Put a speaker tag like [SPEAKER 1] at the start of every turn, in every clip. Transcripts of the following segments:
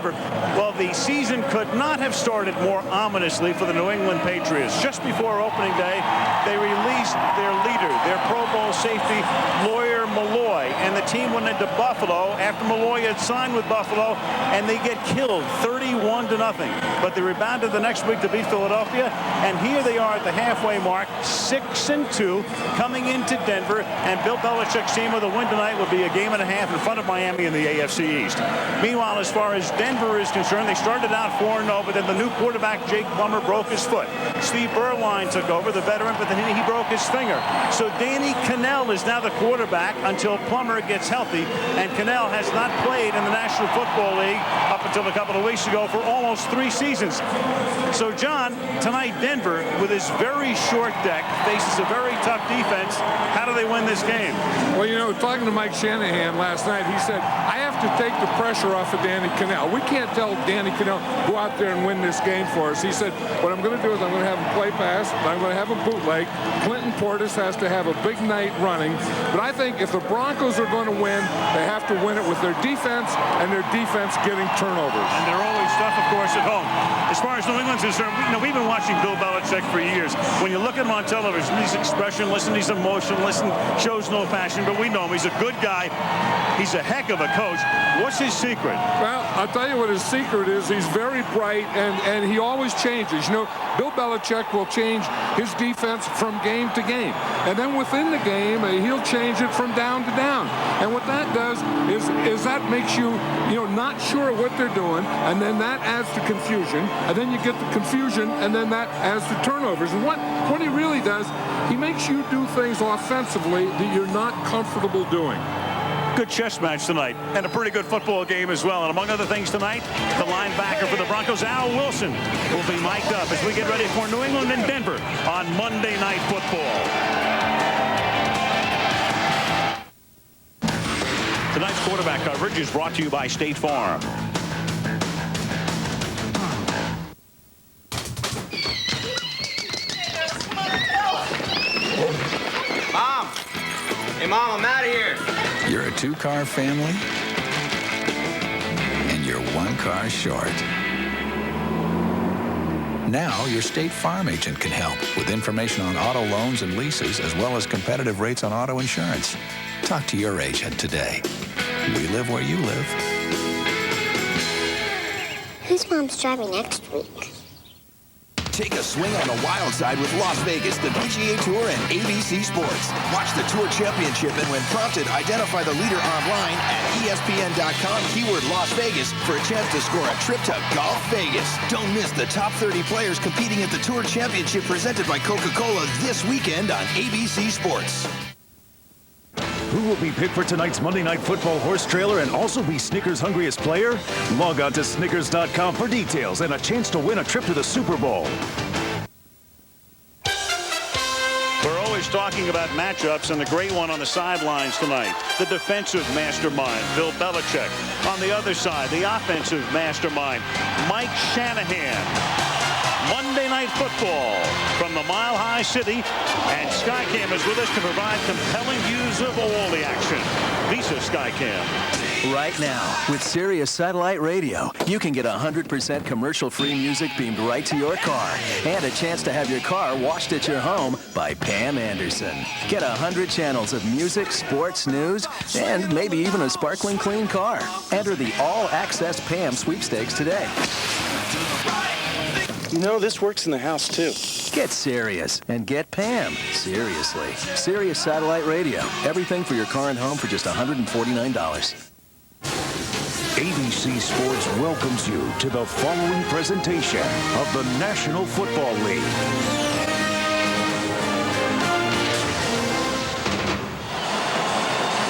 [SPEAKER 1] Denver. Well, the season could not have started more ominously for the New England Patriots. Just before opening day, they released their leader, their Pro Bowl safety, Lawyer Malloy, and the team went into Buffalo after Malloy had signed with Buffalo, and they get killed 31-0. But they rebounded the next week to beat Philadelphia, and here they are at the halfway mark, 6-2, coming into Denver, and Bill Belichick's team with a win tonight would be a game and a half in front of Miami in the AFC East. Meanwhile, as far as Denver is concerned, they started out 4-0, but then the new quarterback, Jake Plummer, broke his foot. Steve Berline took over, the veteran, but then he broke his finger. So Danny Cannell is now the quarterback until Plummer gets healthy, and Cannell has not played in the National Football League up until a couple of weeks ago for almost 3 seasons. So, John, tonight Denver, with his very short deck, faces a very tough defense. How do they win this game?
[SPEAKER 2] Well, you know, talking to Mike Shanahan last night, he said, I have to take the pressure off of Danny Cannell. We can't tell Danny Cannell, go out there and win this game for us. He said, what I'm going to do is I'm going to have him play pass, I'm going to have him bootleg. Clinton Portis has to have a big night running. But I think if the Broncos are going to win, they have to win it with their defense and their defense getting turnovers.
[SPEAKER 1] And they're always tough, of course, at home. As far as New England's concerned, we've been watching Bill Belichick for years. When you look at him on television, he's expressionless and he's emotionless and shows no passion, but we know him. He's a good guy. He's a heck of a coach. What's his secret?
[SPEAKER 2] Well, I'll tell you what his secret is. He's very bright, and he always changes. You know, Bill Belichick will change his defense from game to game. And then within the game, he'll change it from down to down. And what that does is that makes you not sure what they're doing, and then that adds to confusion. And then you get the confusion, and then that adds to turnovers. And what he really does, he makes you do things offensively that you're not comfortable doing.
[SPEAKER 1] Good chess match tonight, and a pretty good football game as well. And among other things tonight, the linebacker for the Broncos, Al Wilson, will be mic'd up as we get ready for New England and Denver on Monday Night Football. Tonight's quarterback coverage is brought to you by State Farm.
[SPEAKER 3] Mom! Hey, Mom, I'm out of here.
[SPEAKER 4] You're a 2-car family, and you're 1 car short. Now, your State Farm agent can help with information on auto loans and leases, as well as competitive rates on auto insurance. Talk to your agent today. We live where you live.
[SPEAKER 5] Whose mom's driving next week?
[SPEAKER 6] Take a swing on the wild side with Las Vegas, the PGA Tour, and ABC Sports. Watch the Tour Championship, and when prompted, identify the leader online at ESPN.com, keyword Las Vegas, for a chance to score a trip to Golf Vegas. Don't miss the top 30 players competing at the Tour Championship presented by Coca-Cola this weekend on ABC Sports.
[SPEAKER 7] Who will be picked for tonight's Monday Night Football horse trailer and also be Snickers' hungriest player? Log on to Snickers.com for details and a chance to win a trip to the Super Bowl.
[SPEAKER 1] We're always talking about matchups, and the great one on the sidelines tonight, the defensive mastermind, Bill Belichick. On the other side, the offensive mastermind, Mike Shanahan. Monday Night Football from the Mile High City, and Skycam is with us to provide compelling views of all the action. Visa Skycam.
[SPEAKER 8] Right now, with Sirius Satellite Radio, you can get 100% commercial-free music beamed right to your car and a chance to have your car washed at your home by Pam Anderson. Get 100 channels of music, sports, news, and maybe even a sparkling clean car. Enter the All-Access Pam sweepstakes today.
[SPEAKER 9] You know, this works in the house, too.
[SPEAKER 8] Get serious and get Pam. Seriously. Sirius Satellite Radio. Everything for your car and home for just $149.
[SPEAKER 7] ABC Sports welcomes you to the following presentation of the National Football League.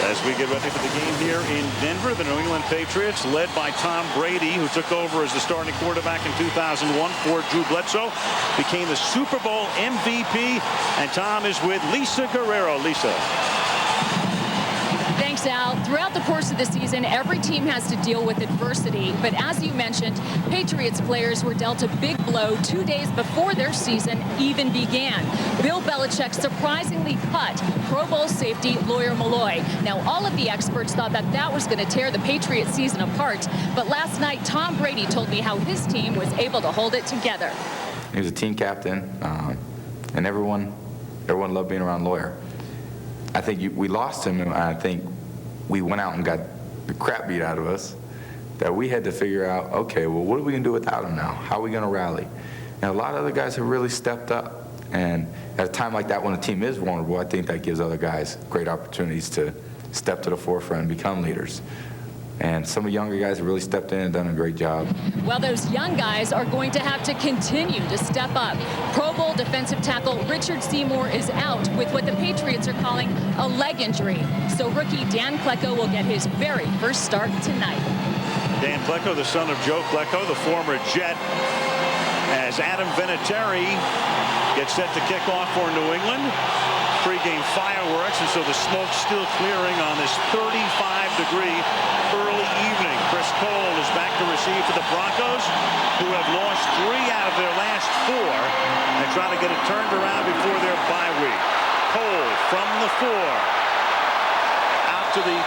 [SPEAKER 1] As we get ready for the game here in Denver, the New England Patriots, led by Tom Brady, who took over as the starting quarterback in 2001 for Drew Bledsoe, became the Super Bowl MVP. And Tom is with Lisa Guerrero. Lisa.
[SPEAKER 10] Thanks, Sal, throughout the course of the season, every team has to deal with adversity. But as you mentioned, Patriots players were dealt a big blow 2 days before their season even began. Bill Belichick surprisingly cut Pro Bowl safety Lawyer Malloy. Now, all of the experts thought that that was going to tear the Patriots season apart. But last night, Tom Brady told me how his team was able to hold it together.
[SPEAKER 11] He was a team captain, and everyone loved being around Lawyer. I think we lost him, and I think we went out and got the crap beat out of us, that we had to figure out, okay, well, what are we going to do without him now? How are we going to rally? And a lot of other guys have really stepped up. And at a time like that, when a team is vulnerable, I think that gives other guys great opportunities to step to the forefront and become leaders. And some of the younger guys have really stepped in and done a great job.
[SPEAKER 10] Well, those young guys are going to have to continue to step up. Pro Bowl defensive tackle Richard Seymour is out with what the Patriots are calling a leg injury. So rookie Dan Klecko will get his very first start tonight.
[SPEAKER 1] Dan Klecko, the son of Joe Klecko, the former Jet, as Adam Vinatieri gets set to kick off for New England. Pre-game fireworks, and so the smoke's still clearing on this 35-degree early evening. Chris Cole is back to receive for the Broncos, who have lost 3 out of their last 4 and trying to get it turned around before their bye week. Cole from the 4 out to the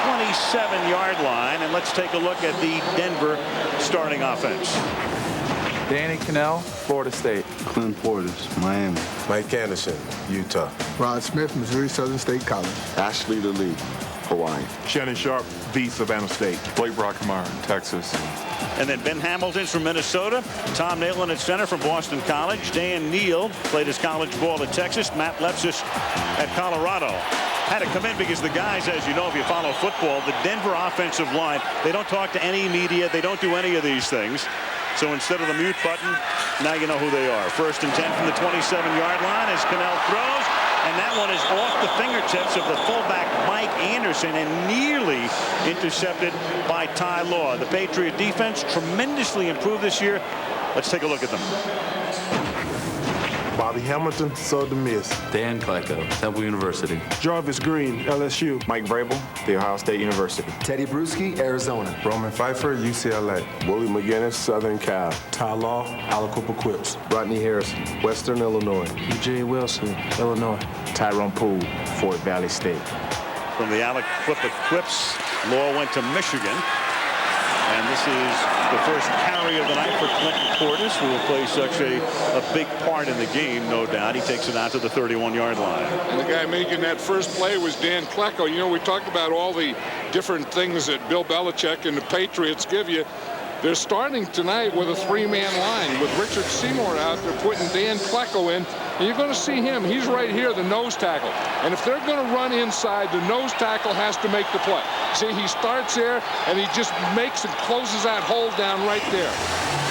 [SPEAKER 1] 27-yard line, and let's take a look at the Denver starting offense.
[SPEAKER 11] Danny Cannell, Florida State.
[SPEAKER 12] Clint Portis, Miami.
[SPEAKER 13] Mike Anderson, Utah.
[SPEAKER 14] Rod Smith, Missouri Southern State College.
[SPEAKER 12] Ashley DeLee, Hawaii.
[SPEAKER 15] Shannon Sharp, V. Savannah State. Blake Brockmeyer, Texas.
[SPEAKER 1] And then Ben Hamilton's from Minnesota. Tom Nalen at center from Boston College. Dan Neal played his college ball at Texas. Matt Lepsis at Colorado. Had to come in because the guys, as you know, if you follow football, the Denver offensive line, they don't talk to any media. They don't do any of these things. So instead of the mute button, now you know who they are. 1st and 10 from the 27-yard line as Cannell throws. And that one is off the fingertips of the fullback Mike Anderson and nearly intercepted by Ty Law. The Patriot defense tremendously improved this year. Let's take a look at them.
[SPEAKER 13] Bobby Hamilton, Southern Miss.
[SPEAKER 16] Dan Klecko, Temple University.
[SPEAKER 13] Jarvis Green, LSU.
[SPEAKER 17] Mike Vrabel, The Ohio State University.
[SPEAKER 18] Teddy Bruschi, Arizona.
[SPEAKER 13] Roman Pfeiffer, UCLA. Willie McGinnis, Southern Cal. Ty Law, Alacopa Quips.
[SPEAKER 17] Rodney Harrison, Western Illinois.
[SPEAKER 19] E.J. Wilson, Illinois.
[SPEAKER 17] Tyrone Poole, Fort Valley State.
[SPEAKER 1] From the Alacopa Quips, Law went to Michigan. And this is the first carry of the night for Clinton Portis, who will play such a big part in the game, no doubt. He takes it out to the 31-yard line.
[SPEAKER 2] And the guy making that first play was Dan Klecko. You know, we talked about all the different things that Bill Belichick and the Patriots give you. They're starting tonight with a 3-man line. With Richard Seymour out, they're putting Dan Klecko in. And you're going to see him. He's right here, the nose tackle. And if they're going to run inside, the nose tackle has to make the play. See, he starts there, and he just makes and closes that hole down right there.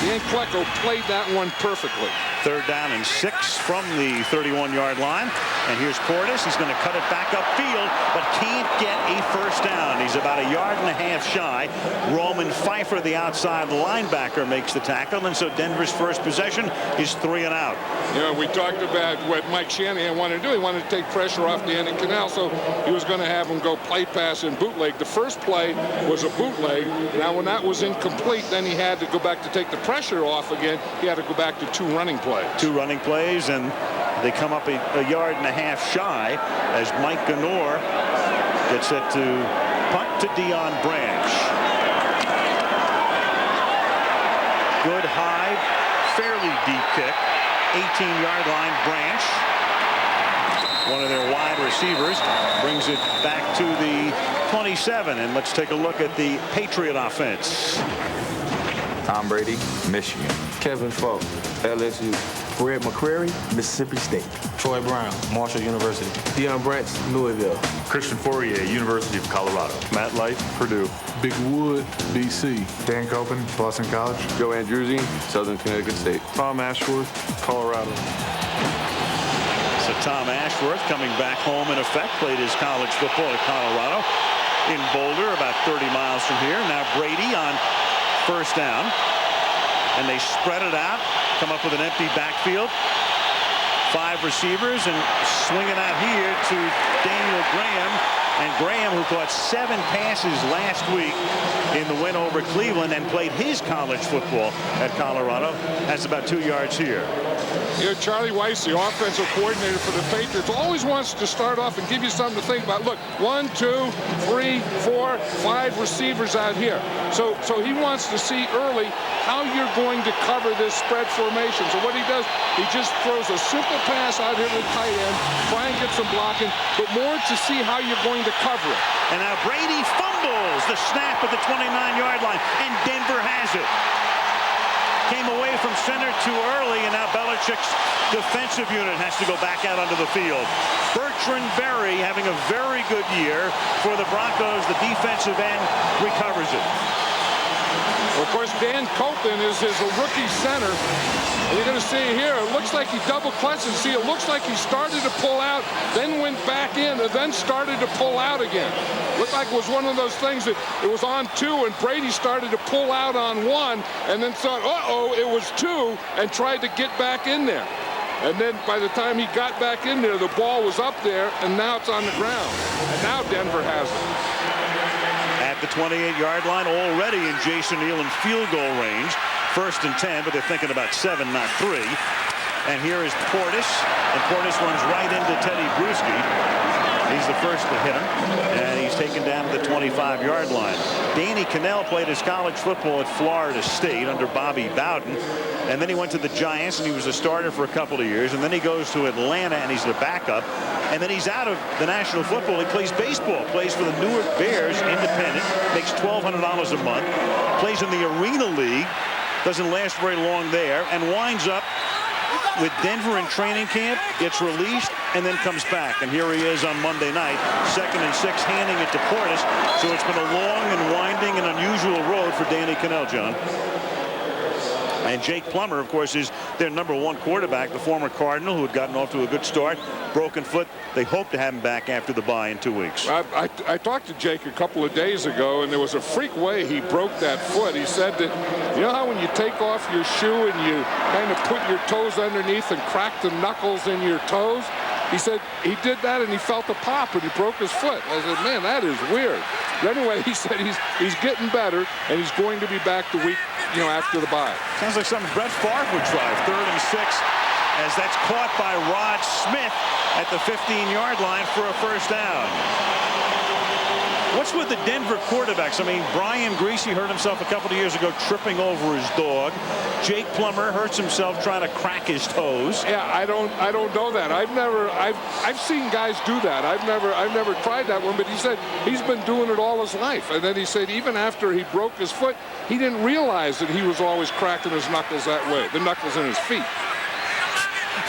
[SPEAKER 2] Dan Klecko played that one perfectly.
[SPEAKER 1] 3rd down and 6 from the 31-yard line. And here's Portis. He's going to cut it back upfield, but can't get a first down. He's about 1.5 yards shy. Roman Pfeiffer, the outside linebacker, makes the tackle. And so Denver's first possession is 3 and out.
[SPEAKER 2] You know, we talked about what Mike Shanahan wanted to do. He wanted to take pressure off Danny Cannell, so he was going to have him go play pass and bootleg. The first play was a bootleg. Now, when that was incomplete, then he had to go back to take the pressure off again. He had to go back to 2 running plays.
[SPEAKER 1] 2 running plays, and they come up 1.5 yards shy as Mike Ganor gets set to punt to Dion Branch. Good high, fairly deep kick. 18-yard line. Branch, one of their wide receivers, brings it back to the 27. And let's take a look at the Patriot offense.
[SPEAKER 11] Tom Brady, Michigan.
[SPEAKER 12] Kevin Falk, LSU. Fred McCrary, Mississippi State.
[SPEAKER 16] Troy Brown, Marshall University.
[SPEAKER 12] Deion Branch, Louisville.
[SPEAKER 15] Christian Fourier, University of Colorado.
[SPEAKER 13] Matt Light, Purdue.
[SPEAKER 14] Big Wood, B.C.
[SPEAKER 15] Dan Copen, Boston College.
[SPEAKER 12] Joe Andruzzi, Southern Connecticut State.
[SPEAKER 13] Tom Ashworth, Colorado.
[SPEAKER 1] So Tom Ashworth coming back home in effect, played his college football at Colorado in Boulder, about 30 miles from here. Now Brady on 1st down, and they spread it out, come up with an empty backfield. 5 receivers and swinging out here to Daniel Graham And Graham, who caught 7 passes last week in the win over Cleveland and played his college football at Colorado, has about 2 yards here.
[SPEAKER 2] You know, Charlie Weiss, the offensive coordinator for the Patriots, always wants to start off and give you something to think about. Look, 1, 2, 3, 4, 5 receivers out here. So he wants to see early how you're going to cover this spread formation. So what he does, he just throws a simple pass out here to the tight end, try and get some blocking, but more to see how you're going to cover it.
[SPEAKER 1] And now Brady fumbles the snap at the 29-yard line, and Denver has it. Came away from center too early, and now Belichick's defensive unit has to go back out onto the field. Bertrand Berry having a very good year for the Broncos. The defensive end recovers it.
[SPEAKER 2] Well, of course, Dan Copeland is a rookie center. And you're going to see here, it looks like he double clutched, and see, it looks like he started to pull out, then went back in, and then started to pull out again. Looked like it was one of those things that it was on 2, and Brady started to pull out on 1, and then thought, uh-oh, it was 2, and tried to get back in there. And then by the time he got back in there, the ball was up there, and now it's on the ground. And now Denver has it.
[SPEAKER 1] At the 28-yard line, already in Jason Elam field goal range. 1st and 10, but they're thinking about 7, not 3. And here is Portis, and Portis runs right into Teddy Bruschi. He's the first to hit him, and he's taken down to the 25-yard line. Danny Cannell played his college football at Florida State under Bobby Bowden, and then he went to the Giants, and he was a starter for a couple of years, and then he goes to Atlanta, and he's the backup, and then he's out of the National Football. He plays baseball, plays for the Newark Bears, independent, makes $1,200 a month, plays in the Arena League, doesn't last very long there, and winds up with Denver in training camp, gets released, and then comes back. And here he is on Monday night, 2nd and 6, handing it to Portis. So it's been a long and winding and unusual road for Danny Cannell, John. And Jake Plummer, of course, is their #1 quarterback, the former Cardinal, who had gotten off to a good start. Broken foot. They hope to have him back after the bye in 2 weeks.
[SPEAKER 2] I talked to Jake a couple of days ago, and there was a freak way he broke that foot. He said that, you know how when you take off your shoe and you kind of put your toes underneath and crack the knuckles in your toes? He said he did that and he felt a pop and he broke his foot. I said, man, that is weird. But anyway, he said he's getting better and he's going to be back the week, after the bye.
[SPEAKER 1] Sounds like something Brett Favre would try. 3rd and 6, as that's caught by Rod Smith at the 15-yard line for a first down. What's with the Denver quarterbacks? I mean, Brian Greasy hurt himself a couple of years ago tripping over his dog. Jake Plummer hurts himself trying to crack his toes.
[SPEAKER 2] Yeah, I don't know that. I've seen guys do that. I've never tried that one, but he said he's been doing it all his life. And then he said even after he broke his foot, he didn't realize that he was always cracking his knuckles that way, the knuckles in his feet.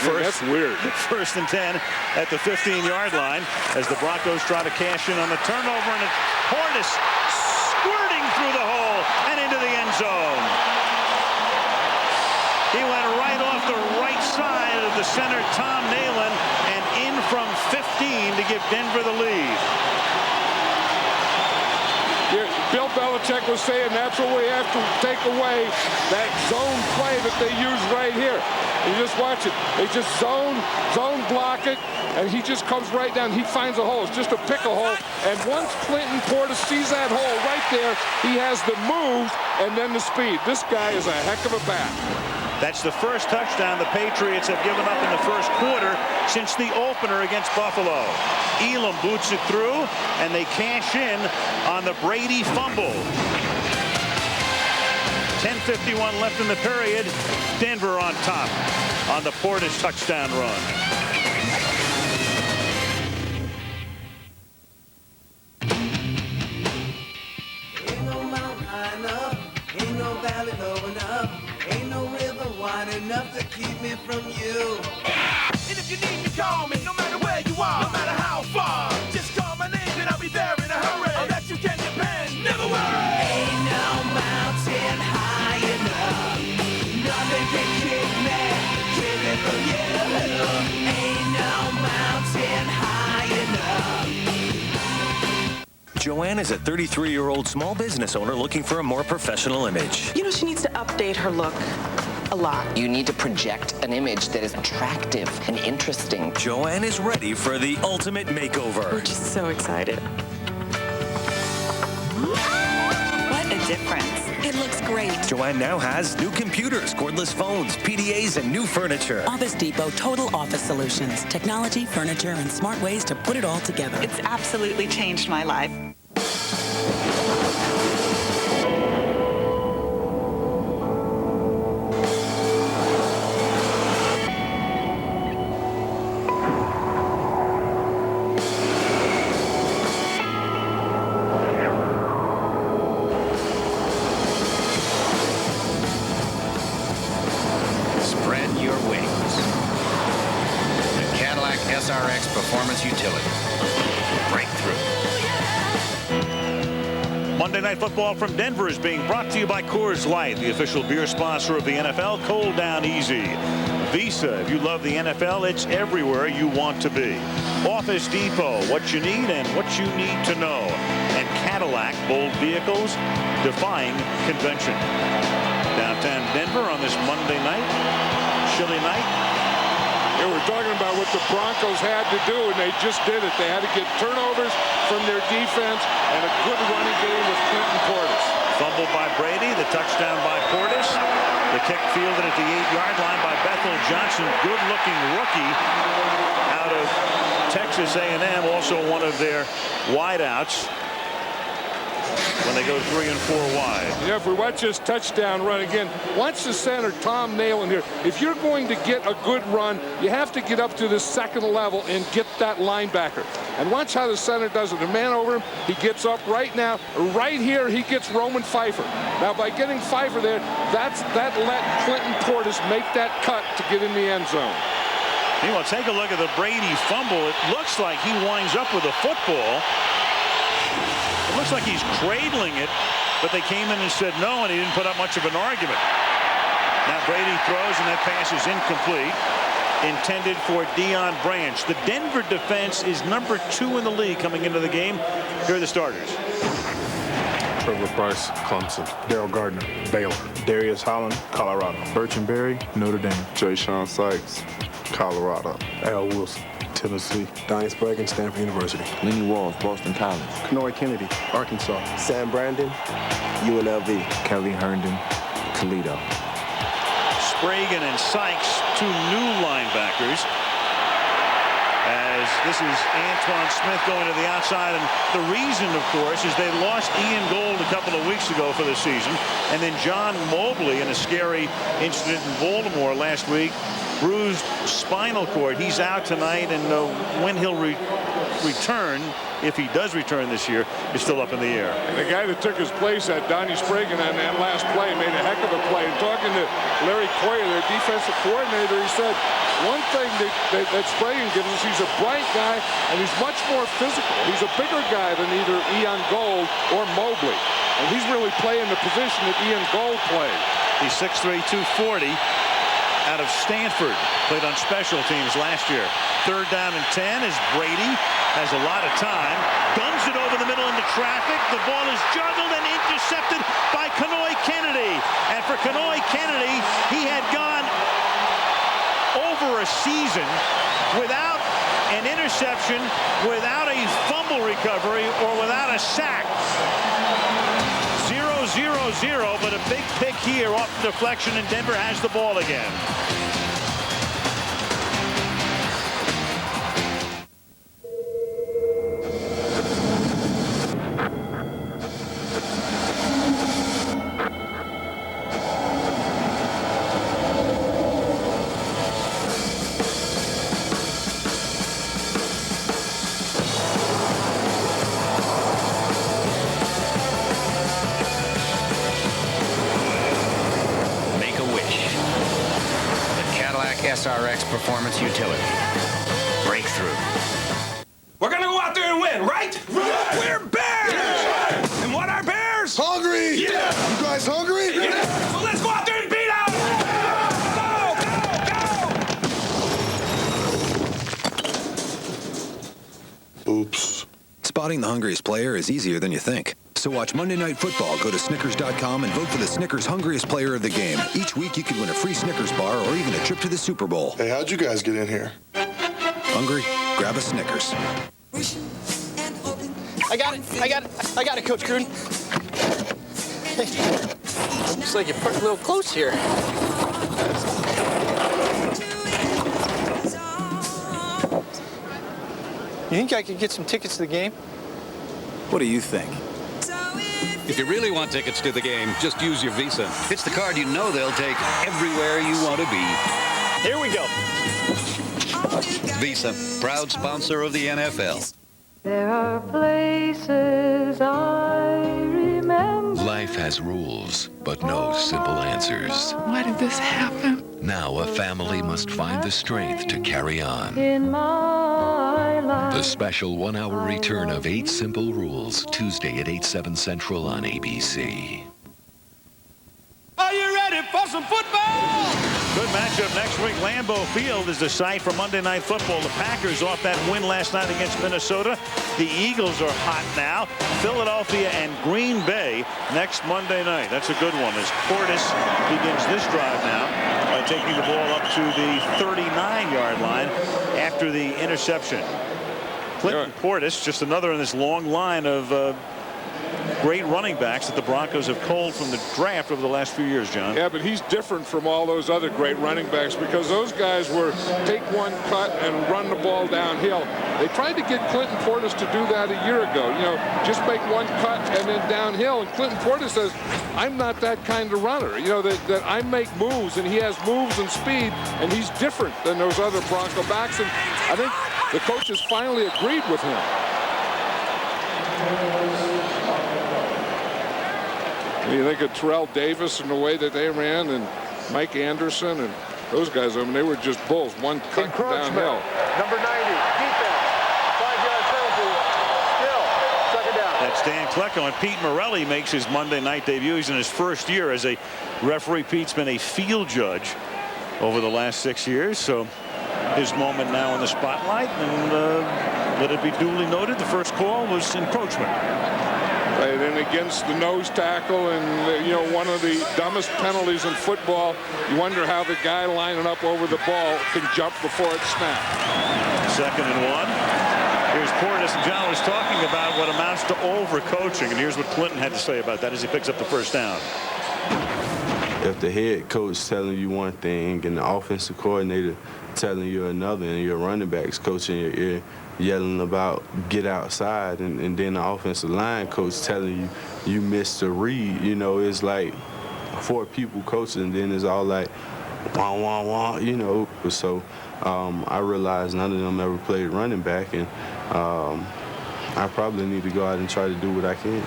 [SPEAKER 2] That's weird.
[SPEAKER 1] 1st and 10 at the 15-yard line as the Broncos try to cash in on the turnover, and Portis squirting through the hole and into the end zone. He went right off the right side of the center, Tom Nalen, and in from 15 to give Denver the lead.
[SPEAKER 2] Bill Belichick was saying that's what we have to take away, that zone play that they use right here. You just watch it. They just zone block it, and he just comes right down. He finds a hole. It's just a pickle hole. And once Clinton Portis sees that hole right there, he has the move and then the speed. This guy is a heck of a bat.
[SPEAKER 1] That's the first touchdown the Patriots have given up in the first quarter since the opener against Buffalo. Elam boots it through, and they cash in on the Brady fumble. 10:51 left in the period. Denver on top on the Portis touchdown run.
[SPEAKER 18] Ain't no mountain high enough, ain't no valley low enough, ain't no river wide enough to keep me from you. And if you need me, call me, no matter where you are, no matter how far. Just call my name and I'll be there in a hurry. On that you can depend, never worry. Ain't no mountain high enough, nothing can keep me from you. Ain't no mountain high enough.
[SPEAKER 20] Joanne is a 33-year-old small business owner looking for a more professional image.
[SPEAKER 21] You know, she needs to update her look.
[SPEAKER 20] a lot.
[SPEAKER 21] You need to project an image that is attractive and interesting.
[SPEAKER 22] Joanne is ready for the ultimate makeover.
[SPEAKER 20] We're just so excited. What a difference. It looks great.
[SPEAKER 22] Joanne now has new computers, cordless phones, PDAs, and new furniture.
[SPEAKER 23] Office Depot Total Office Solutions. Technology, furniture, and smart ways to put it all together.
[SPEAKER 20] It's absolutely changed my life.
[SPEAKER 24] SRX Performance Utility. Breakthrough.
[SPEAKER 1] Monday Night Football from Denver is being brought to you by Coors Light, the official beer sponsor of the NFL. Cold down easy. Visa, if you love the NFL, it's everywhere you want to be. Office Depot, what you need and what you need to know. And Cadillac, bold vehicles, defying convention. Downtown Denver on this Monday night, chilly night.
[SPEAKER 2] Yeah, we're talking about what the Broncos had to do, and they just did it. They had to get turnovers from their defense and a good running game with Clinton Portis.
[SPEAKER 1] Fumble by Brady, the touchdown by Portis. The kick fielded at the 8-yard line by Bethel Johnson. Good-looking rookie out of Texas A&M, also one of their wideouts when they go 3 and 4 wide.
[SPEAKER 2] Yeah, if we watch this touchdown run again, watch the center, Tom Nail, in here. If you're going to get a good run, you have to get up to the second level and get that linebacker. And watch how the center does it. The man over him, he gets up right now. Right here, he gets Roman Pfeiffer. Now, by getting Pfeiffer there, that let Clinton Portis make that cut to get in the end zone.
[SPEAKER 1] Meanwhile, take a look at the Brady fumble. It looks like he winds up with a football. It looks like he's cradling it, but they came in and said no, and he didn't put up much of an argument. Now Brady throws, and that pass is incomplete. Intended for Deion Branch. The Denver defense is number 2 in the league coming into the game. Here are the starters.
[SPEAKER 14] Trevor Price, Clemson. Daryl Gardner, Baylor.
[SPEAKER 17] Darius Holland, Colorado.
[SPEAKER 14] Burton Berry, Notre Dame.
[SPEAKER 13] Jay Sean Sykes, Colorado.
[SPEAKER 14] Al Wilson, Tennessee.
[SPEAKER 9] Donnie Sprague, Stanford University.
[SPEAKER 12] Lenny Walls, Boston College.
[SPEAKER 9] Kenoy Kennedy, Arkansas.
[SPEAKER 17] Sam Brandon, UNLV.
[SPEAKER 12] Kelly Herndon, Toledo.
[SPEAKER 1] Spragan and Sykes, 2 new linebackers. As this is Antoine Smith going to the outside, and the reason, of course, is they lost Ian Gold a couple of weeks ago for the season, and then John Mobley in a scary incident in Baltimore last week, bruised spinal cord. He's out tonight, and when he'll return, if he does return this year, is still up in the air.
[SPEAKER 2] And the guy that took his place at Donnie Spragan on that last play made a heck of a play. And talking to Larry Coyer, their defensive coordinator, he said one thing that Spragan gives us, he's a bright guy, and he's much more physical. He's a bigger guy than either Ian Gold or Mobley. And he's really playing the position that Ian Gold played.
[SPEAKER 1] He's 6'3", 240. Out of Stanford, played on special teams last year. 3rd down and 10 as Brady has a lot of time, guns it over the middle into traffic. The ball is juggled and intercepted by Kenoy Kennedy. And for Kenoy Kennedy, he had gone over a season without an interception, without a fumble recovery, or without a sack. 0-0-0, but a big pick here off the deflection, and Denver has the ball again.
[SPEAKER 24] SRX Performance Utility. Breakthrough.
[SPEAKER 25] We're gonna go out there and win, right?
[SPEAKER 26] Right.
[SPEAKER 25] We're Bears!
[SPEAKER 26] Yeah.
[SPEAKER 25] And what are Bears?
[SPEAKER 26] Hungry!
[SPEAKER 25] Yeah!
[SPEAKER 26] You guys hungry?
[SPEAKER 25] Yeah! So let's go out there and beat them! Go, go, go!
[SPEAKER 26] Oops.
[SPEAKER 4] Spotting the hungriest player is easier than you think.
[SPEAKER 3] So watch Monday Night Football. Go to Snickers.com and vote for the Snickers Hungriest Player of the game. Each week you could win a free Snickers bar or even a trip to the Super Bowl.
[SPEAKER 13] Hey, how'd you guys get in here?
[SPEAKER 3] Hungry? Grab a Snickers.
[SPEAKER 5] I got it, Coach Gruden. Hey, looks like you're a little close here. You think I could get some tickets to the game?
[SPEAKER 3] What do you think?
[SPEAKER 22] If you really want tickets to the game, just use your Visa. It's the card you know they'll take everywhere you want to be.
[SPEAKER 5] Here we go.
[SPEAKER 22] Visa, proud sponsor of the NFL.
[SPEAKER 6] There are places I remember.
[SPEAKER 7] Life has rules, but no simple answers.
[SPEAKER 6] Why did this happen?
[SPEAKER 7] Now a family must find the strength to carry on.
[SPEAKER 6] In my life.
[SPEAKER 7] The special one-hour return of 8 Simple Rules, Tuesday at 8/7 Central on ABC.
[SPEAKER 25] Are you ready for some football?
[SPEAKER 1] Good matchup next week. Lambeau Field is the site for Monday Night Football. The Packers off that win last night against Minnesota. The Eagles are hot now. Philadelphia and Green Bay next Monday night. That's a good one as Portis begins this drive now by taking the ball up to the 39-yard line after the interception. Clinton Portis, just another in this long line of great running backs that the Broncos have culled from the draft over the last few years, John.
[SPEAKER 2] Yeah, but he's different from all those other great running backs because those guys were take one cut and run the ball downhill. They tried to get Clinton Portis to do that a year ago. You know, just make one cut and then downhill. And Clinton Portis says, I'm not that kind of runner. You know, that I make moves, and he has moves and speed, and he's different than those other Bronco backs. And I think the coaches finally agreed with him. You think of Terrell Davis and the way that they ran, and Mike Anderson and those guys. I mean, they were just bulls. One cut downhill.
[SPEAKER 8] Number 90, defense. 5-yard penalty. Still, second down.
[SPEAKER 1] That's Dan Klecko, and Pete Morelli makes his Monday night debut. He's in his first year as a referee. Pete's been a field judge over the last 6 years, so his moment now in the spotlight. And let it be duly noted, the first call was encroachment.
[SPEAKER 2] Right, and against the nose tackle, and you know, one of the dumbest penalties in football. You wonder how the guy lining up over the ball can jump before it's snapped.
[SPEAKER 1] 2nd and 1. Here's Portis, and John was talking about what amounts to overcoaching, and here's what Clinton had to say about that as he picks up the first down.
[SPEAKER 12] If the head coach telling you one thing and the offensive coordinator telling you another, and your running backs coach in your ear yelling about get outside, and then the offensive line coach telling you you missed a read, you know, it's like 4 people coaching, and then it's all like wah wah wah, you know. So I realized none of them ever played running back, and I probably need to go out and try to do what I can.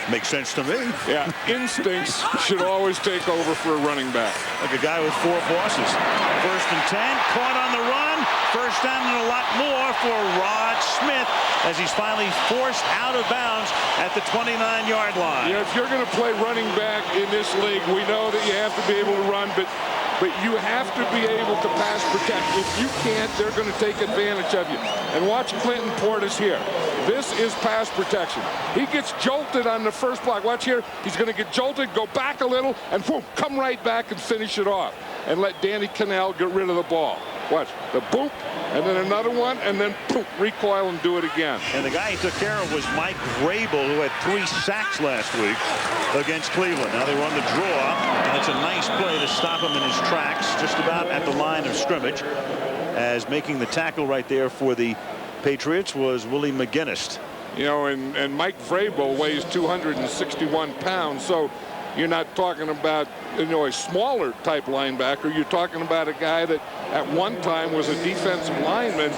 [SPEAKER 1] Makes sense to me.
[SPEAKER 2] Yeah, instincts should always take over for a running back.
[SPEAKER 1] Like a guy with 4 bosses. 1st and 10, caught on the run. First down and a lot more for Rod Smith as he's finally forced out of bounds at the 29-yard line.
[SPEAKER 2] Yeah, if you're going to play running back in this league, we know that you have to be able to run, but you have to be able to pass protect. If you can't, they're going to take advantage of you. And watch Clinton Portis here. This is pass protection. He gets jolted on the first block. Watch here. He's going to get jolted, go back a little, and boom, come right back and finish it off. And let Danny Cannell get rid of the ball. Watch the boop, and then another one, and then boop, recoil and do it again.
[SPEAKER 1] And the guy he took care of was Mike Vrabel, who had 3 sacks last week against Cleveland. Now they run the draw, and it's a nice play to stop him in his tracks, just about at the line of scrimmage, as making the tackle right there for the Patriots was Willie McGinnis.
[SPEAKER 2] You know, and Mike Vrabel weighs 261 pounds, so you're not talking about, you know, a smaller type linebacker. You're talking about a guy that at one time was a defensive lineman.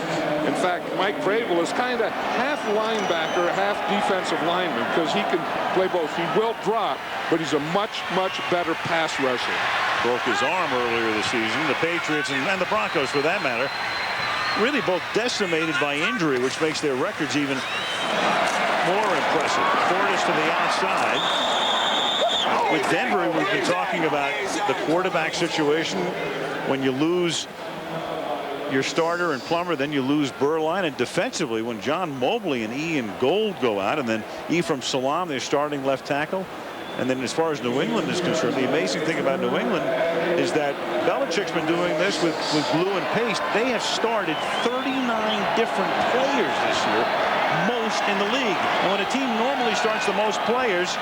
[SPEAKER 2] In fact, Mike Vrabel is kind of half linebacker, half defensive lineman, because he can play both. He will drop, but he's a much, much better pass rusher.
[SPEAKER 1] Broke his arm earlier this season. The Patriots and the Broncos, for that matter, really both decimated by injury, which makes their records even more impressive. Portis to the outside. With Denver, we've been talking about the quarterback situation. When you lose your starter and Plummer. Then you lose Berline. And defensively, when John Mobley and Ian Gold go out, and then Ephraim Salam, their starting left tackle. And then as far as New England is concerned, the amazing thing about New England is that Belichick's been doing this with glue and paste. They have started 39 different players this year, most in the league. And when a team normally starts the most players,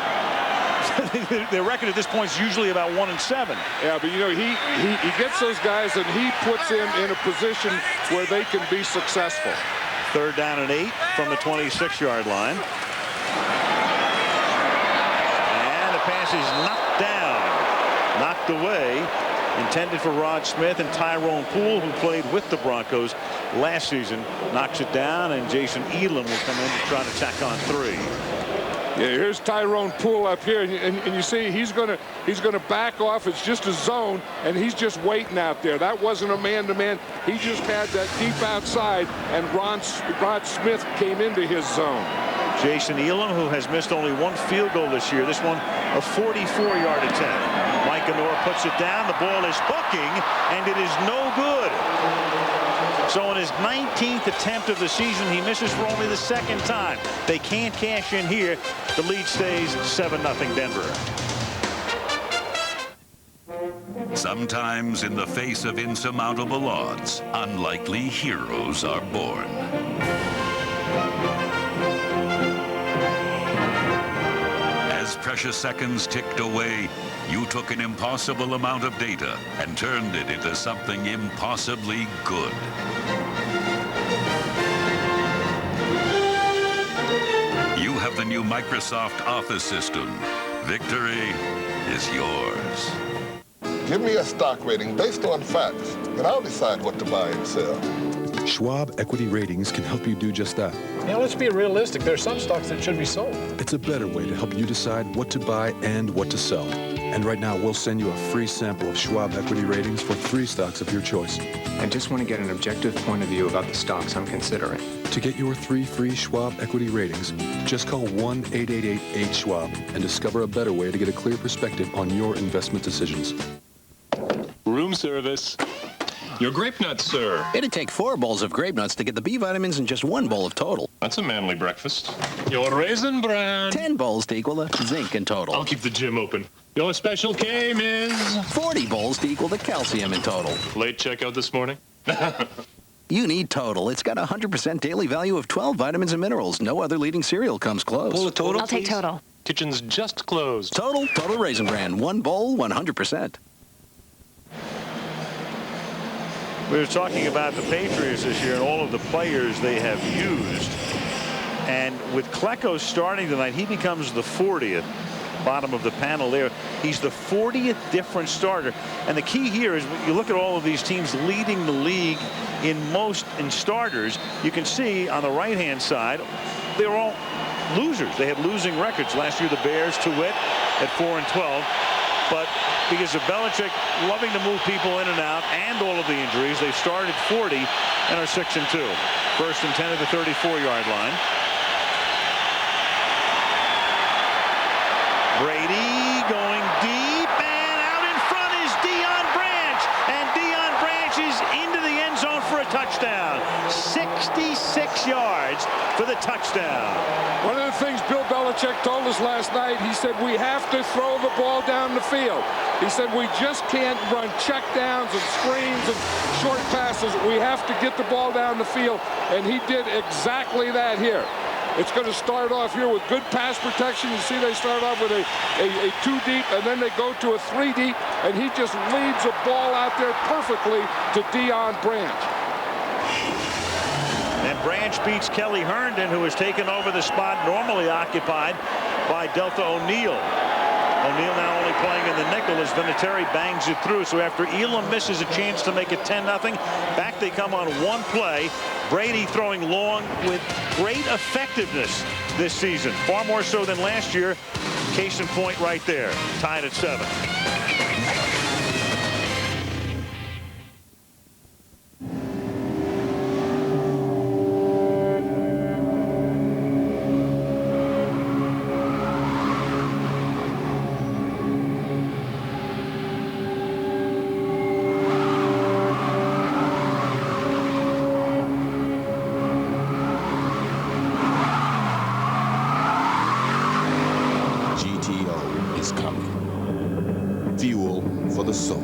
[SPEAKER 1] their record at this point is usually about 1-7.
[SPEAKER 2] Yeah, but you know, he gets those guys and he puts them in a position where they can be successful.
[SPEAKER 1] 3rd down and 8 from the 26-yard line. And the pass is knocked down, knocked away, intended for Rod Smith, and Tyrone Poole, who played with the Broncos last season, knocks it down, and Jason Elam will come in to try to tack on 3.
[SPEAKER 2] Yeah, here's Tyrone Poole up here, and you see he's gonna back off. It's just a zone, and he's just waiting out there. That wasn't a man-to-man. He just had that deep outside, and Rod Smith came into his zone.
[SPEAKER 1] Jason Elam, who has missed only 1 field goal this year. This one a 44-yard attempt. Mike Anor puts it down. The ball is hooking, and it is no good. So in his 19th attempt of the season, he misses for only the 2nd time. They can't cash in here. The lead stays 7-0 Denver.
[SPEAKER 10] Sometimes in the face of insurmountable odds, unlikely heroes are born. As precious seconds ticked away, you took an impossible amount of data and turned it into something impossibly good. You have the new Microsoft Office system. Victory is yours.
[SPEAKER 11] Give me a stock rating based on facts, and I'll decide what to buy and sell.
[SPEAKER 9] Schwab Equity Ratings can help you do just that.
[SPEAKER 15] Yeah, let's be realistic. There are some stocks that should be sold.
[SPEAKER 9] It's a better way to help you decide what to buy and what to sell. And right now, we'll send you a free sample of Schwab Equity Ratings for 3 stocks of your choice.
[SPEAKER 16] I just want to get an objective point of view about the stocks I'm considering.
[SPEAKER 9] To get your 3 free Schwab Equity Ratings, just call 1-888-8-SCHWAB and discover a better way to get a clear perspective on your investment decisions.
[SPEAKER 19] Room service. Your grape nuts, sir.
[SPEAKER 26] It'd take 4 bowls of grape nuts to get the B vitamins in just 1 bowl of total.
[SPEAKER 19] That's a manly breakfast. Your raisin bran.
[SPEAKER 26] 10 bowls to equal the zinc in total.
[SPEAKER 19] I'll keep the gym open. Your special K, Miss.
[SPEAKER 26] 40 bowls to equal the calcium in total.
[SPEAKER 19] Late checkout this morning?
[SPEAKER 26] You need Total. It's got a 100% daily value of 12 vitamins and minerals. No other leading cereal comes close.
[SPEAKER 19] Pull a Total,
[SPEAKER 27] I'll take Total.
[SPEAKER 19] Kitchen's just closed.
[SPEAKER 26] Total Raisin Bran. 1 bowl, 100%.
[SPEAKER 1] We were talking about the Patriots this year and all of the players they have used. And with Klecko starting tonight, he becomes the 40th. Bottom of the panel there. He's the 40th different starter. And the key here is when you look at all of these teams leading the league in starters, you can see on the right-hand side, they're all losers. They had losing records. Last year, the Bears, to wit, at 4-12. But because of Belichick loving to move people in and out and all of the injuries, they started 40 and are 6-2. 1st and 10 at the 34-yard line. Brady going deep, and out in front is Deion Branch, and Deion Branch is into the end zone for a touchdown. 66 yards for the touchdown.
[SPEAKER 2] One of the things Bill Belichick told us last night, he said we have to throw the ball down the field. He said we just can't run check downs and screens and short passes. We have to get the ball down the field, and he did exactly that here. It's going to start off here with good pass protection. You see they start off with a 2 deep, and then they go to a 3 deep, and he just leads the ball out there perfectly to Deion Branch.
[SPEAKER 1] And Branch beats Kelly Herndon, who has taken over the spot normally occupied by Delta O'Neal. O'Neal now only playing in the nickel as Vinatieri bangs it through. So after Elam misses a chance to make it 10-0, back they come on 1 play. Brady throwing long with great effectiveness this season, far more so than last year. Case in point right there, tied at 7.
[SPEAKER 9] fuel for the soul.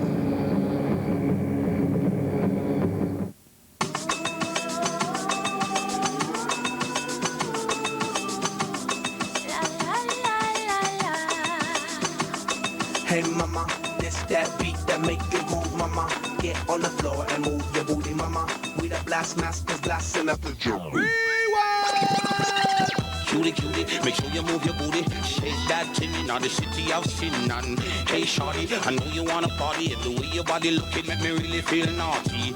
[SPEAKER 14] Hey mama, this that beat that make you move, mama. Get on the floor and move your booty, mama. We the blast masters blasting up the drum. Cutie, cutie, make sure you move your booty. Shake that tinny, not the city of sin. And hey shorty, I know you wanna party. If the way your body looking make me really feel naughty.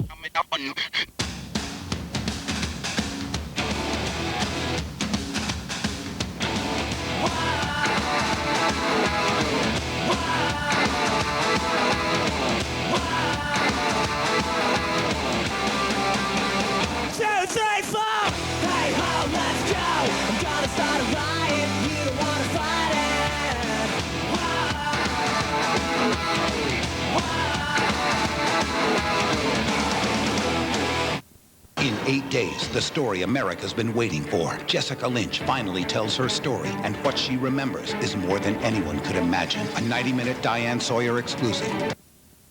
[SPEAKER 17] In 8 days, the story America's been waiting for. Jessica Lynch finally tells her story, and what she remembers is more than anyone could imagine. A 90-minute Diane Sawyer exclusive.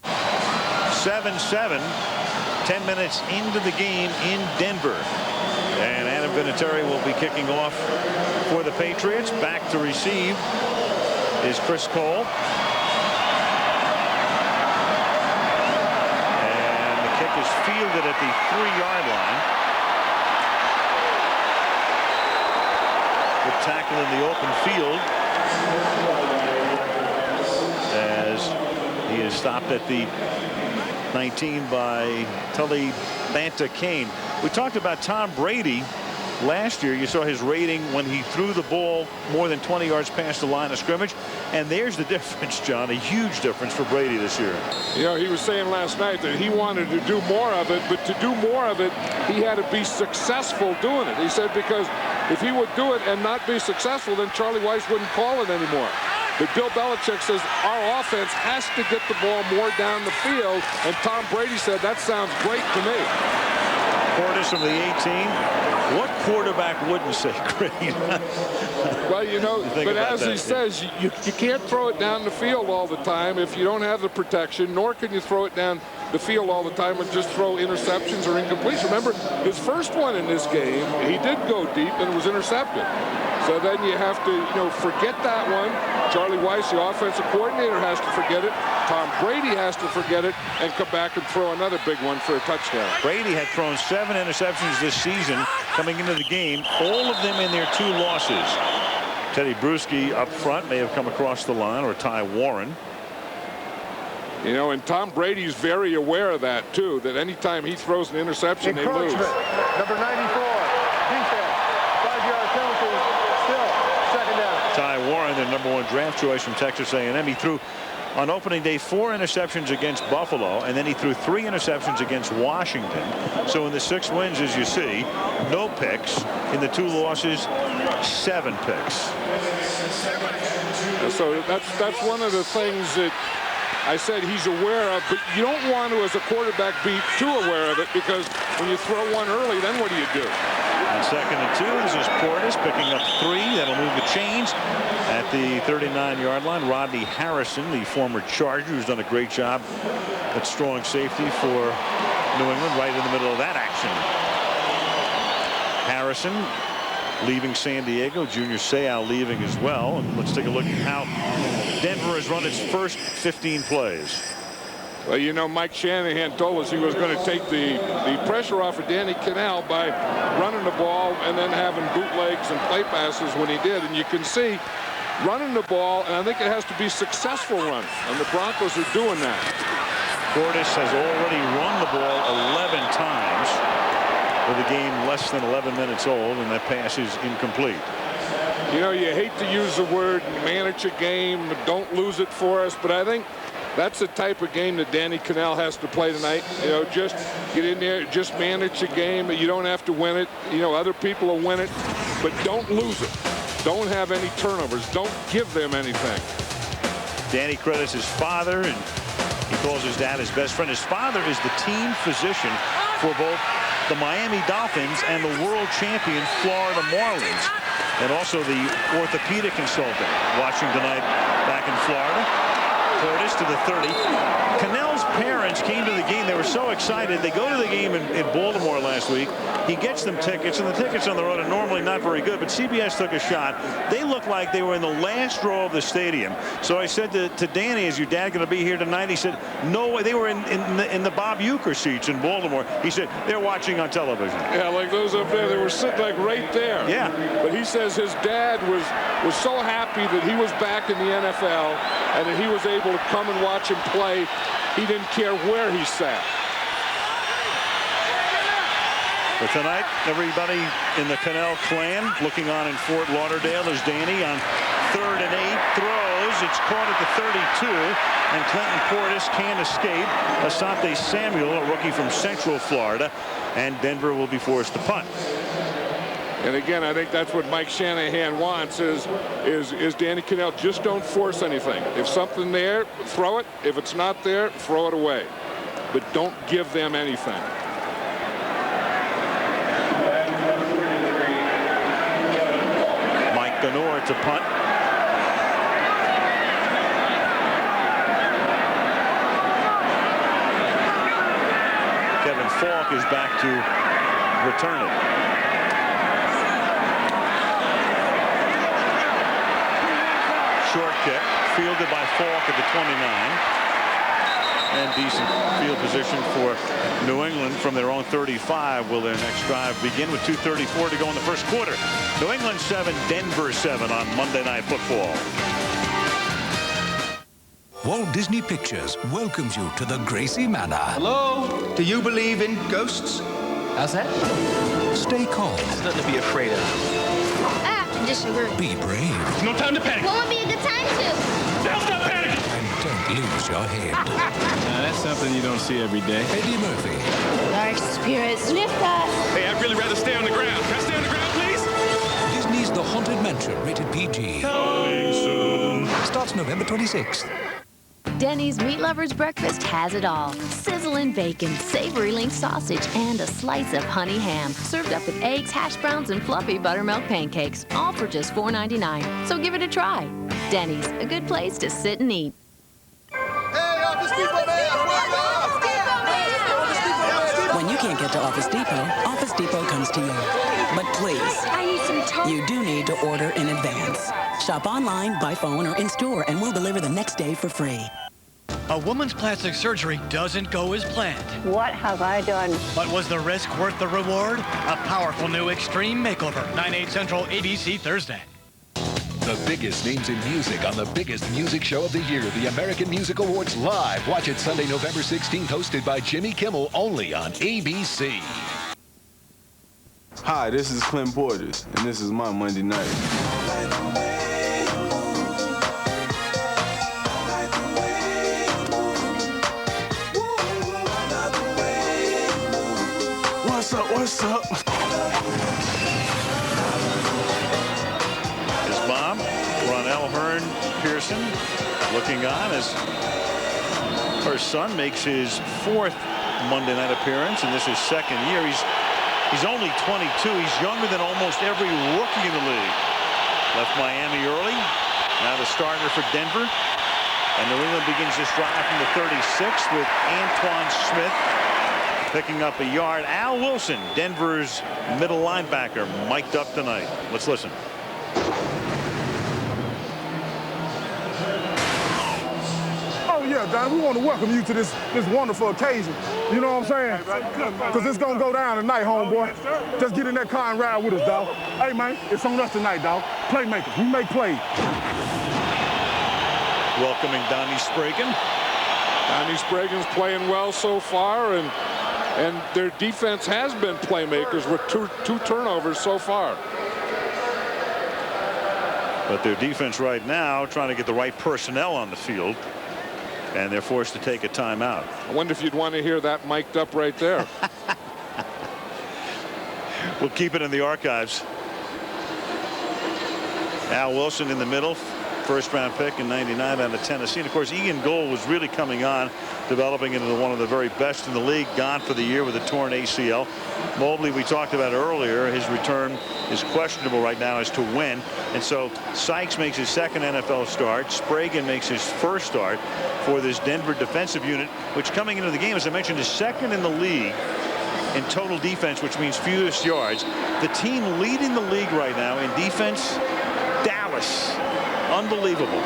[SPEAKER 1] 7-7, 10 minutes into the game in Denver. And Adam Vinatieri will be kicking off for the Patriots. Back to receive is Chris Cole. Is fielded at the 3-yard line. Good tackle in the open field as he is stopped at the 19 by Tully Banta-Kane. We talked about Tom Brady last year. You saw his rating when he threw the ball more than 20 yards past the line of scrimmage. And there's the difference, John, a huge difference for Brady this year.
[SPEAKER 2] You know, he was saying last night that he wanted to do more of it, but to do more of it, he had to be successful doing it. He said because if he would do it and not be successful, then Charlie Weiss wouldn't call it anymore. But Bill Belichick says our offense has to get the ball more down the field, and Tom Brady said that sounds great to me.
[SPEAKER 1] Portis from the 18. What quarterback wouldn't say great?
[SPEAKER 2] Well, you know, but as he says, you can't throw it down the field all the time if you don't have the protection, nor can you throw it down the field all the time and just throw interceptions or incompletions. Remember, his first one in this game, he did go deep and it was intercepted. So then you have to, you know, forget that one. Charlie Weiss, the offensive coordinator, has to forget it. Tom Brady has to forget it and come back and throw another big one for a touchdown.
[SPEAKER 1] Brady had thrown 7 interceptions this season coming into the game, all of them in their 2 losses. Teddy Bruschi up front may have come across the line, or Ty Warren.
[SPEAKER 2] You know, and Tom Brady's very aware of that, too, that anytime he throws an interception, they lose.
[SPEAKER 8] Number 94, defense, 5-yard penalty, still, second down.
[SPEAKER 1] Ty Warren, the #1 draft choice from Texas A&M. He threw on opening day 4 interceptions against Buffalo, and then he threw 3 interceptions against Washington. So in the 6 wins, as you see, no picks. In the 2 losses, 7 picks.
[SPEAKER 2] So that's one of the things that I said he's aware of, but you don't want to, as a quarterback, be too aware of it, because when you throw one early, then what do you do?
[SPEAKER 1] On 2nd and 2, this is Portis picking up 3. That'll move the chains at the 39-yard line. Rodney Harrison, the former Charger, who's done a great job at strong safety for New England, right in the middle of that action. Harrison leaving San Diego. Junior Seau leaving as well. And let's take a look at how Denver has run its first 15 plays.
[SPEAKER 2] Well, you know, Mike Shanahan told us he was going to take the pressure off of Danny Kanell by running the ball and then having bootlegs and play passes when he did. And you can see running the ball, and I think it has to be successful run. And the Broncos are doing that.
[SPEAKER 1] Portis has already run the ball 11 times with a game less than 11 minutes old, and that pass is incomplete.
[SPEAKER 2] You know, you hate to use the word manage a game, don't lose it for us, but I think that's the type of game that Danny Kanell has to play tonight. You know, just get in there, just manage the game. You don't have to win it. You know, other people will win it, but don't lose it. Don't have any turnovers. Don't give them anything.
[SPEAKER 1] Danny credits his father, and he calls his dad his best friend. His father is the team physician for both the Miami Dolphins and the world champion Florida Marlins, and also the orthopedic consultant watching tonight back in Florida. Portis to the 30. Cannell's parents came to the game. They were so excited. They go to the game in Baltimore last week. He gets them tickets, and the tickets on the road are normally not very good, but CBS took a shot. They looked like they were in the last row of the stadium. So I said to Danny, is your dad going to be here tonight? He said, no way. They were in the Bob Uecker seats in Baltimore. He said, they're watching on television.
[SPEAKER 2] Yeah, like those up there, they were sitting like right there.
[SPEAKER 1] Yeah.
[SPEAKER 2] But he says his dad was so happy that he was back in the NFL and that he was able to come and watch him play. He didn't care where he sat.
[SPEAKER 1] But tonight, everybody in the Cannell clan looking on in Fort Lauderdale as Danny on 3rd and 8 throws. It's caught at the 32, and Clinton Portis can't escape. Asante Samuel, a rookie from Central Florida, and Denver will be forced to punt.
[SPEAKER 2] And again, I think that's what Mike Shanahan wants is Danny Cannell, just don't force anything. If something there, throw it. If it's not there, throw it away. But don't give them anything.
[SPEAKER 1] Mike Ganor to punt. Kevin Falk is back to return it. Short kick, fielded by Falk at the 29. And decent field position for New England from their own 35. Will their next drive begin with 2:34 to go in the first quarter. New England 7, Denver 7 on Monday Night Football.
[SPEAKER 4] Walt Disney Pictures welcomes you to the Gracie Manor.
[SPEAKER 18] Hello? Do you believe in ghosts?
[SPEAKER 4] How's that? Stay calm.
[SPEAKER 18] There's nothing to be afraid of.
[SPEAKER 6] Disagree.
[SPEAKER 4] Be brave.
[SPEAKER 18] No time to panic.
[SPEAKER 6] What would be a good time to?
[SPEAKER 18] Now stop panicking!
[SPEAKER 4] And don't lose your head.
[SPEAKER 18] That's something you don't see every day.
[SPEAKER 4] Eddie Murphy.
[SPEAKER 6] Dark spirits lift us.
[SPEAKER 18] Hey, I'd really rather stay on the ground. Can I stay on the ground, please?
[SPEAKER 4] Disney's The Haunted Mansion, rated PG.
[SPEAKER 18] Coming soon.
[SPEAKER 4] Starts November 26th.
[SPEAKER 20] Denny's Meat Lovers Breakfast has it all. Sizzling bacon, savory link sausage, and a slice of honey ham. Served up with eggs, hash browns, and fluffy buttermilk pancakes. All for just $4.99. So give it a try. Denny's, a good place to sit and eat.
[SPEAKER 21] When you can't get to Office Depot comes to you. But please,
[SPEAKER 6] I need some time.
[SPEAKER 21] you do need to order in advance. Shop online, by phone, or in-store, and we'll deliver the next day for free.
[SPEAKER 23] A woman's plastic surgery doesn't go as planned.
[SPEAKER 6] What have I done?
[SPEAKER 23] But was the risk worth the reward? A powerful new extreme makeover. 9/8 Central, ABC, Thursday.
[SPEAKER 7] The biggest names in music on the biggest music show of the year, the American Music Awards live. Watch it Sunday, November 16th, hosted by Jimmy Kimmel, only on ABC.
[SPEAKER 12] Hi, this is Clinton Portis, and this is my Monday night. What's up? What's up?
[SPEAKER 1] His mom, Ronell Hearn Pearson, looking on as her son makes his 4th Monday night appearance, and this is 2nd year. He's only 22. He's younger than almost every rookie in the league. Left Miami early. Now the starter for Denver. And New England begins this drive from the 36 with Antoine Smith picking up a yard. Al Wilson, Denver's middle linebacker, mic'd up tonight. Let's listen.
[SPEAKER 24] Oh, yeah, Don, we want to welcome you to this wonderful occasion. You know what I'm saying? Because it's going to go down tonight, homeboy. Just get in that car and ride with us, dog. Hey, man, it's on us tonight, dog. Playmakers, we make plays.
[SPEAKER 1] Welcoming Donnie Spragan.
[SPEAKER 2] Donnie Spragan's playing well so far, and their defense has been playmakers with two turnovers so far.
[SPEAKER 1] But their defense right now trying to get the right personnel on the field, and they're forced to take a timeout.
[SPEAKER 2] I wonder if you'd want to hear that mic'd up right there.
[SPEAKER 1] We'll keep it in the archives. Al Wilson in the middle, first-round pick in '99 out of Tennessee. And, of course, Ian Gold was really coming on, developing into one of the very best in the league, gone for the year with a torn ACL. Mobley, we talked about earlier, his return is questionable right now as to when. And so Sykes makes his second NFL start. Spragan makes his first start for this Denver defensive unit, which coming into the game, as I mentioned, is second in the league in total defense, which means fewest yards. The team leading the league right now in defense, Dallas. Unbelievable.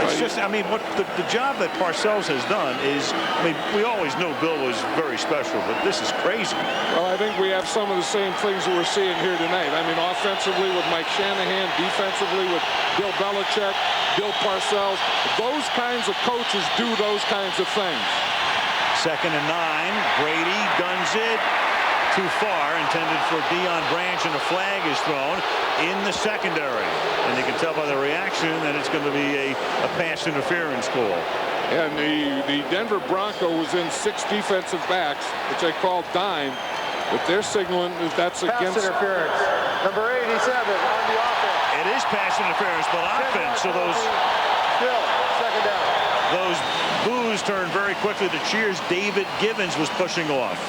[SPEAKER 1] It's just, I mean, what the job that Parcells has done is, I mean, we always knew Bill was very special, but this is crazy.
[SPEAKER 2] Well, I think we have some of the same things that we're seeing here tonight. I mean, offensively with Mike Shanahan, defensively with Bill Belichick, Bill Parcells. Those kinds of coaches do those kinds of things.
[SPEAKER 1] 2nd and 9. Brady guns it. Too far, intended for Deion Branch, and a flag is thrown in the secondary. And you can tell by the reaction that it's going to be a pass interference call.
[SPEAKER 2] And the Denver Broncos was in 6 defensive backs, which they call dime, but they're signaling that that's
[SPEAKER 8] pass
[SPEAKER 2] against
[SPEAKER 8] interference. Number 87 on the offense.
[SPEAKER 1] It is pass interference, but offense. So those
[SPEAKER 8] still 2nd down.
[SPEAKER 1] Those boos turned very quickly to cheers. David Givens was pushing off.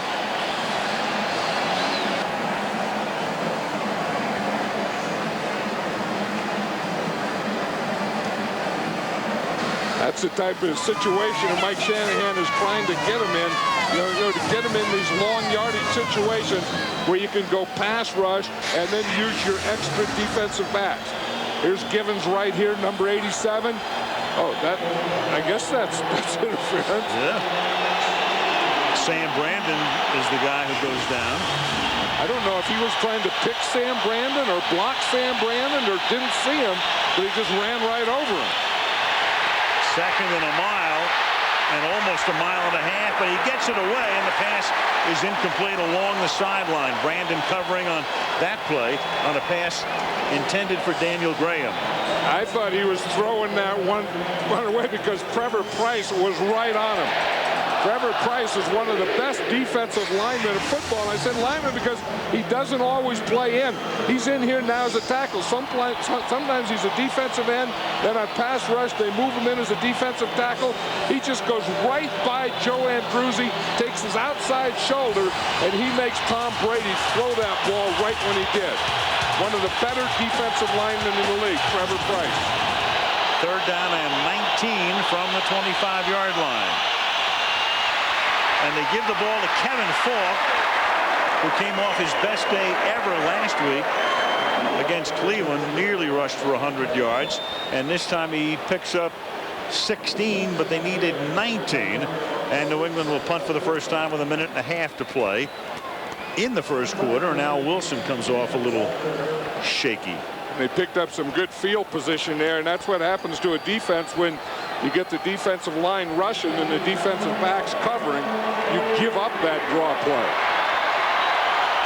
[SPEAKER 2] That's the type of situation that Mike Shanahan is trying to get him in. You know, to get him in these long yardage situations where you can go pass rush and then use your extra defensive backs. Here's Givens right here, number 87. Oh, I guess that's interference.
[SPEAKER 1] Yeah. Sam Brandon is the guy who goes down.
[SPEAKER 2] I don't know if he was trying to pick Sam Brandon or block Sam Brandon or didn't see him, but he just ran right over him.
[SPEAKER 1] 2nd and a mile, and almost a mile and a half, but he gets it away, and the pass is incomplete along the sideline. Brandon covering on that play on a pass intended for Daniel Graham.
[SPEAKER 2] I thought he was throwing that one away because Trevor Price was right on him. Trevor Price is one of the best defensive linemen in football. And I said lineman because he doesn't always play in. He's in here now as a tackle. Sometimes he's a defensive end. Then on pass rush, they move him in as a defensive tackle. He just goes right by Joe Andruzzi, takes his outside shoulder, and he makes Tom Brady throw that ball right when he did. One of the better defensive linemen in the league, Trevor Price.
[SPEAKER 1] 3rd down and 19 from the 25-yard line. And they give the ball to Kevin Falk, who came off his best day ever last week against Cleveland, nearly rushed for 100 yards. And this time he picks up 16, but they needed 19. And New England will punt for the first time with 1.5 minutes to play in the first quarter. And now Wilson comes off a little shaky.
[SPEAKER 2] They picked up some good field position there, and that's what happens to a defense when you get the defensive line rushing and the defensive backs covering. You give up that draw play.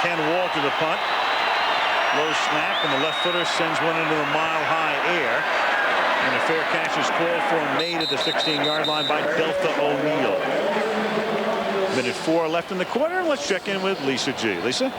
[SPEAKER 1] Ken Wall to the punt. Low snap, and the left footer sends one into the mile-high air. And a fair catch is called for and made at the 16-yard line by Delta O'Neal. 1:04 left in the quarter. Let's check in with Lisa G. Lisa?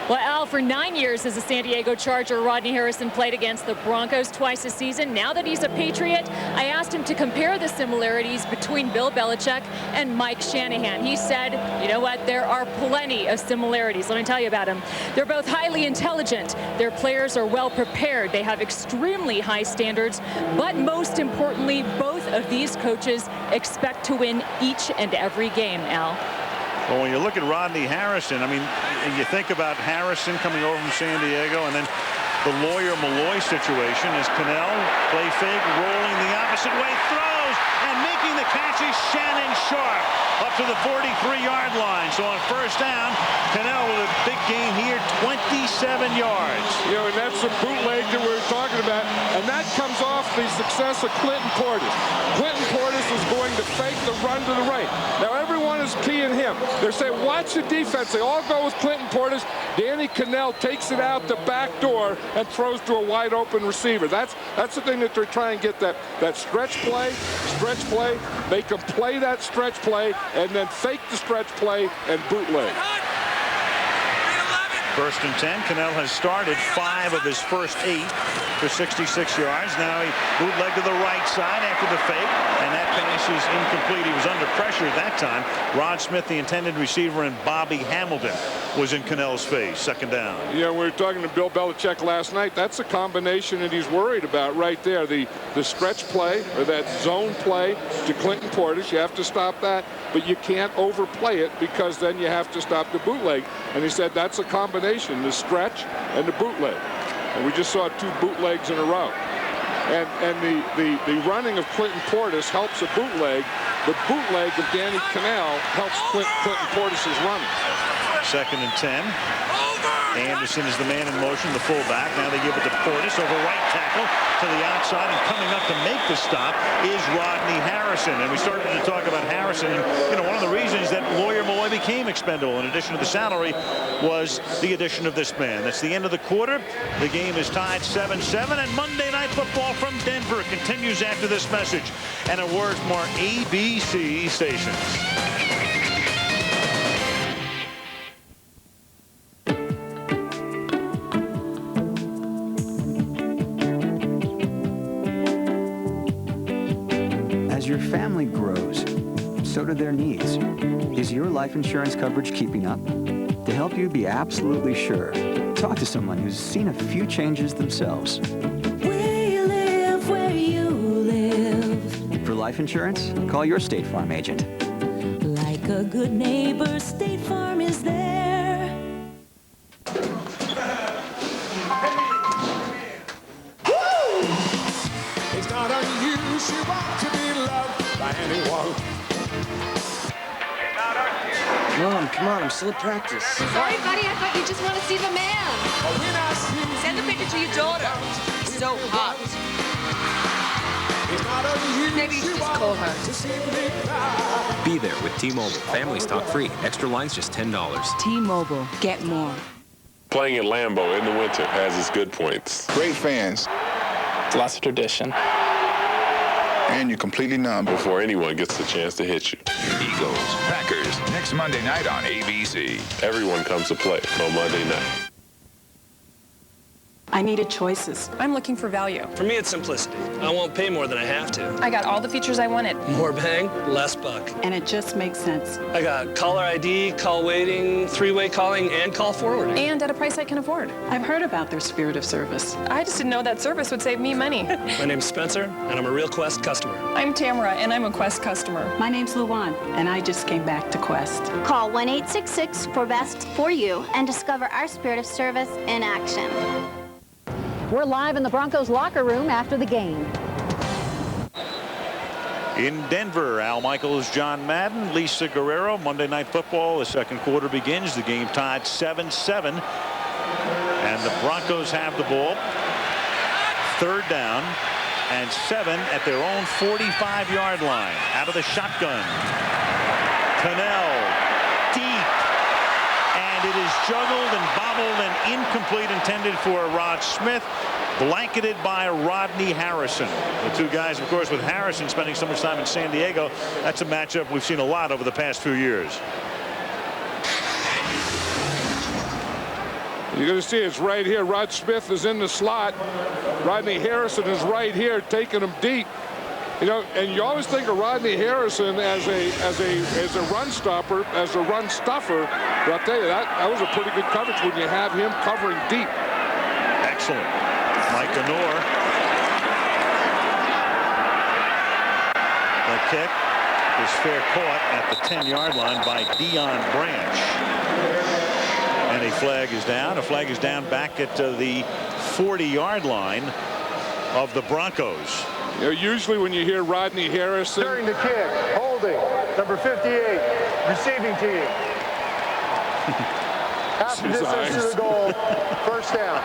[SPEAKER 3] Well, Al, for 9 years as a San Diego Charger, Rodney Harrison played against the Broncos twice a season. Now that he's a Patriot, I asked him to compare the similarities between Bill Belichick and Mike Shanahan. He said, you know what, there are plenty of similarities. Let me tell you about them. They're both highly intelligent. Their players are well prepared. They have extremely high standards. But most importantly, both of these coaches expect to win each and every game, Al.
[SPEAKER 1] Well, when you look at Rodney Harrison, I mean, and you think about Harrison coming over from San Diego, and then the Lawyer-Malloy situation is Cannell, play fake, rolling the opposite way, throws, and making the catch is Shannon Sharp up to the 43-yard line. So on first down, Cannell with a big gain here, 27 yards.
[SPEAKER 2] You know, and that's the bootleg that we were talking about, and that comes off the success of Clinton Portis. Clinton Portis is going to fake the run to the right. Now, everyone is keying him. They're saying, watch the defense. They all go with Clinton Portis. Danny Cannell takes it out the back door and throws to a wide open receiver. That's the thing that they're trying to get, that stretch play. Make them play that stretch play and then fake the stretch play and bootleg.
[SPEAKER 1] First and 10. Cannell has started 5 of his first 8. for 66 yards. Now he bootleg to the right side after the fake, and that pass is incomplete. He was under pressure at that time. Rod Smith, the intended receiver, and Bobby Hamilton was in Cannell's face. Second down.
[SPEAKER 2] Yeah, we were talking to Bill Belichick last night. That's a combination that he's worried about right there. The stretch play, or that zone play to Clinton Portis. You have to stop that, but you can't overplay it because then you have to stop the bootleg. And he said that's a combination, the stretch and the bootleg. And we just saw 2 bootlegs in a row. And the running of Clinton Portis helps a bootleg. The bootleg of Danny Cannell helps Clinton Portis' running.
[SPEAKER 1] Second and 10. Anderson is the man in motion, the fullback. Now they give it to Portis over right tackle to the outside, and coming up to make the stop is Rodney Harrison. And we started to talk about Harrison, and one of the reasons that Lawyer Malloy became expendable, in addition to the salary, was the addition of this man. That's the end of the quarter. The game is tied 7-7, and Monday Night Football from Denver continues after this message and a word from our ABC stations.
[SPEAKER 5] As your family grows, so do their needs. Is your life insurance coverage keeping up? To help you be absolutely sure, talk to someone who's seen a few changes themselves.
[SPEAKER 10] We live where you live.
[SPEAKER 5] For life insurance, call your State Farm agent.
[SPEAKER 10] Like a good neighbor, State Farm is there.
[SPEAKER 18] It's not unusual to be loved by anyone.
[SPEAKER 11] Mom, come on, I'm still at practice.
[SPEAKER 13] Sorry, buddy, I thought you just want to see the man. Send a picture to your daughter. It's so hot. Maybe you should just call her.
[SPEAKER 16] Be there with T-Mobile. Families talk free. Extra lines just $10.
[SPEAKER 13] T-Mobile. Get more.
[SPEAKER 19] Playing at Lambeau in the winter has its good points.
[SPEAKER 22] Great fans. Lots of tradition. And you're completely numb.
[SPEAKER 19] Before anyone gets the chance to hit you.
[SPEAKER 25] Eagles, Packers, next Monday night on ABC.
[SPEAKER 19] Everyone comes to play on Monday night.
[SPEAKER 27] I needed choices.
[SPEAKER 28] I'm looking for value.
[SPEAKER 11] For me, it's simplicity. I won't pay more than I have to.
[SPEAKER 28] I got all the features I wanted.
[SPEAKER 11] More bang, less buck.
[SPEAKER 27] And it just makes sense.
[SPEAKER 11] I got caller ID, call waiting, 3-way calling, and call forwarding.
[SPEAKER 28] And at a price I can afford.
[SPEAKER 27] I've heard about their spirit of service.
[SPEAKER 28] I just didn't know that service would save me money.
[SPEAKER 11] My name's Spencer, and I'm a real Quest customer.
[SPEAKER 28] I'm Tamara, and I'm a Quest customer.
[SPEAKER 27] My name's Luwan, and I just came back to Quest.
[SPEAKER 6] Call 1-866-4BEST-4U and discover our spirit of service in action.
[SPEAKER 29] We're live in the Broncos locker room after the game.
[SPEAKER 1] In Denver, Al Michaels, John Madden, Lisa Guerrero. Monday Night Football. The second quarter begins. The game tied 7-7. And the Broncos have the ball. Third down and 7 at their own 45-yard line. Out of the shotgun. Cannell deep. And it is juggled and bobbled and incomplete, intended for Rod Smith, blanketed by Rodney Harrison. The two guys, of course, with Harrison spending so much time in San Diego, that's a matchup we've seen a lot over the past few years.
[SPEAKER 2] You're going to see it's right here. Rod Smith is in the slot. Rodney Harrison is right here, taking him deep. You know, and you always think of Rodney Harrison as a run stopper, as a run stuffer. But I'll tell you, that was a pretty good coverage when you have him covering deep.
[SPEAKER 1] Excellent. Mike Ganor. The kick is fair caught at the 10-yard line by Dion Branch. And a flag is down. A flag is down back at the 40-yard line of the Broncos.
[SPEAKER 2] You know, usually when you hear Rodney Harrison.
[SPEAKER 8] During the kick, holding, number 58, receiving team. Half the distance to the goal, first down.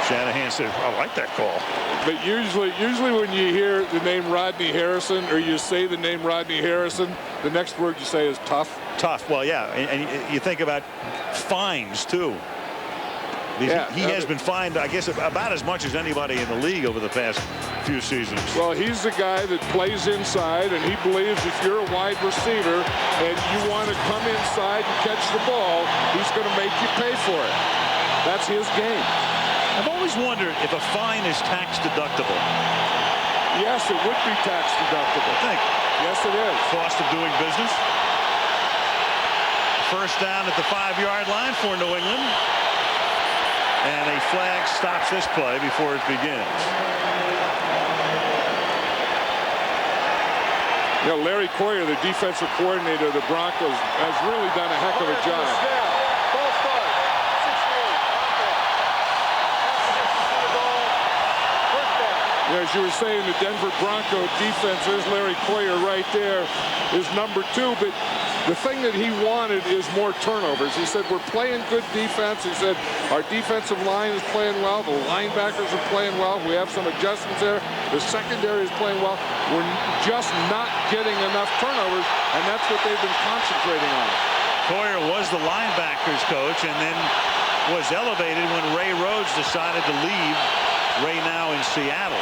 [SPEAKER 1] Shanahan said, I like that call.
[SPEAKER 2] But usually when you hear the name Rodney Harrison, or you say the name Rodney Harrison, the next word you say is tough.
[SPEAKER 1] Tough. Well, yeah. And you think about fines, too.
[SPEAKER 2] Yeah,
[SPEAKER 1] he has been fined, I guess, about as much as anybody in the league over the past few seasons.
[SPEAKER 2] Well, he's the guy that plays inside, and he believes if you're a wide receiver and you want to come inside and catch the ball, he's going to make you pay for it. That's his game.
[SPEAKER 1] I've always wondered if a fine is tax deductible.
[SPEAKER 2] Yes, it would be tax deductible.
[SPEAKER 1] I think.
[SPEAKER 2] Yes, it is.
[SPEAKER 1] Cost of doing business. First down at the 5-yard line for New England. And a flag stops this play before it begins.
[SPEAKER 2] You know, Larry Coyer, the defensive coordinator of the Broncos, has really done a heck of a job. Yeah, as you were saying, the Denver Bronco defense, there's Larry Coyer right there, is number 2. But the thing that he wanted is more turnovers. He said, we're playing good defense. He said, our defensive line is playing well. The linebackers are playing well. We have some adjustments there. The secondary is playing well. We're just not getting enough turnovers, and that's what they've been concentrating on.
[SPEAKER 1] Coyer was the linebackers coach and then was elevated when Ray Rhodes decided to leave. Ray now in Seattle.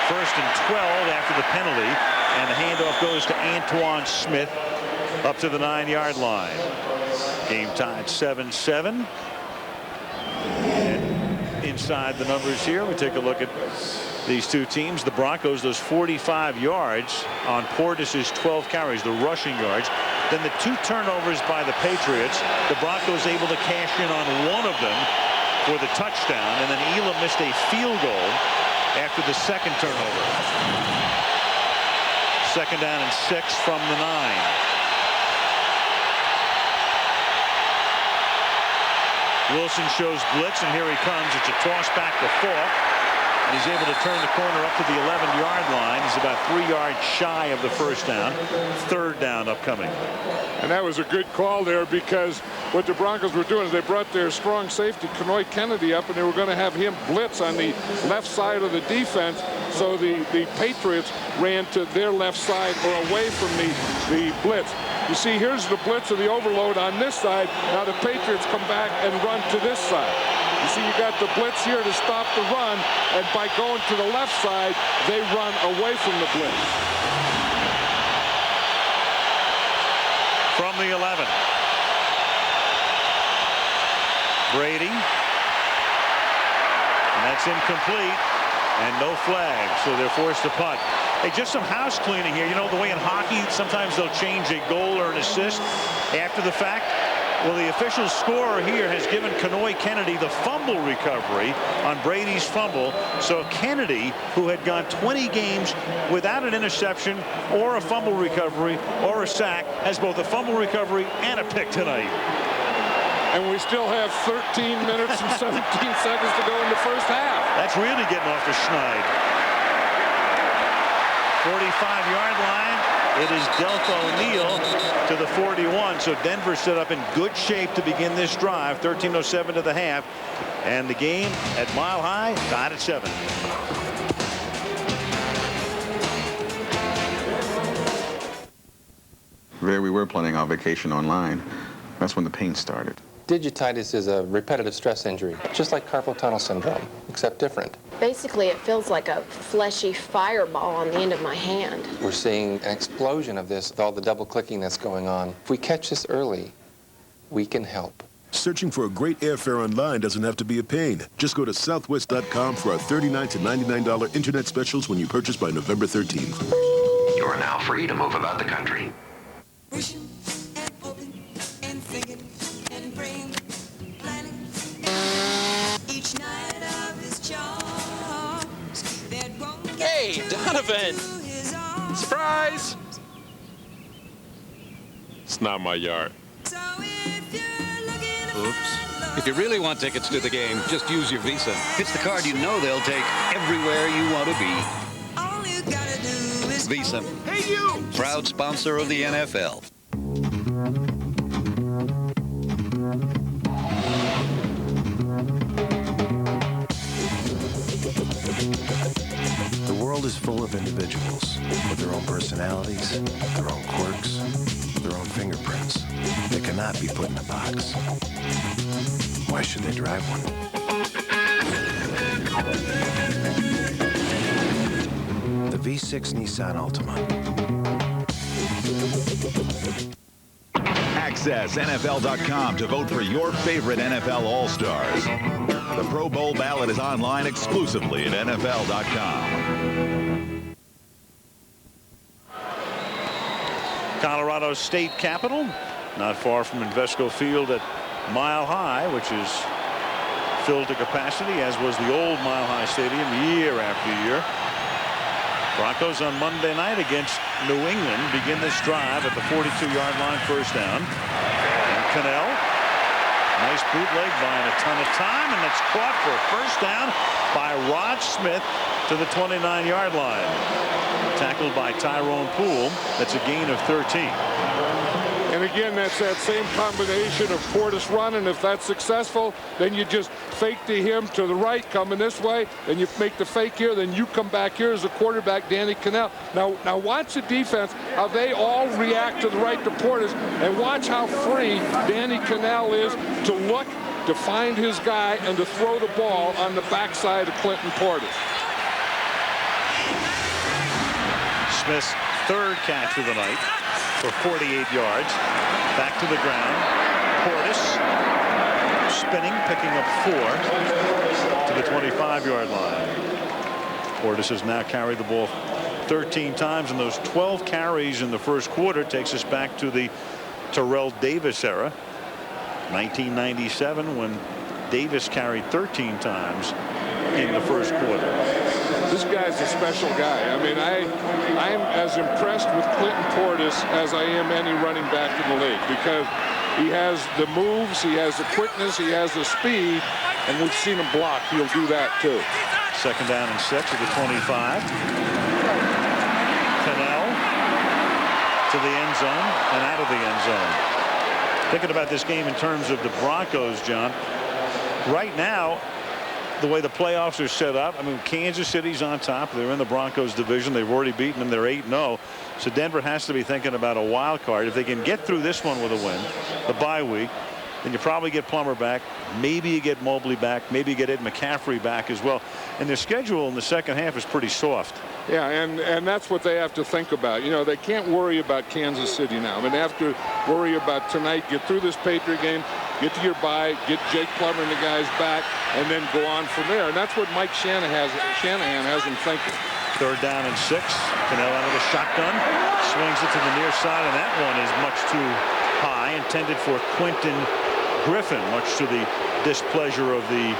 [SPEAKER 1] 1st and 12 after the penalty, and the handoff goes to Antoine Smith up to the 9-yard line. Game tied 7-7. And inside the numbers here, we take a look at these two teams. The Broncos, those 45 yards on Portis's 12 carries, the rushing yards. Then the 2 turnovers by the Patriots. The Broncos able to cash in on one of them for the touchdown, and then Elam missed a field goal after the second turnover. 2nd down and 6 from the 9. Wilson shows blitz, and here he comes. It's a toss back to Falk. And he's able to turn the corner up to the 11-yard line. He's about 3 yards shy of the first down. 3rd down upcoming.
[SPEAKER 2] And that was a good call there, because what the Broncos were doing is they brought their strong safety, Kenoy Kennedy, up, and they were going to have him blitz on the left side of the defense. So the Patriots ran to their left side or away from the blitz. You see, here's the blitz of the overload on this side. Now the Patriots come back and run to this side. You see, you got the blitz here to stop the run, and by going to the left side, they run away from the blitz.
[SPEAKER 1] From the 11. Brady. And that's incomplete. And no flag, so they're forced to punt. Hey, just some house cleaning here. You know, the way in hockey, sometimes they'll change a goal or an assist after the fact. Well, the official scorer here has given Kenoy Kennedy the fumble recovery on Brady's fumble. So Kennedy, who had gone 20 games without an interception or a fumble recovery or a sack, has both a fumble recovery and a pick tonight.
[SPEAKER 2] And we still have 13 minutes and 17 seconds to go in the first half.
[SPEAKER 1] That's really getting off the schneid. 45-yard line. It is Delta O'Neal to the 41. So Denver set up in good shape to begin this drive. 13:07 to the half. And the game at Mile High tied at 7.
[SPEAKER 4] There we were planning our vacation online. That's when the pain started.
[SPEAKER 16] Digititis is a repetitive stress injury, just like carpal tunnel syndrome, except different.
[SPEAKER 9] Basically, it feels like a fleshy fireball on the end of my hand.
[SPEAKER 16] We're seeing an explosion of this with all the double clicking that's going on. If we catch this early, we can help.
[SPEAKER 14] Searching for a great airfare online doesn't have to be a pain. Just go to southwest.com for our $39 to $99 internet specials when you purchase by November 13th.
[SPEAKER 15] You are now free to move about the country.
[SPEAKER 17] Hey, Donovan! Surprise! It's not my yard.
[SPEAKER 20] Oops. If you really want tickets to the game, just use your Visa. It's the card you know they'll take everywhere you want to be. Visa.
[SPEAKER 17] Hey, you!
[SPEAKER 20] Proud sponsor of the NFL.
[SPEAKER 21] The world is full of individuals with their own personalities, their own quirks, their own fingerprints. They cannot be put in a box. Why should they drive one? The V6 Nissan Altima.
[SPEAKER 25] Access NFL.com to vote for your favorite NFL All-Stars.
[SPEAKER 3] The Pro Bowl ballot is online exclusively at NFL.com.
[SPEAKER 1] Colorado State Capitol, not far from Invesco Field at Mile High, which is filled to capacity, as was the old Mile High Stadium year after year. Broncos on Monday night against New England begin this drive at the 42-yard line, first down. And Cannell, nice bootleg buying a ton of time, and it's caught for a first down by Rod Smith to the 29-yard line. Tackled by Tyrone Poole. That's a gain of 13.
[SPEAKER 2] And again, that's that same combination of Portis running. If that's successful, then you just fake to him to the right, coming this way, and you make the fake here, then you come back here as a quarterback, Danny Cannell. Now watch the defense, how they all react to the right to Portis, and watch how free Danny Cannell is to look, to find his guy, and to throw the ball on the backside of Clinton Portis.
[SPEAKER 1] Smith's third catch of the night for 48 yards. Back to the ground. Portis spinning, picking up 4 to the 25-yard line. Portis has now carried the ball 13 times, and those 12 carries in the first quarter takes us back to the Terrell Davis era, 1997, when Davis carried 13 times in the first quarter.
[SPEAKER 2] This guy's a special guy. I mean, I'm as impressed with Clinton Portis as I am any running back in the league, because he has the moves, he has the quickness, he has the speed, and we've seen him block. He'll do that too.
[SPEAKER 1] Second down and 6 at the 25. Cannell to the end zone and out of the end zone. Thinking about this game in terms of the Broncos, John, right now, the way the playoffs are set up, I mean, Kansas City's on top. They're in the Broncos division. They've already beaten them. They're 8-0. So Denver has to be thinking about a wild card. If they can get through this one with a win, the bye week, then you probably get Plummer back. Maybe you get Mobley back. Maybe you get Ed McCaffrey back as well. And their schedule in the second half is pretty soft.
[SPEAKER 2] Yeah, and that's what they have to think about. You know, they can't worry about Kansas City now. I mean, they have to worry about tonight, get through this Patriot game, get to your bye, get Jake Plummer and the guys back, and then go on from there. And that's what Mike Shanahan has them thinking.
[SPEAKER 1] Third down and 6. Cannell out of the shotgun. Swings it to the near side, and that one is much too high. Intended for Quentin Griffin, much to the displeasure of the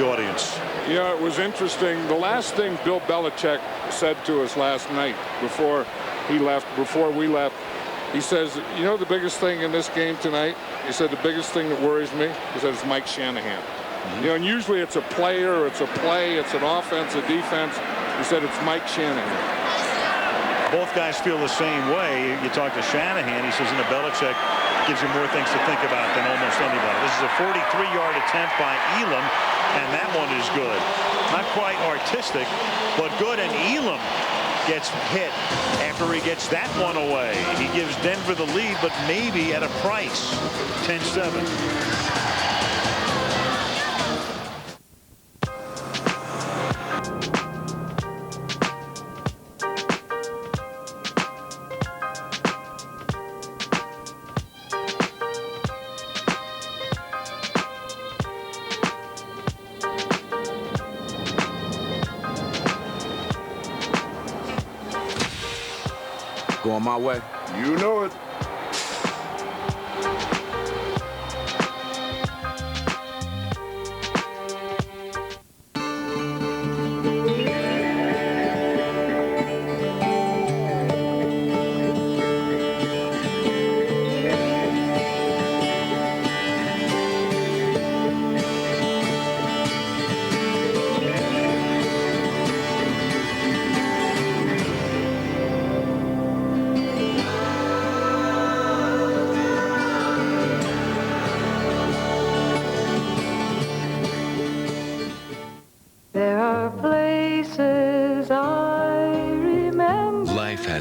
[SPEAKER 1] audience.
[SPEAKER 2] Yeah, it was interesting. The last thing Bill Belichick said to us last night before we left, he says, you know the biggest thing in this game tonight? He said, the biggest thing that worries me, he said, it's Mike Shanahan. You know, and usually it's a player, it's a play, it's an offense, a defense. He said, it's Mike Shanahan.
[SPEAKER 1] Both guys feel the same way. You talk to Shanahan, he says, Belichick gives you more things to think about than almost anybody. This is a 43-yard attempt by Elam, and that one is good. Not quite artistic, but good, and Elam gets hit after he gets that one away. He gives Denver the lead, but maybe at a price. 10-7.
[SPEAKER 5] Going my way.
[SPEAKER 2] You know it.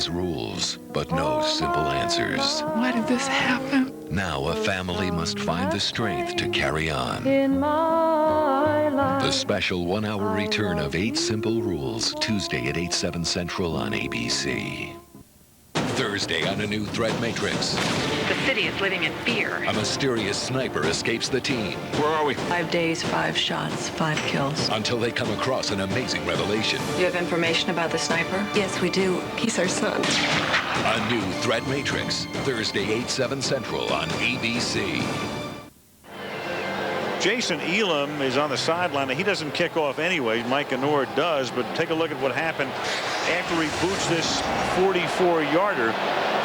[SPEAKER 7] Rules, but no simple answers.
[SPEAKER 10] Why did this happen?
[SPEAKER 7] Now a family must find the strength to carry on.
[SPEAKER 10] In my life.
[SPEAKER 7] The special 1-hour return of 8 Simple Rules, Tuesday at 8/7 Central on ABC. Thursday on a new threat matrix.
[SPEAKER 10] The city is living in fear.
[SPEAKER 7] A mysterious sniper escapes the team.
[SPEAKER 17] Where are we?
[SPEAKER 10] 5 days, 5 shots, 5 kills.
[SPEAKER 7] Until they come across an amazing revelation.
[SPEAKER 10] You have information about the sniper? Yes, we do. He's our son.
[SPEAKER 7] A new threat matrix. Thursday, 8/7 Central on ABC.
[SPEAKER 1] Jason Elam is on the sideline. He doesn't kick off anyway. Mike Anor does, but take a look at what happened after he boots this 44-yarder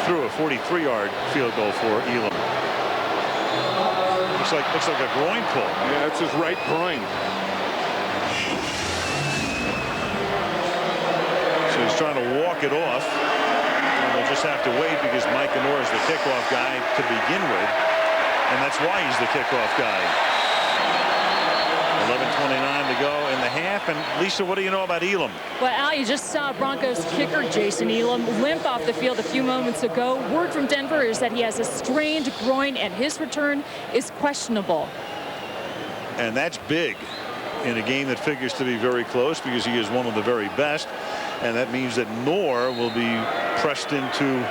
[SPEAKER 1] through a 43-yard field goal for Elam. Looks like a groin pull.
[SPEAKER 2] Yeah, that's his right groin.
[SPEAKER 1] So he's trying to walk it off. And they'll just have to wait because Mike Anor is the kickoff guy to begin with. And that's why he's the kickoff guy. 11:29 to go in the half. And Lisa, what do you know about Elam?
[SPEAKER 11] Well, Al, you just saw Broncos kicker Jason Elam limp off the field a few moments ago. Word from Denver is that he has a strained groin and his return is questionable.
[SPEAKER 1] And that's big in a game that figures to be very close because he is one of the very best. And that means that Noor will be pressed into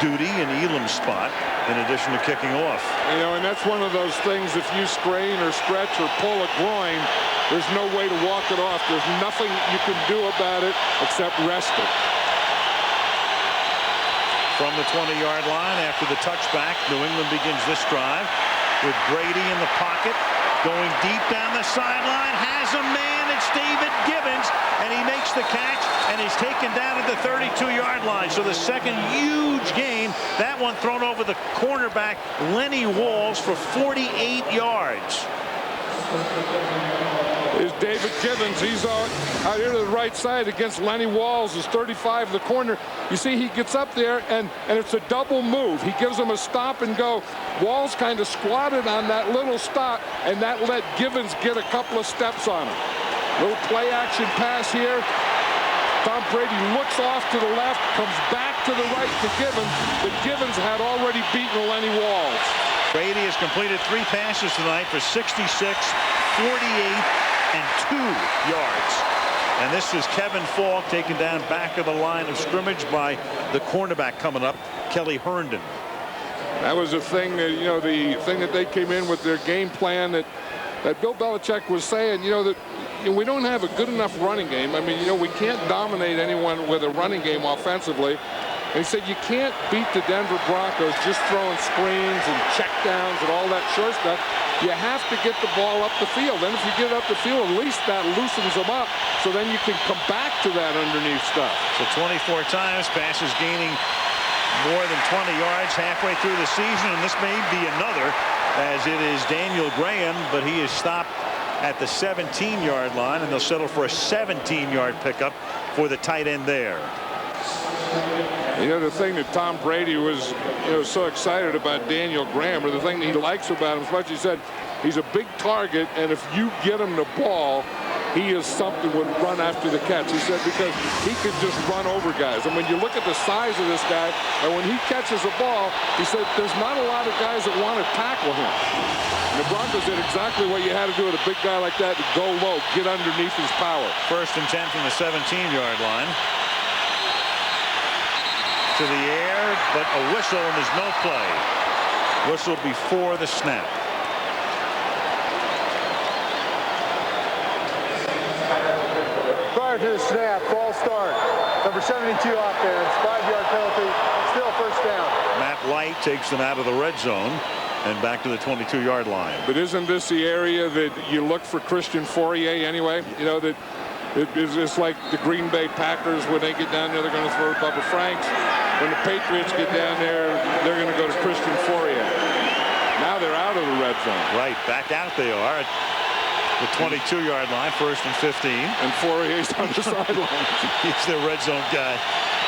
[SPEAKER 1] duty in Elam's spot in addition to kicking off.
[SPEAKER 2] You know, and that's one of those things, if you strain or stretch or pull a groin, there's no way to walk it off. There's nothing you can do about it except rest it.
[SPEAKER 1] From the 20-yard line after the touchback, New England begins this drive with Brady in the pocket, going deep down the sideline, has a man, it's David Gibbons, and he makes the catch and he's taken down at the 32-yard line. So the second huge gain, that one thrown over the cornerback Lenny Walls for 48 yards.
[SPEAKER 2] Is David Gibbons. He's out here to the right side against Lenny Walls, is 35 in the corner. You see, he gets up there, and it's a double move. He gives him a stop and go. Walls kind of squatted on that little stop, and that let Gibbons get a couple of steps on him. Little play action pass here. Tom Brady looks off to the left, comes back to the right to Gibbons, but Gibbons had already beaten Lenny Walls.
[SPEAKER 1] Brady has completed 3 passes tonight for 66, 48, and 2 yards. And this is Kevin Falk taken down back of the line of scrimmage by the cornerback coming up, Kelly Herndon.
[SPEAKER 2] That was the thing that, you know, the thing that they came in with their game plan that Bill Belichick was saying, you know, that we don't have a good enough running game. I mean, you know, we can't dominate anyone with a running game offensively. And he said you can't beat the Denver Broncos just throwing screens and checkdowns and all that short stuff. You have to get the ball up the field. And if you get it up the field, at least that loosens them up. So then you can come back to that underneath stuff.
[SPEAKER 1] So 24 times, passes gaining more than 20 yards halfway through the season. And this may be another, as it is Daniel Graham, but he is stopped at the 17-yard line, and they'll settle for a 17-yard pickup for the tight end there.
[SPEAKER 2] You know, the thing that Tom Brady was, you know, so excited about Daniel Graham, or the thing that he likes about him, as much as he said, he's a big target, and if you get him the ball, he is something would run after the catch. He said because he could just run over guys. And when you look at the size of this guy, and when he catches a ball, he said there's not a lot of guys that want to tackle him. And the Broncos did exactly what you had to do with a big guy like that, to go low, get underneath his power.
[SPEAKER 1] 1st and 10 from the 17-yard line. To the air, but a whistle, and there's no play. Whistle before the snap.
[SPEAKER 8] Prior to the snap, false start. Number 72 offense, 5-yard penalty, still first down.
[SPEAKER 1] Matt Light takes them out of the red zone and back to the 22-yard line.
[SPEAKER 2] But isn't this the area that you look for Christian Fourier anyway? You know, that it's like the Green Bay Packers, when they get down there, they're going to throw to Bubba Franks. When the Patriots get down there, they're going to go to Christian Fourier. Now they're out of the red zone.
[SPEAKER 1] Right, back out they are at the 22-yard line, 1st and 15.
[SPEAKER 2] And Fourier's on the sideline.
[SPEAKER 1] He's their red zone guy.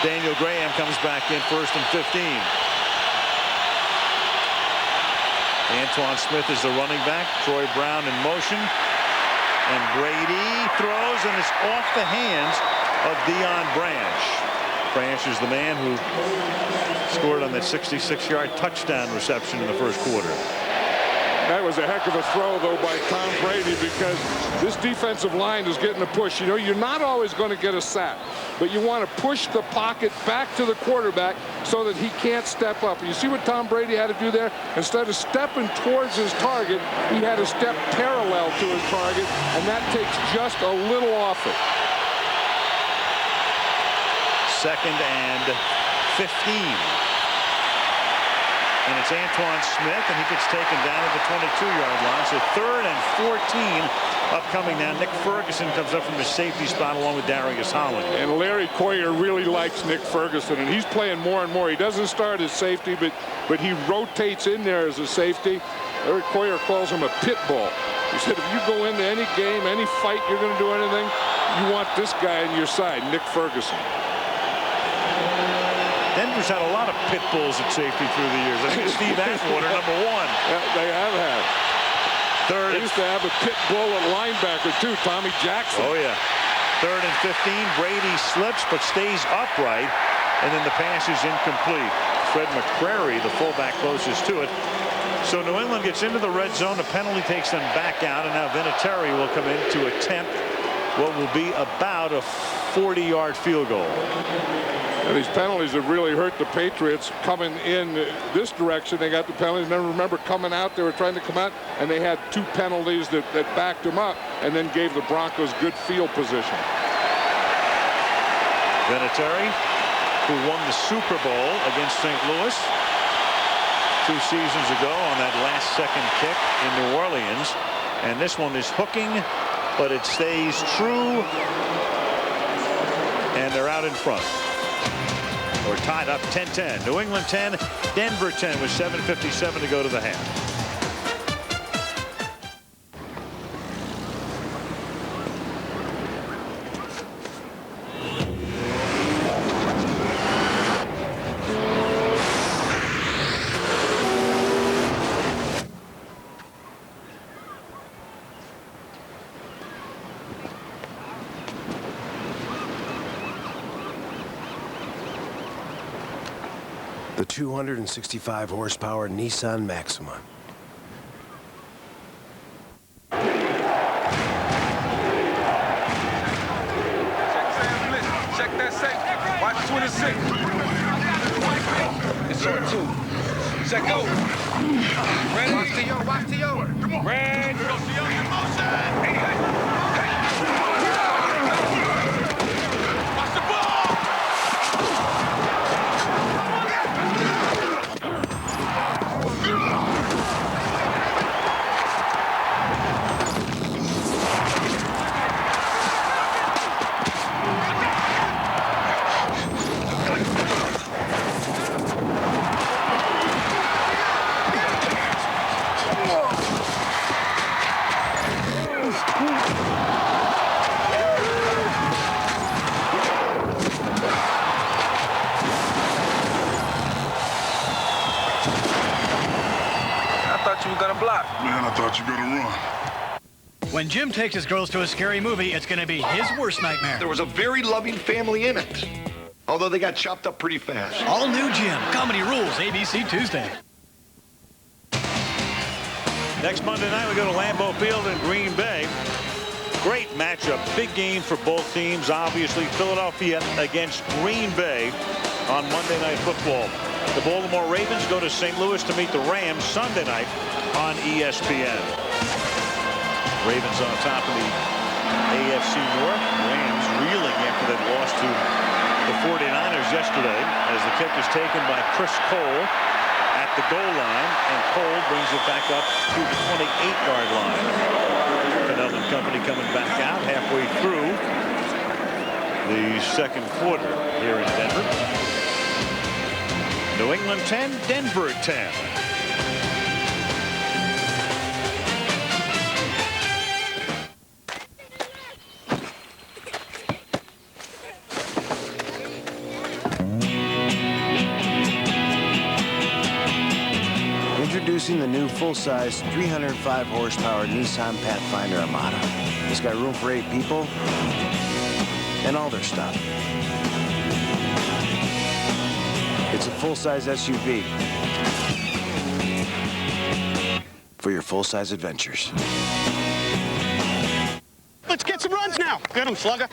[SPEAKER 1] Daniel Graham comes back in, 1st and 15. Antoine Smith is the running back. Troy Brown in motion. And Brady throws, and it's off the hands of Deion Branch. Branch is the man who scored on that 66-yard touchdown reception in the 1st quarter.
[SPEAKER 2] That was a heck of a throw, though, by Tom Brady, because this defensive line is getting a push. You know, you're not always going to get a sack, but you want to push the pocket back to the quarterback so that he can't step up. You see what Tom Brady had to do there? Instead of stepping towards his target, he had to step parallel to his target, and that takes just a little off it.
[SPEAKER 1] 2nd and 15. And it's Antoine Smith, and he gets taken down at the 22-yard line. So 3rd and 14 upcoming now. Nick Ferguson comes up from the safety spot along with Darius Holland.
[SPEAKER 2] And Larry Coyer really likes Nick Ferguson, and he's playing more and more. He doesn't start as safety, but he rotates in there as a safety. Larry Coyer calls him a pit bull. He said, if you go into any game, any fight, you're going to do anything, you want this guy on your side, Nick Ferguson.
[SPEAKER 1] Denver's had a lot of pit bulls at safety through the years. I think Steve Atwater, number 1.
[SPEAKER 2] Yeah, they have had. They used to have a pit bull at linebacker, too, Tommy Jackson.
[SPEAKER 1] Oh, yeah. 3rd and 15. Brady slips but stays upright, and then the pass is incomplete. Fred McCrary, the fullback closest to it. So New England gets into the red zone. The penalty takes them back out, and now Vinatieri will come in to attempt what will be about a 40-yard field goal.
[SPEAKER 2] And these penalties have really hurt the Patriots coming in this direction. They got the penalties. Then remember coming out, they were trying to come out, and they had 2 penalties that backed them up and then gave the Broncos good field position.
[SPEAKER 1] Vinatieri, who won the Super Bowl against St. Louis 2 seasons ago on that last-second kick in New Orleans. And this one is hooking, but it stays true, and they're out in front. We're tied up 10-10. New England 10, Denver 10 with 7:57 to go to the half.
[SPEAKER 21] The 265 horsepower Nissan Maxima.
[SPEAKER 17] Check that safe. Watch 26. It's on 2. Set go. Ready? Watch to yo. Watch to yo. Come on. Red. Go to yo in motion. Hey, hey. Watch the ball.
[SPEAKER 12] Man, I thought you were gonna run.
[SPEAKER 13] When Jim takes his girls to a scary movie, it's gonna be his worst nightmare.
[SPEAKER 18] There was a very loving family in it, although they got chopped up pretty fast.
[SPEAKER 13] All new Jim. Comedy rules. ABC Tuesday.
[SPEAKER 1] Next Monday night, we go to Lambeau Field in Green Bay. Great matchup. Big game for both teams. Obviously, Philadelphia against Green Bay on Monday Night Football. The Baltimore Ravens go to St. Louis to meet the Rams Sunday night on ESPN. Ravens on top of the AFC North. Rams reeling after that loss to the 49ers yesterday as the kick is taken by Chris Cole at the goal line, and Cole brings it back up to the 28-yard line. Fennell and company coming back out halfway through the second quarter here in Denver. New England 10, Denver 10.
[SPEAKER 21] Introducing the new full-size 305 horsepower Nissan Pathfinder Armada. It's got room for 8 people and all their stuff. It's a full-size SUV for your full-size adventures.
[SPEAKER 17] Let's get some runs now. Get him, slugger.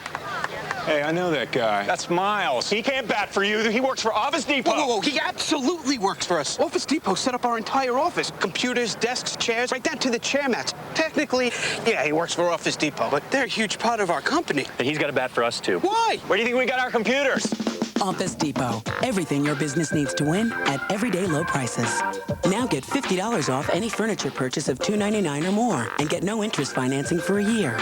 [SPEAKER 6] Hey, I know that guy.
[SPEAKER 17] That's Miles. He can't bat for you. He works for Office Depot.
[SPEAKER 19] Whoa, whoa, whoa. He absolutely works for us. Office Depot set up our entire office. Computers, desks, chairs, right down to the chair mats. Technically, yeah, he works for Office Depot, but they're a huge part of our company.
[SPEAKER 13] And he's got a bat for us, too.
[SPEAKER 19] Why?
[SPEAKER 13] Where do you think we got our computers?
[SPEAKER 22] Office Depot. Everything your business needs to win at everyday low prices. Now get $50 off any furniture purchase of $299 or more and get no interest financing for a year.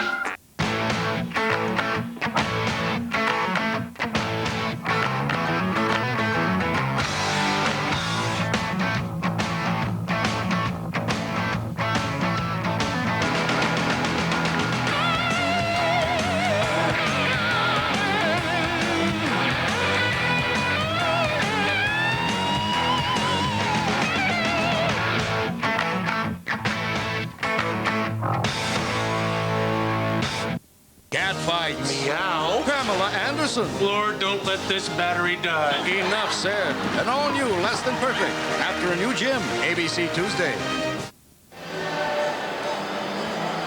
[SPEAKER 23] Meow. Pamela Anderson.
[SPEAKER 17] Lord, don't let this battery die.
[SPEAKER 23] Enough said. And all new, less than perfect. After a new gym, ABC Tuesday.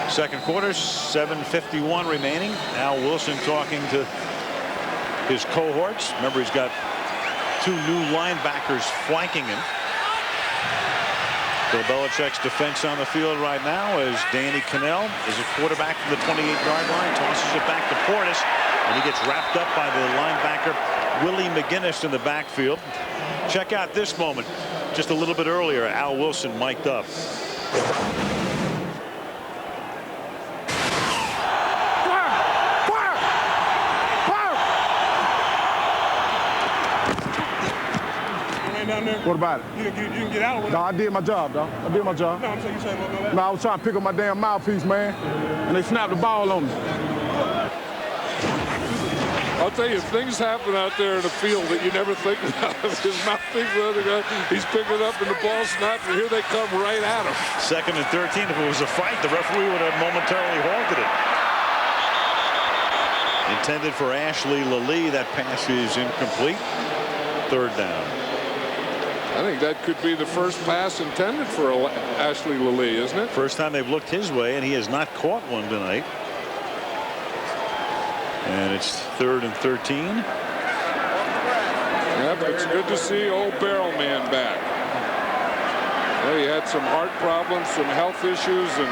[SPEAKER 1] Second quarter, 7:51 remaining. Al Wilson talking to his cohorts. Remember, he's got two new linebackers flanking him. Bill Belichick's defense on the field right now as Danny Cannell is a quarterback from the 28-yard line, tosses it back to Portis, and he gets wrapped up by the linebacker Willie McGinnis in the backfield. Check out this moment. Just a little bit earlier, Al Wilson mic'd up.
[SPEAKER 8] What about it?
[SPEAKER 12] You can get out with it.
[SPEAKER 8] No, I did my job, dog. I did my job.
[SPEAKER 12] No, I'm saying you saying about that.
[SPEAKER 8] No, I was trying to pick up my damn mouthpiece, man, and they snapped the ball on me.
[SPEAKER 2] I'll tell you, things happen out there in the field that you never think about. His mouthpiece, the other guy, he's picking up and the ball snapped, and here they come right at him.
[SPEAKER 1] 2nd and 13. If it was a fight, the referee would have momentarily halted it. Intended for Ashley Lilly. That pass is incomplete. 3rd down.
[SPEAKER 2] I think that could be the first pass intended for Ashley Lilly, isn't it?
[SPEAKER 1] First time they've looked his way, and he has not caught one tonight. And it's 3rd and 13.
[SPEAKER 2] Yeah, but it's good to see old Barrel Man back. Well, he had some heart problems, some health issues, and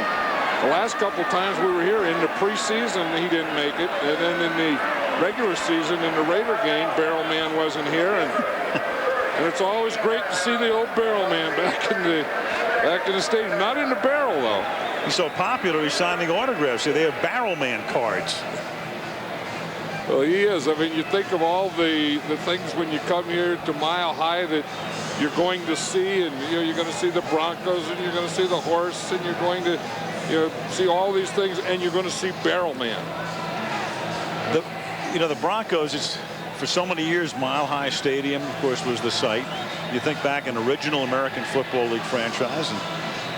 [SPEAKER 2] the last couple times we were here in the preseason, he didn't make it. And then in the regular season, in the Raider game, Barrel Man wasn't here. And it's always great to see the old Barrel Man back in the stadium. Not in the barrel, though.
[SPEAKER 1] He's so popular, he's signing autographs. So they have Barrel Man cards.
[SPEAKER 2] Well, he is. I mean, you think of all the things when you come here to Mile High that you're going to see, and you're going to see the Broncos, and you're going to see the horse, and you're going to see all these things, and you're going to see Barrel Man.
[SPEAKER 1] The Broncos, it's for so many years, Mile High Stadium, of course, was the site. You think back, an original American Football League franchise, and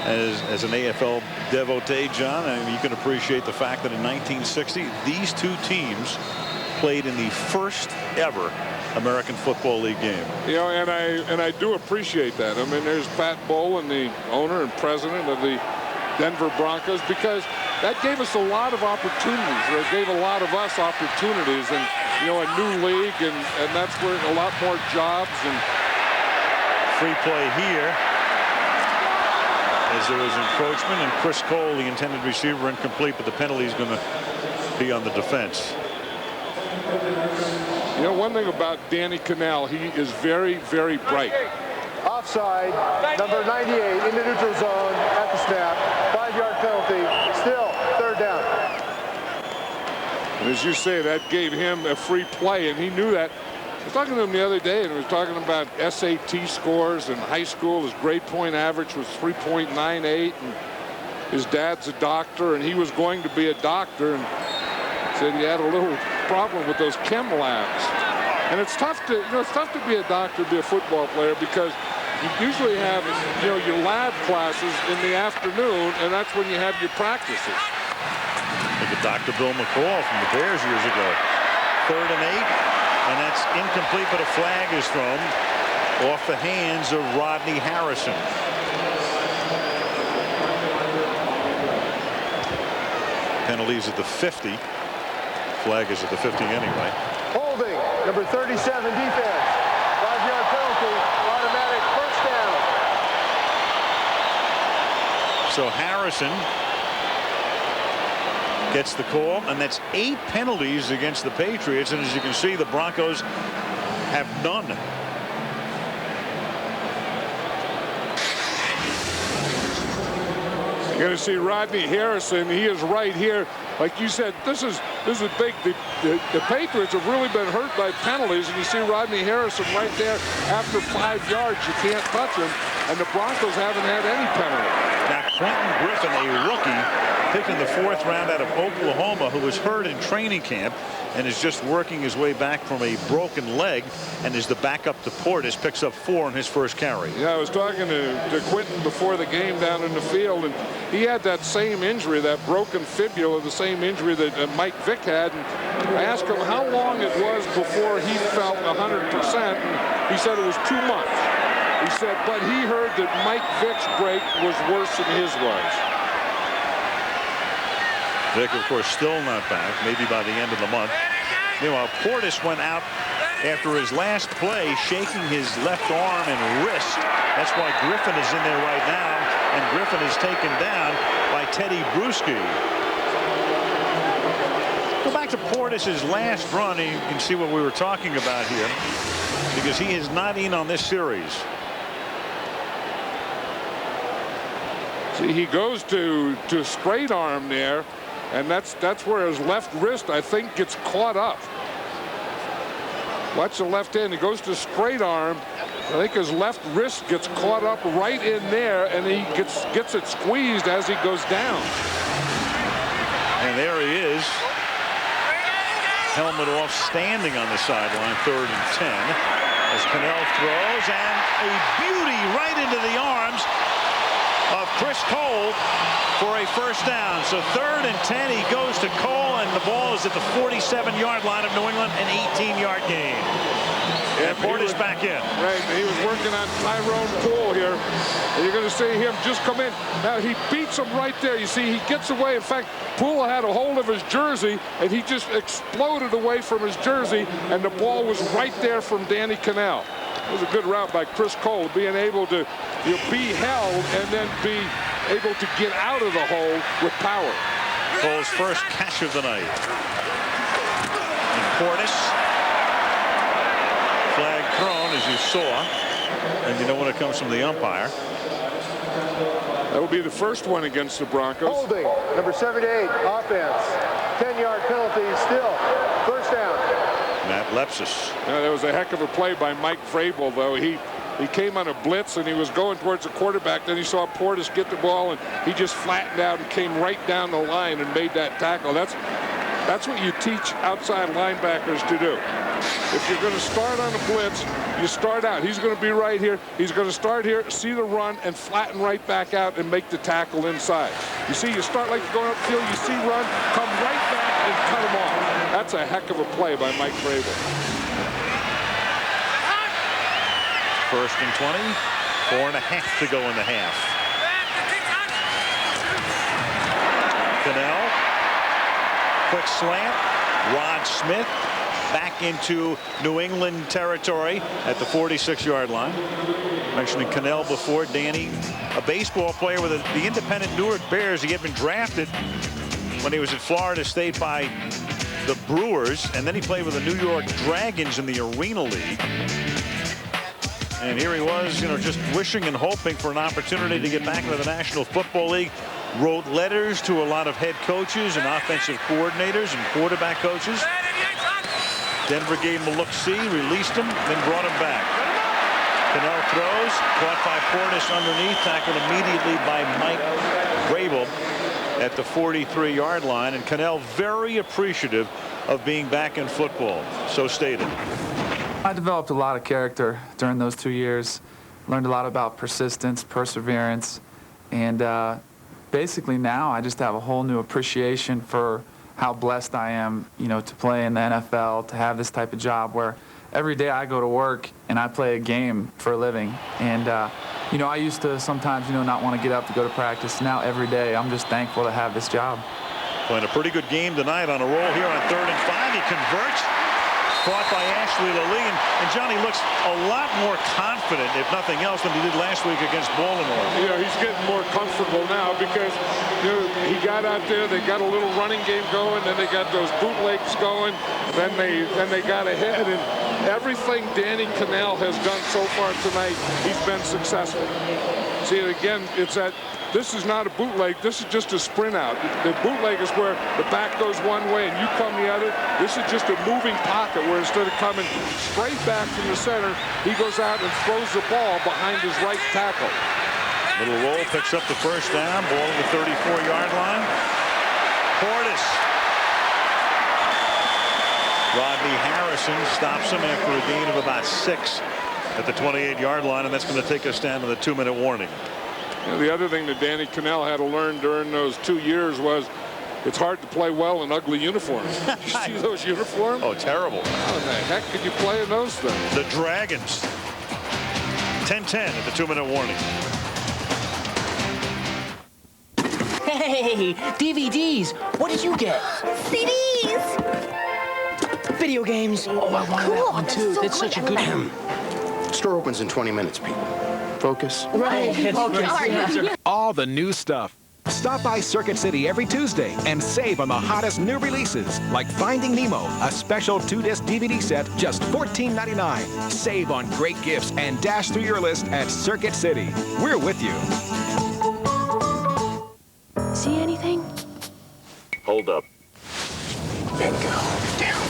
[SPEAKER 1] as an AFL devotee, John, I mean, you can appreciate the fact that in 1960, these two teams played in the first ever American Football League game.
[SPEAKER 2] And I do appreciate that. I mean, there's Pat Bowlen, the owner and president of the Denver Broncos, because that gave us a lot of opportunities. It gave a lot of us opportunities, and a new league, and that's where a lot more jobs. And
[SPEAKER 1] free play here as there was encroachment, and Chris Cole, the intended receiver, incomplete, but the penalty is going to be on the defense.
[SPEAKER 2] One thing about Danny Cannell, he is very, very bright.
[SPEAKER 8] Offside, number 98 in the neutral zone at the snap. 5-yard penalty. Still 3rd down.
[SPEAKER 2] And as you say, that gave him a free play, and he knew that. I was talking to him the other day, and he was talking about SAT scores in high school. His grade point average was 3.98, and his dad's a doctor, and he was going to be a doctor, and said he had a little problem with those chem labs. And it's tough to be a doctor, be a football player, because you usually have your lab classes in the afternoon, and that's when you have your practices.
[SPEAKER 1] Look at Dr. Bill McCall from the Bears years ago. 3rd and 8, and that's incomplete, but a flag is thrown off the hands of Rodney Harrison. Penalties at the 50. Flag is at the 50 anyway.
[SPEAKER 8] Holding, number 37, defense. 5-yard penalty, automatic first down.
[SPEAKER 1] So Harrison gets the call, and that's 8 penalties against the Patriots. And as you can see, the Broncos have none.
[SPEAKER 2] You're going to see Rodney Harrison. He is right here. Like you said, this is big. The Patriots have really been hurt by penalties, and you see Rodney Harrison right there after 5 yards. You can't touch him, and the Broncos haven't had any penalty.
[SPEAKER 1] Now Quentin Griffin, a rookie, picked in the 4th round out of Oklahoma, who was hurt in training camp and is just working his way back from a broken leg, and is the backup to Portis, picks up 4 in his first carry.
[SPEAKER 2] Yeah, I was talking to Quentin before the game down in the field, and he had that same injury, that broken fibula, the same injury that Mike Vick had. And I asked him how long it was before he felt 100%, and he said it was 2 months. He said, but he heard that Mike Vick's break was worse than his was.
[SPEAKER 1] Vick, of course, still not back, maybe by the end of the month. Meanwhile, Portis went out after his last play, shaking his left arm and wrist. That's why Griffin is in there right now, and Griffin is taken down by Teddy Bruschi. Go back to Portis's last run, and you can see what we were talking about here, because he is not in on this series.
[SPEAKER 2] See, he goes to straight arm there, and that's where his left wrist, I think, gets caught up. Watch the left hand. He goes to straight arm. I think his left wrist gets caught up right in there, and he gets it squeezed as he goes down.
[SPEAKER 1] And there he is. Helmet off, standing on the sideline, 3rd and 10. As Cannell throws, and a beauty right into the arms of Chris Cole for a first down. So 3rd and 10, he goes to Cole, and the ball is at the 47-yard line of New England, an 18-yard gain. And Portis back in.
[SPEAKER 2] Right, he was working on Tyrone Poole here. And you're going to see him just come in. Now, he beats him right there. You see, he gets away. In fact, Poole had a hold of his jersey, and he just exploded away from his jersey, and the ball was right there from Danny Cannell. It was a good route by Chris Cole, being able to be held and then be able to get out of the hole with power.
[SPEAKER 1] Cole's first catch of the night. And Portis, flag thrown, as you saw, and you know when it comes from the umpire.
[SPEAKER 2] That will be the first one against the Broncos.
[SPEAKER 8] Holding, number 78, offense. 10-yard penalty, still. First down.
[SPEAKER 1] Matt Lepsis.
[SPEAKER 2] Yeah, that was a heck of a play by Mike Vrabel, though. He came on a blitz, and he was going towards the quarterback. Then he saw Portis get the ball, and he just flattened out and came right down the line and made that tackle. That's what you teach outside linebackers to do. If you're going to start on a blitz, you start out. He's going to be right here. He's going to start here, see the run, and flatten right back out and make the tackle inside. You see, you start like you're going upfield, you see run, come right back and cut him off. That's a heck of a play by Mike Vrabel.
[SPEAKER 1] 1st and 20, 4.5 to go in the half. Cannell, quick slant, Rod Smith back into New England territory at the 46-yard line. Mentioning Cannell before, Danny, a baseball player with the independent Newark Bears. He had been drafted when he was at Florida State by the Brewers, and then he played with the New York Dragons in the Arena League. And here he was, just wishing and hoping for an opportunity to get back into the National Football League. Wrote letters to a lot of head coaches and offensive coordinators and quarterback coaches. Denver gave him a look-see, released him, then brought him back. Cannell throws, caught by Portis underneath, tackled immediately by Mike Vrabel at the 43-yard line. And Cannell very appreciative of being back in football, so stated.
[SPEAKER 4] I developed a lot of character during those 2 years. Learned a lot about persistence, perseverance, and basically now I just have a whole new appreciation for how blessed I am, to play in the NFL, to have this type of job where every day I go to work and I play a game for a living. And, I used to sometimes, not want to get up to go to practice. Now every day I'm just thankful to have this job.
[SPEAKER 1] Playing a pretty good game tonight on a roll here on 3rd and 5. He converts. Caught by Ashley Lilly, and Johnny looks a lot more confident, if nothing else, than he did last week against Baltimore.
[SPEAKER 2] Yeah, he's getting more comfortable now because he got out there. They got a little running game going, then they got those bootlegs going, then they got ahead, and everything Danny Kanell has done so far tonight, he's been successful. See, again, it's that. This is not a bootleg. This is just a sprint out. The bootleg is where the back goes one way and you come the other. This is just a moving pocket where instead of coming straight back from the center, he goes out and throws the ball behind his right tackle.
[SPEAKER 1] Little roll, picks up the first down. Ball at the 34-yard line. Portis. Rodney Harrison stops him after a gain of about 6 at the 28-yard line, and that's going to take us down to the 2-minute warning.
[SPEAKER 2] The other thing that Danny Kanell had to learn during those 2 years was it's hard to play well in ugly uniforms. Did you see those uniforms?
[SPEAKER 1] Oh, terrible.
[SPEAKER 2] How in the heck could you play in those things?
[SPEAKER 1] The Dragons. 10-10 at the 2-minute warning.
[SPEAKER 9] Hey, DVDs. What did you get?
[SPEAKER 14] CDs.
[SPEAKER 9] Video games. Oh, I wanted that one too. That's such a good one.
[SPEAKER 18] Store opens in 20 minutes, people. Focus.
[SPEAKER 9] Right. Focus.
[SPEAKER 15] All the new stuff. Stop by Circuit City every Tuesday and save on the hottest new releases, like Finding Nemo, a special 2-disc DVD set, just $14.99. Save on great gifts and dash through your list at Circuit City. We're with you.
[SPEAKER 14] See anything?
[SPEAKER 1] Hold up.
[SPEAKER 18] Bingo. Down.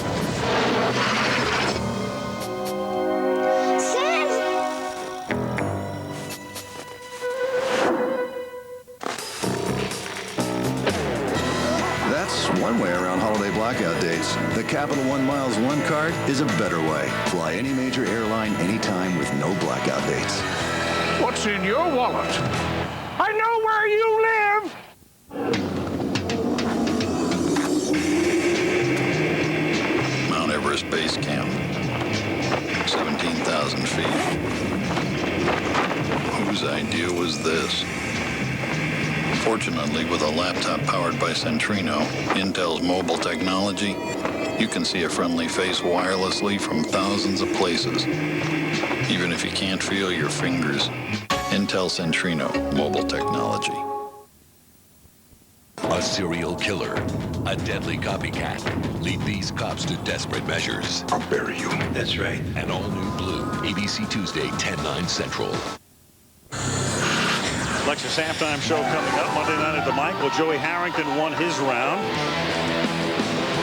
[SPEAKER 21] That's one way around holiday blackout dates. The Capital One Miles 1 card is a better way. Fly any major airline anytime with no blackout dates.
[SPEAKER 17] What's in your wallet? I know where you live!
[SPEAKER 21] Mount Everest Base Camp. 17,000 feet. Whose idea was this? Fortunately, with a laptop powered by Centrino, Intel's mobile technology, you can see a friendly face wirelessly from thousands of places, even if you can't feel your fingers. Intel Centrino mobile technology.
[SPEAKER 7] A serial killer, a deadly copycat, lead these cops to desperate measures.
[SPEAKER 18] I'll bury you. That's right.
[SPEAKER 7] An all-new Blue, ABC Tuesday, 10/9 Central.
[SPEAKER 1] Lexus halftime show coming up Monday night at the Mike. Well, Joey Harrington won his round.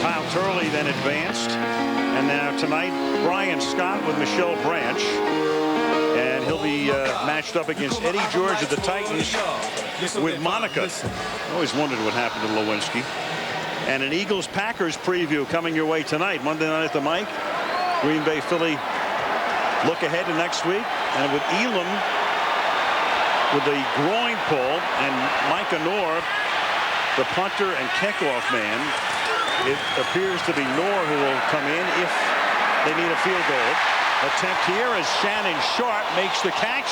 [SPEAKER 1] Kyle Turley then advanced. And now tonight, Brian Scott with Michelle Branch. And he'll be matched up against Eddie George of the Titans with Monica. I always wondered what happened to Lewinsky. And an Eagles-Packers preview coming your way tonight, Monday night at the Mike. Green Bay, Philly look ahead to next week. And with Elam with the groin pull and Micah Noor, the punter and kickoff man, it appears to be Noor who will come in if they need a field goal attempt here as Shannon Sharp makes the catch,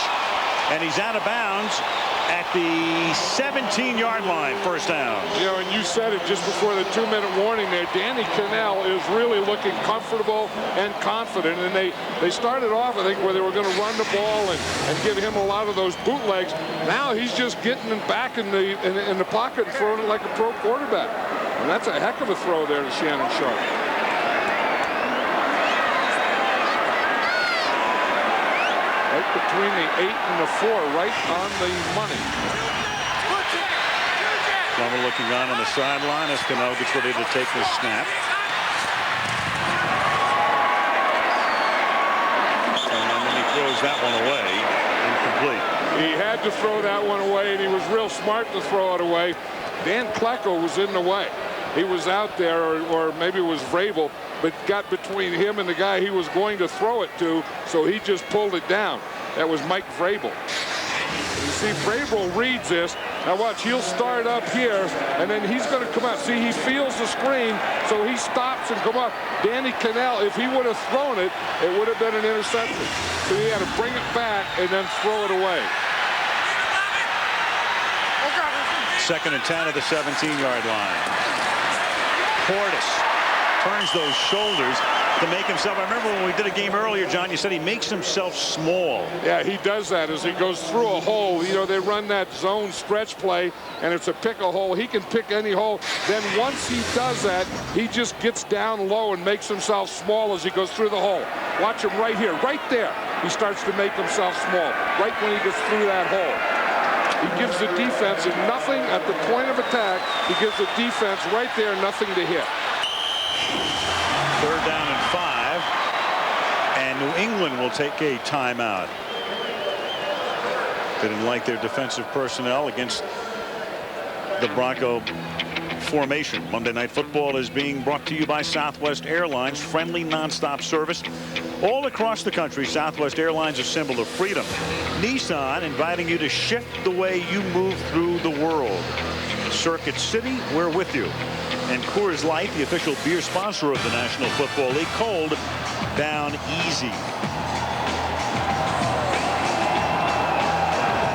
[SPEAKER 1] and he's out of bounds at the 17-yard line. First down.
[SPEAKER 2] You know, and you said it just before the 2-minute warning there. Danny Kanell is really looking comfortable and confident, and they started off, I think, where they were going to run the ball and give him a lot of those bootlegs. Now he's just getting him back in the pocket and throwing it like a pro quarterback. And that's a heck of a throw there to Shannon Sharp. Right between the 8 and the 4, right on the money.
[SPEAKER 1] Plummer looking on the sideline as Cano gets ready to take the snap. And then he throws that one away, incomplete.
[SPEAKER 2] He had to throw that one away, and he was real smart to throw it away. Dan Klecko was in the way. He was out there, or maybe it was Vrabel, but got between him and the guy he was going to throw it to, so he just pulled it down. That was Mike Vrabel. You see, Vrabel reads this. Now watch, he'll start up here, and then he's going to come out. See, he feels the screen, so he stops and come up. Danny Kanell, if he would have thrown it, it would have been an interception. So he had to bring it back and then throw it away.
[SPEAKER 1] 2nd and 10 at the 17-yard line. Portis turns those shoulders to make himself. I remember when we did a game earlier, John, you said he makes himself small.
[SPEAKER 2] Yeah, he does that as he goes through a hole. You know, they run that zone stretch play, and it's a pick a hole. He can pick any hole. Then once he does that, he just gets down low and makes himself small as he goes through the hole. Watch him right here, right there. He starts to make himself small, right when he gets through that hole. He gives the defense nothing at the point of attack. He gives the defense right there, nothing to hit.
[SPEAKER 1] 3rd down and 5. And New England will take a timeout. They didn't like their defensive personnel against the Bronco formation. Monday Night Football is being brought to you by Southwest Airlines. Friendly nonstop service all across the country. Southwest Airlines, a symbol of freedom. Nissan inviting you to shift the way you move through the world. Circuit City, we're with you. And Coors Light, the official beer sponsor of the National Football League. Cold down easy.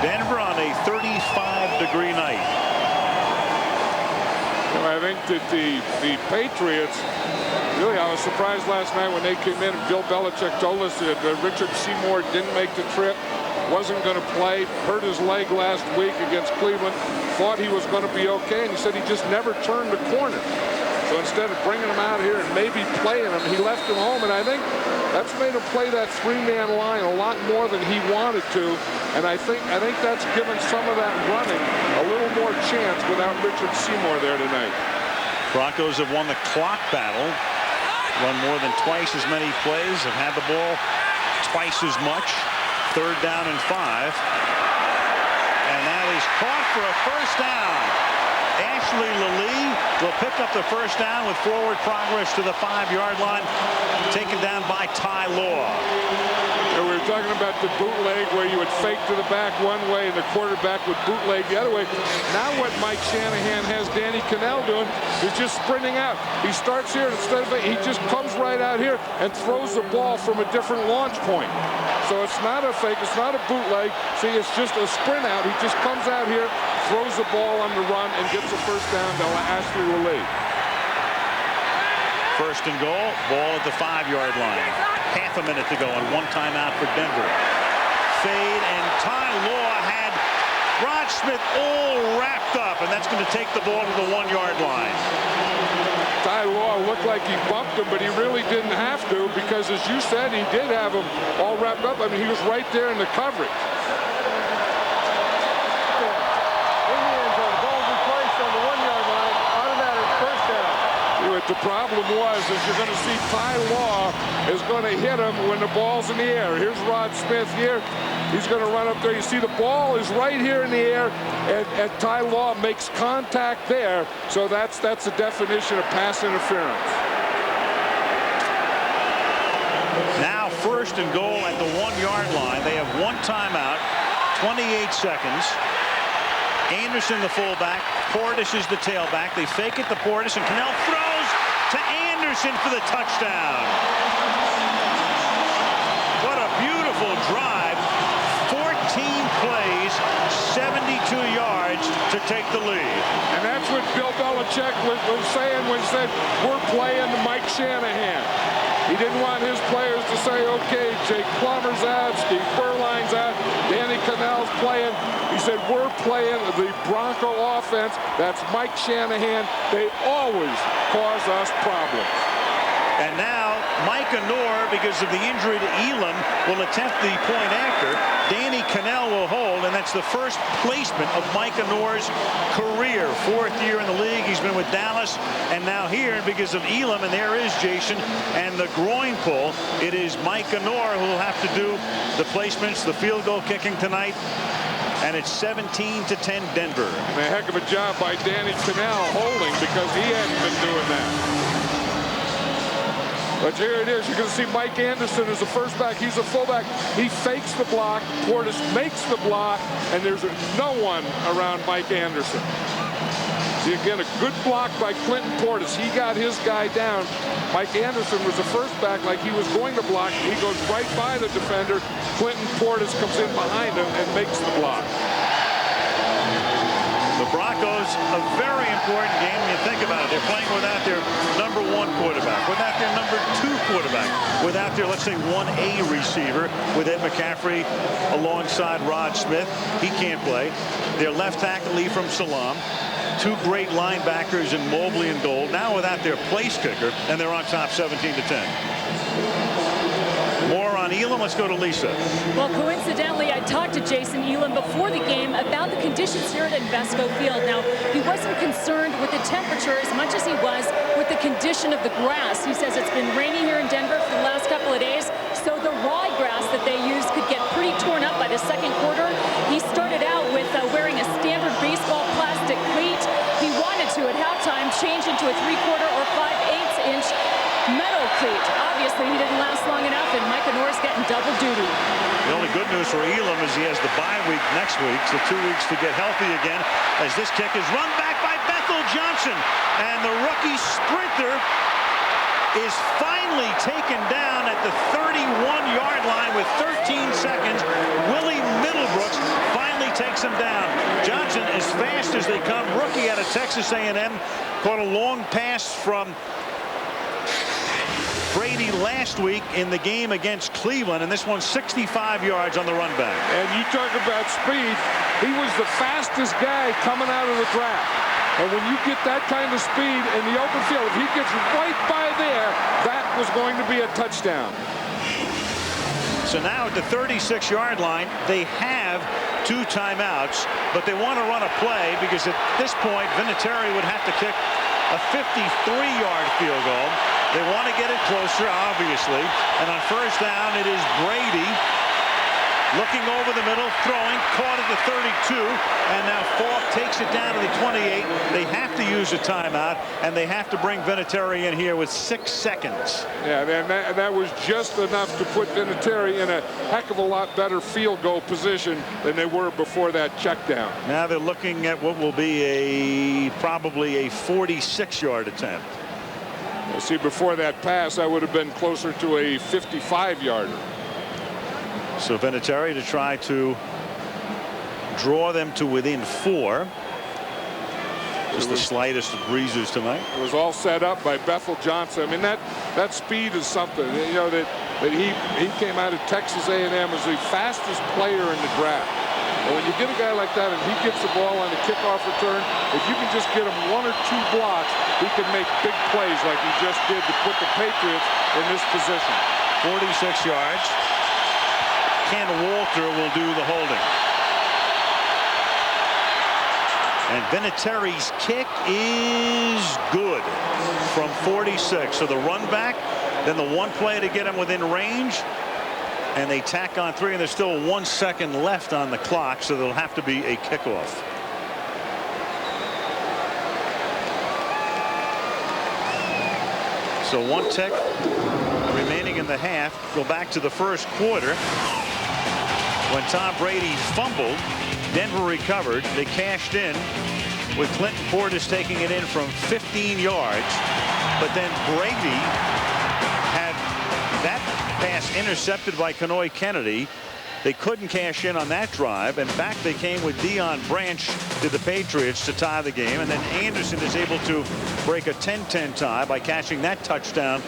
[SPEAKER 1] Denver on a 35-degree night.
[SPEAKER 2] I think that the Patriots, really, I was surprised last night when they came in and Bill Belichick told us that Richard Seymour didn't make the trip, wasn't going to play, hurt his leg last week against Cleveland, thought he was going to be okay, and he said he just never turned the corner. So instead of bringing him out here and maybe playing him, he left him home, and I think that's made him play that 3-man line a lot more than he wanted to, and I think that's given some of that running a little more chance without Richard Seymour there tonight.
[SPEAKER 1] Broncos have won the clock battle, run more than twice as many plays, have had the ball twice as much. 3rd down and 5. And that is caught for a first down. Ashley Lilly will pick up the first down with forward progress to the 5-yard line, taken down by Ty Law.
[SPEAKER 2] We were talking about the bootleg where you would fake to the back one way and the quarterback would bootleg the other way. Now what Mike Shanahan has Danny Cannell doing is just sprinting out. He starts here, instead of he just comes right out here and throws the ball from a different launch point. So it's not a fake, it's not a bootleg. See, it's just a sprint out. He just comes out here, throws the ball on the run, and gets a first down to Ashley Lilly.
[SPEAKER 1] 1st and goal, ball at the 5-yard line. Half a minute to go and 1 timeout for Denver. Fade, and Ty Law had Rod Smith all wrapped up, and that's going to take the ball to the 1-yard line.
[SPEAKER 2] Ty Law looked like he bumped him, but he really didn't have to, because as you said, he did have him all wrapped up. I mean, he was right there in the coverage. The problem was is you're going to see Ty Law is going to hit him when the ball's in the air. Here's Rod Smith here. He's going to run up there. You see the ball is right here in the air, and Ty Law makes contact there. So that's the definition of pass interference.
[SPEAKER 1] Now 1st and goal at the 1-yard line. They have 1 timeout, 28 seconds. Anderson the fullback. Portis is the tailback. They fake it to Portis, and Cannell throws to Anderson for the touchdown. What a beautiful drive. 14 plays, 72 yards to take the lead.
[SPEAKER 2] And that's what Bill Belichick was saying when he said, we're playing Mike Shanahan. He didn't want his players to say, okay, Jake Plummer's out, Steve Berline's out, Danny Cannell's playing. He said, we're playing the Bronco offense. That's Mike Shanahan. They always cause us problems.
[SPEAKER 1] And now Micah Noor, because of the injury to Elam, will attempt the point after. Danny Cannell will hold, and that's the first placement of Micah Noor's career. 4th year in the league. He's been with Dallas and now here because of Elam. And there is Jason and the groin pull. It is Micah Noor who will have to do the placements, the field goal kicking tonight. And it's 17-10 Denver.
[SPEAKER 2] And a heck of a job by Danny Cannell holding, because he hadn't been doing that. But here it is. You're going to see Mike Anderson as the first back. He's a fullback. He fakes the block. Portis makes the block, and there's no one around Mike Anderson. See, again, a good block by Clinton Portis. He got his guy down. Mike Anderson was the first back, like he was going to block. He goes right by the defender. Clinton Portis comes in behind him and makes the block.
[SPEAKER 1] The the Broncos, a very important game when you think about it. They're playing without their #1 quarterback, without their #2 quarterback, without their, let's say, 1A receiver, with Ed McCaffrey alongside Rod Smith. He can't play. Their left tackle, Lee from Salam. 2 great linebackers in Mobley and Gold. Now without their place kicker, and they're on top 17-10. More on Elam. Let's go to Lisa.
[SPEAKER 11] Well, coincidentally, I talked to Jason Elam before the game about the conditions here at Invesco Field. Now, he wasn't concerned with the temperature as much as he was with the condition of the grass. He says it's been rainy here in Denver for the last couple of days, so the ryegrass that they use could get pretty torn up by the second quarter. He started out with wearing a standard baseball plastic cleat. He wanted to, at halftime, change into a 3/4 or 5/8 inch metal cleat. Obviously, he didn't last long enough, and Micah Norris getting double duty.
[SPEAKER 1] The only good news for Elam is he has the bye week next week, so 2 weeks to get healthy again, as this kick is run back by Bethel Johnson, and the rookie sprinter is finally taken down at the 31-yard line with 13 seconds. Willie Middlebrooks finally takes him down. Johnson, as fast as they come, rookie out of Texas A&M, caught a long pass from Brady last week in the game against Cleveland, and this one's 65 yards on the run back.
[SPEAKER 2] And you talk about speed, he was the fastest guy coming out of the draft. And when you get that kind of speed in the open field, if he gets right by there, that was going to be a touchdown.
[SPEAKER 1] So now at the 36-yard line, they have 2 timeouts, but they want to run a play because at this point, Vinatieri would have to kick a 53-yard field goal. They want to get it closer, obviously. And on first down, it is Brady looking over the middle, throwing, caught at the 32, and now Falk takes it down to the 28. They have to use a timeout, and they have to bring Vinatieri in here with 6 seconds.
[SPEAKER 2] Yeah, and that was just enough to put Vinatieri in a heck of a lot better field goal position than they were before that check down.
[SPEAKER 1] Now they're looking at what will be probably a 46-yard attempt.
[SPEAKER 2] See, before that pass, that would have been closer to a 55-yarder.
[SPEAKER 1] So Vinatieri to try to draw them to within 4. Just the slightest of breezes tonight.
[SPEAKER 2] It was all set up by Bethel Johnson. I mean, that speed is something. You know, that he came out of Texas A&M as the fastest player in the draft. And when you get a guy like that and he gets the ball on the kickoff return, if you can just get him 1 or 2 blocks, he can make big plays like he just did to put the Patriots in this position.
[SPEAKER 1] 46 yards. Ken Walter will do the holding. And Vinatieri's kick is good from 46. So the run back, then the one play to get him within range. And they tack on 3, and there's still 1 second left on the clock, so there'll have to be a kickoff. So 1 tick remaining in the half. Go back to the first quarter. When Tom Brady fumbled, Denver recovered. They cashed in with Clinton Portis taking it in from 15 yards. But then Brady had that pass intercepted by Kenoy Kennedy. They couldn't cash in on that drive, and back they came with Deion Branch to the Patriots to tie the game, and then Anderson is able to break a 10-10 tie by catching that touchdown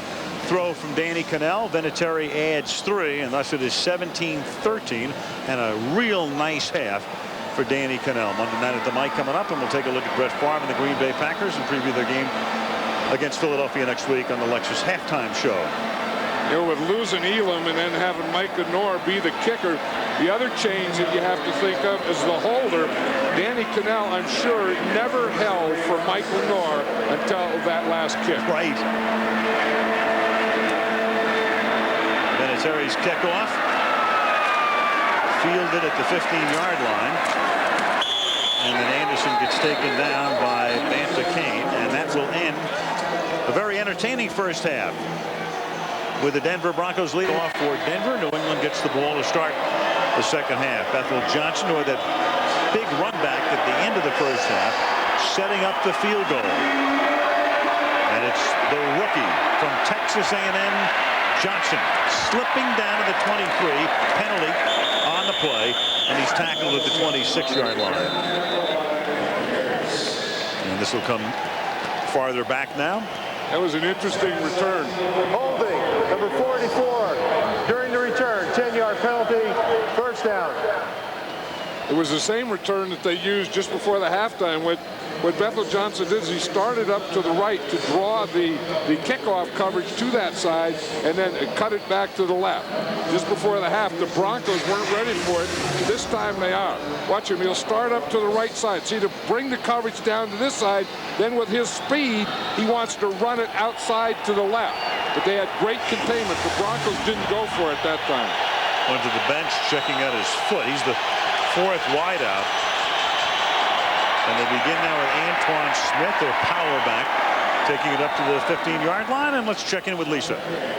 [SPEAKER 1] throw from Danny Cannell. Vinatieri adds 3, and thus it is 17-13, and a real nice half for Danny Cannell. Monday night at the mic coming up, and we'll take a look at Brett Favre and the Green Bay Packers and preview their game against Philadelphia next week on the Lexus Halftime Show.
[SPEAKER 2] You know, with losing Elam and then having Micah Knorr be the kicker, the other change that you have to think of is the holder. Danny Cannell, I'm sure, never held for Michael Knorr until that last kick.
[SPEAKER 1] Right. Vinatieri's kickoff. Fielded at the 15-yard line. And then Anderson gets taken down by Banta Kane, and that will end a very entertaining first half, with the Denver Broncos lead off for Denver. New England gets the ball to start the second half. Bethel Johnson with that big run back at the end of the first half, setting up the field goal. And it's the rookie from Texas A&M, Johnson, slipping down to the 23, penalty on the play, and he's tackled at the 26-yard line. And this will come farther back now.
[SPEAKER 2] That was an interesting return.
[SPEAKER 8] Holding, number 44. During the return, 10-yard penalty, first down.
[SPEAKER 2] It was the same return that they used just before the halftime. What Bethel Johnson did is he started up to the right to draw the kickoff coverage to that side and then cut it back to the left. Just before the half, the Broncos weren't ready for it. This time they are. Watch him. He'll start up to the right side. See, to bring the coverage down to this side, then with his speed, he wants to run it outside to the left. But they had great containment. The Broncos didn't go for it that time.
[SPEAKER 1] Went to the bench, checking out his foot. He's the fourth wideout. And they begin now with Antoine Smith, their power back, taking it up to the 15-yard line. And let's check in with Lisa.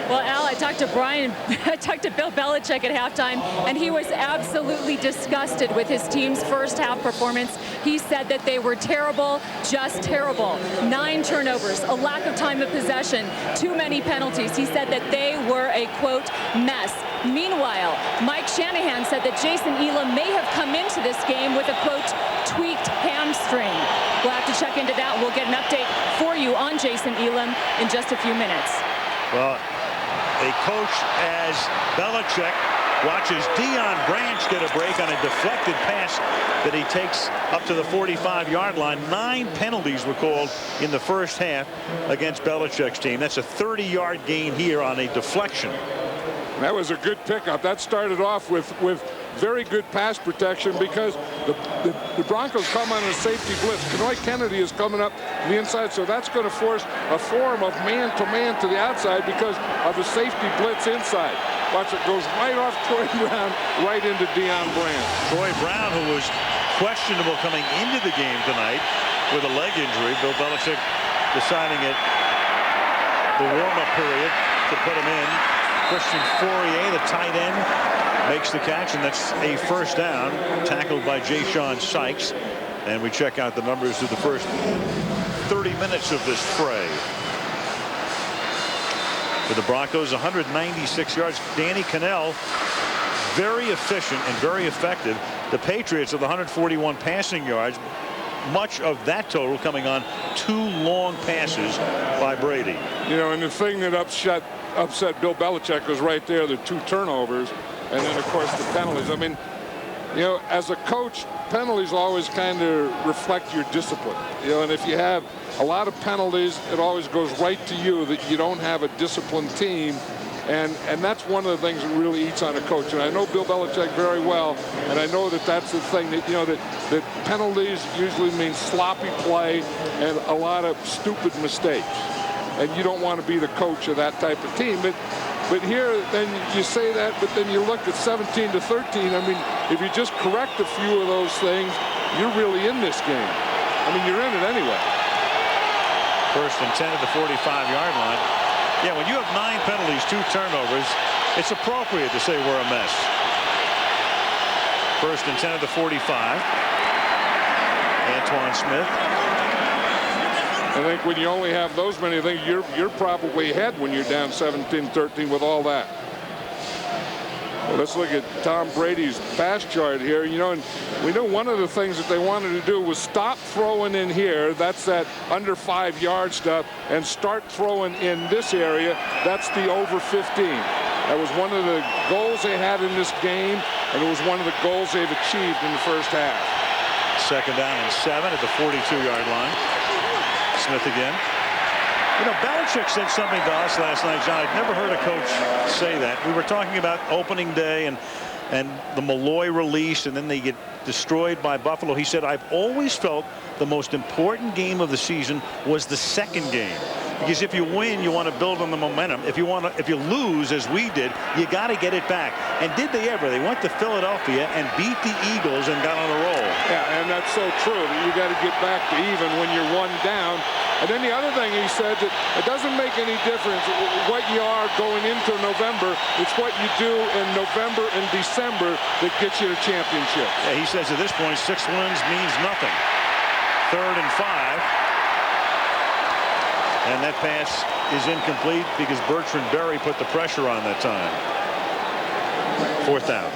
[SPEAKER 11] Well, Al, I talked to Bill Belichick at halftime, and he was absolutely disgusted with his team's first half performance. He said that they were terrible, just terrible. 9 turnovers, a lack of time of possession, too many penalties. He said that they were a, quote, mess. Meanwhile, Mike Shanahan said that Jason Elam may have come into this game with a, quote, tweaked hamstring. We'll have to check into that. We'll get an update for you on Jason Elam in just a few minutes.
[SPEAKER 1] Well, a coach as Belichick watches Deion Branch get a break on a deflected pass that he takes up to the 45-yard line. 9 penalties were called in the first half against Belichick's team. That's a 30-yard gain here on a deflection.
[SPEAKER 2] That was a good pickup. That started off with very good pass protection because the Broncos come on a safety blitz. Kenoy Kennedy is coming up the inside, so that's going to force a form of man-to-man to the outside because of the safety blitz inside. Watch, it goes right off Troy Brown, right into Deion Branch.
[SPEAKER 1] Troy Brown, who was questionable coming into the game tonight with a leg injury. Bill Belichick deciding at the warm-up period to put him in. Christian Fourier, the tight end, makes the catch, and that's a first down, tackled by Jay-Sean Sykes. And we check out the numbers of the first 30 minutes of this fray. For the Broncos, 196 yards. Danny Cannell, very efficient and very effective. The Patriots with 141 passing yards. Much of that total coming on 2 long passes by Brady.
[SPEAKER 2] You know, and the thing that upset Bill Belichick was right there, the 2 turnovers, and then, of course, the penalties. I mean, you know, as a coach, penalties always kind of reflect your discipline. You know, and if you have a lot of penalties, it always goes right to you that you don't have a disciplined team. And that's one of the things that really eats on a coach. And I know Bill Belichick very well, and I know that that's the thing that, you know, that penalties usually mean sloppy play and a lot of stupid mistakes. And you don't want to be the coach of that type of team. But here, then you say that, but then you look at 17-13. I mean, if you just correct a few of those things, you're really in this game. I mean, you're in it anyway.
[SPEAKER 1] First and 10 at the 45-yard line. Yeah, when you have 9 penalties, 2 turnovers, it's appropriate to say we're a mess. First and 10 at the 45. Antoine Smith.
[SPEAKER 2] I think when you only have those many things, you're probably ahead when you're down 17-13 with all that. Well, let's look at Tom Brady's pass chart here. You know, and we know one of the things that they wanted to do was stop throwing in here. That's that under 5-yard stuff, and start throwing in this area. That's the over 15. That was one of the goals they had in this game, and it was one of the goals they've achieved in the first half.
[SPEAKER 1] Second down and 7 at the 42-yard line. Smith again. You know, Belichick said something to us last night, John. I'd never heard a coach say that. We were talking about opening day and the Malloy release, and then they get destroyed by Buffalo. He said, I've always felt the most important game of the season was the second game. Because if you win, you want to build on the momentum. If you lose, as we did, you got to get it back. And did they ever? They went to Philadelphia and beat the Eagles and got on a roll.
[SPEAKER 2] Yeah, and that's so true. You got to get back to even when you're 1 down. And then the other thing he said, that it doesn't make any difference what you are going into November. It's what you do in November and December that gets you the championship.
[SPEAKER 1] Yeah, he says at this point, 6 wins means nothing. 3rd and 5. And that pass is incomplete because Bertrand Berry put the pressure on that time. 4th down.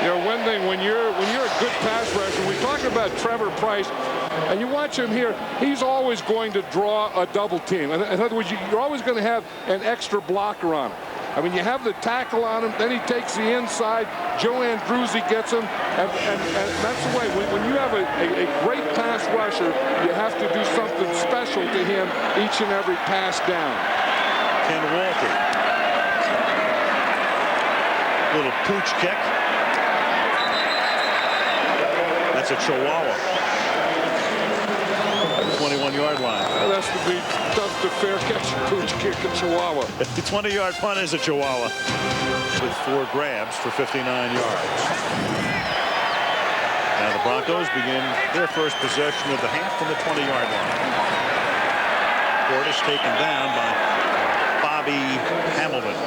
[SPEAKER 2] You know, one thing, when you're a good pass rusher, we talk about Trevor Price, and you watch him here, he's always going to draw a double team. In other words, you're always going to have an extra blocker on him. I mean, you have the tackle on him, then he takes the inside. Joe Andruzzi gets him, and that's the way. When you have a great pass rusher, you have to do something special to him each and every pass down.
[SPEAKER 1] Ken Walker. Little pooch kick. That's a Chihuahua. 21-yard line.
[SPEAKER 2] Well, that's to be tough to fair catch a pooch kick a Chihuahua.
[SPEAKER 1] The 20-yard punt is a Chihuahua. With 4 grabs for 59 yards. Now the Broncos begin their first possession of the half from the 20-yard line. Portis taken down by Bobby Hamilton.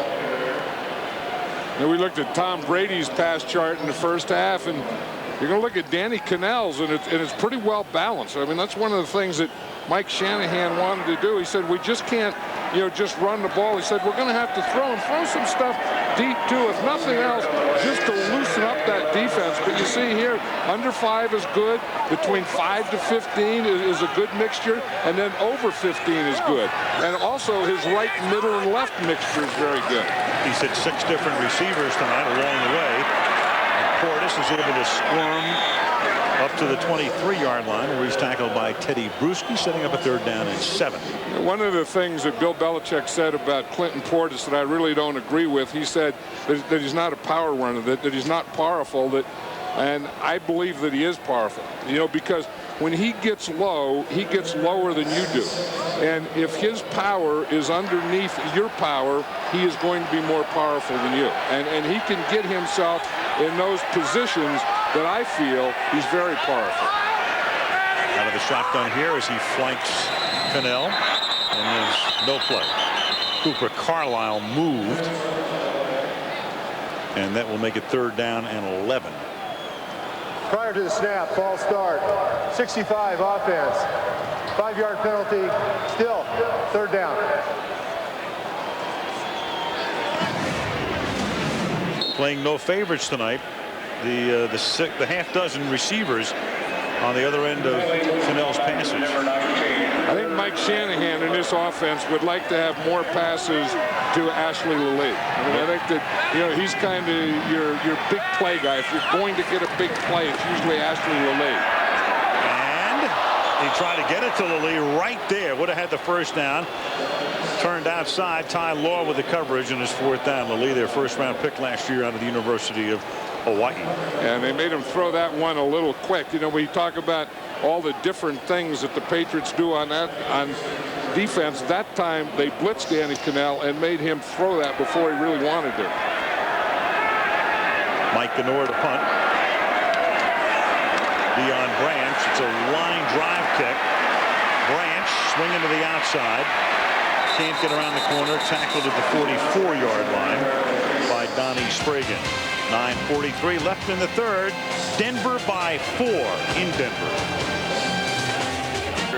[SPEAKER 2] And we looked at Tom Brady's pass chart in the first half, and you're going to look at Danny Cannell's, and it's pretty well balanced. I mean, that's one of the things that Mike Shanahan wanted to do. He said, we just can't, just run the ball. He said, we're going to have to throw some stuff deep, too, if nothing else, just to loosen up that defense. But you see here, under 5 is good. Between 5 to 15 is a good mixture, and then over 15 is good. And also his right, middle, and left mixture is very good.
[SPEAKER 1] He's hit 6 different receivers tonight along the way. Portis is able to squirm up to the 23-yard line, where he's tackled by Teddy Bruschi, setting up a 3rd down and 7.
[SPEAKER 2] One of the things that Bill Belichick said about Clinton Portis that I really don't agree with, he said that he's not a power runner, that he's not powerful, and I believe that he is powerful, because when he gets low, he gets lower than you do. And if his power is underneath your power, he is going to be more powerful than you. And he can get himself in those positions that I feel he's very powerful.
[SPEAKER 1] Out of the shotgun here as he flanks Cannell, and there's no play. Cooper Carlisle moved, and that will make it 3rd down and 11.
[SPEAKER 8] Prior to the snap, false start, 65 offense, 5-yard penalty, still 3rd down.
[SPEAKER 1] Playing no favorites tonight. The half dozen receivers on the other end of Cannell's passes.
[SPEAKER 2] I think Mike Shanahan in this offense would like to have more passes to Ashley Lilly. I mean, I think that he's kind of your big play guy. If you're going to get a big play, it's usually Ashley Lilly.
[SPEAKER 1] And he tried to get it to Lilly right there. Would have had the 1st down. Turned outside. Ty Law with the coverage, and his 4th down. Lilly, their 1st-round pick last year out of the University of Hawaii.
[SPEAKER 2] And they made him throw that one a little quick. We talk about all the different things that the Patriots do on defense. That time they blitzed Danny Cannell and made him throw that before he really wanted to.
[SPEAKER 1] Mike Ganor to punt. Deion Branch. It's a line drive kick. Branch swinging to the outside. Can't get around the corner. Tackled at the 44-yard line by Donnie Spragan. 9:43 left in the 3rd. Denver by 4 in Denver.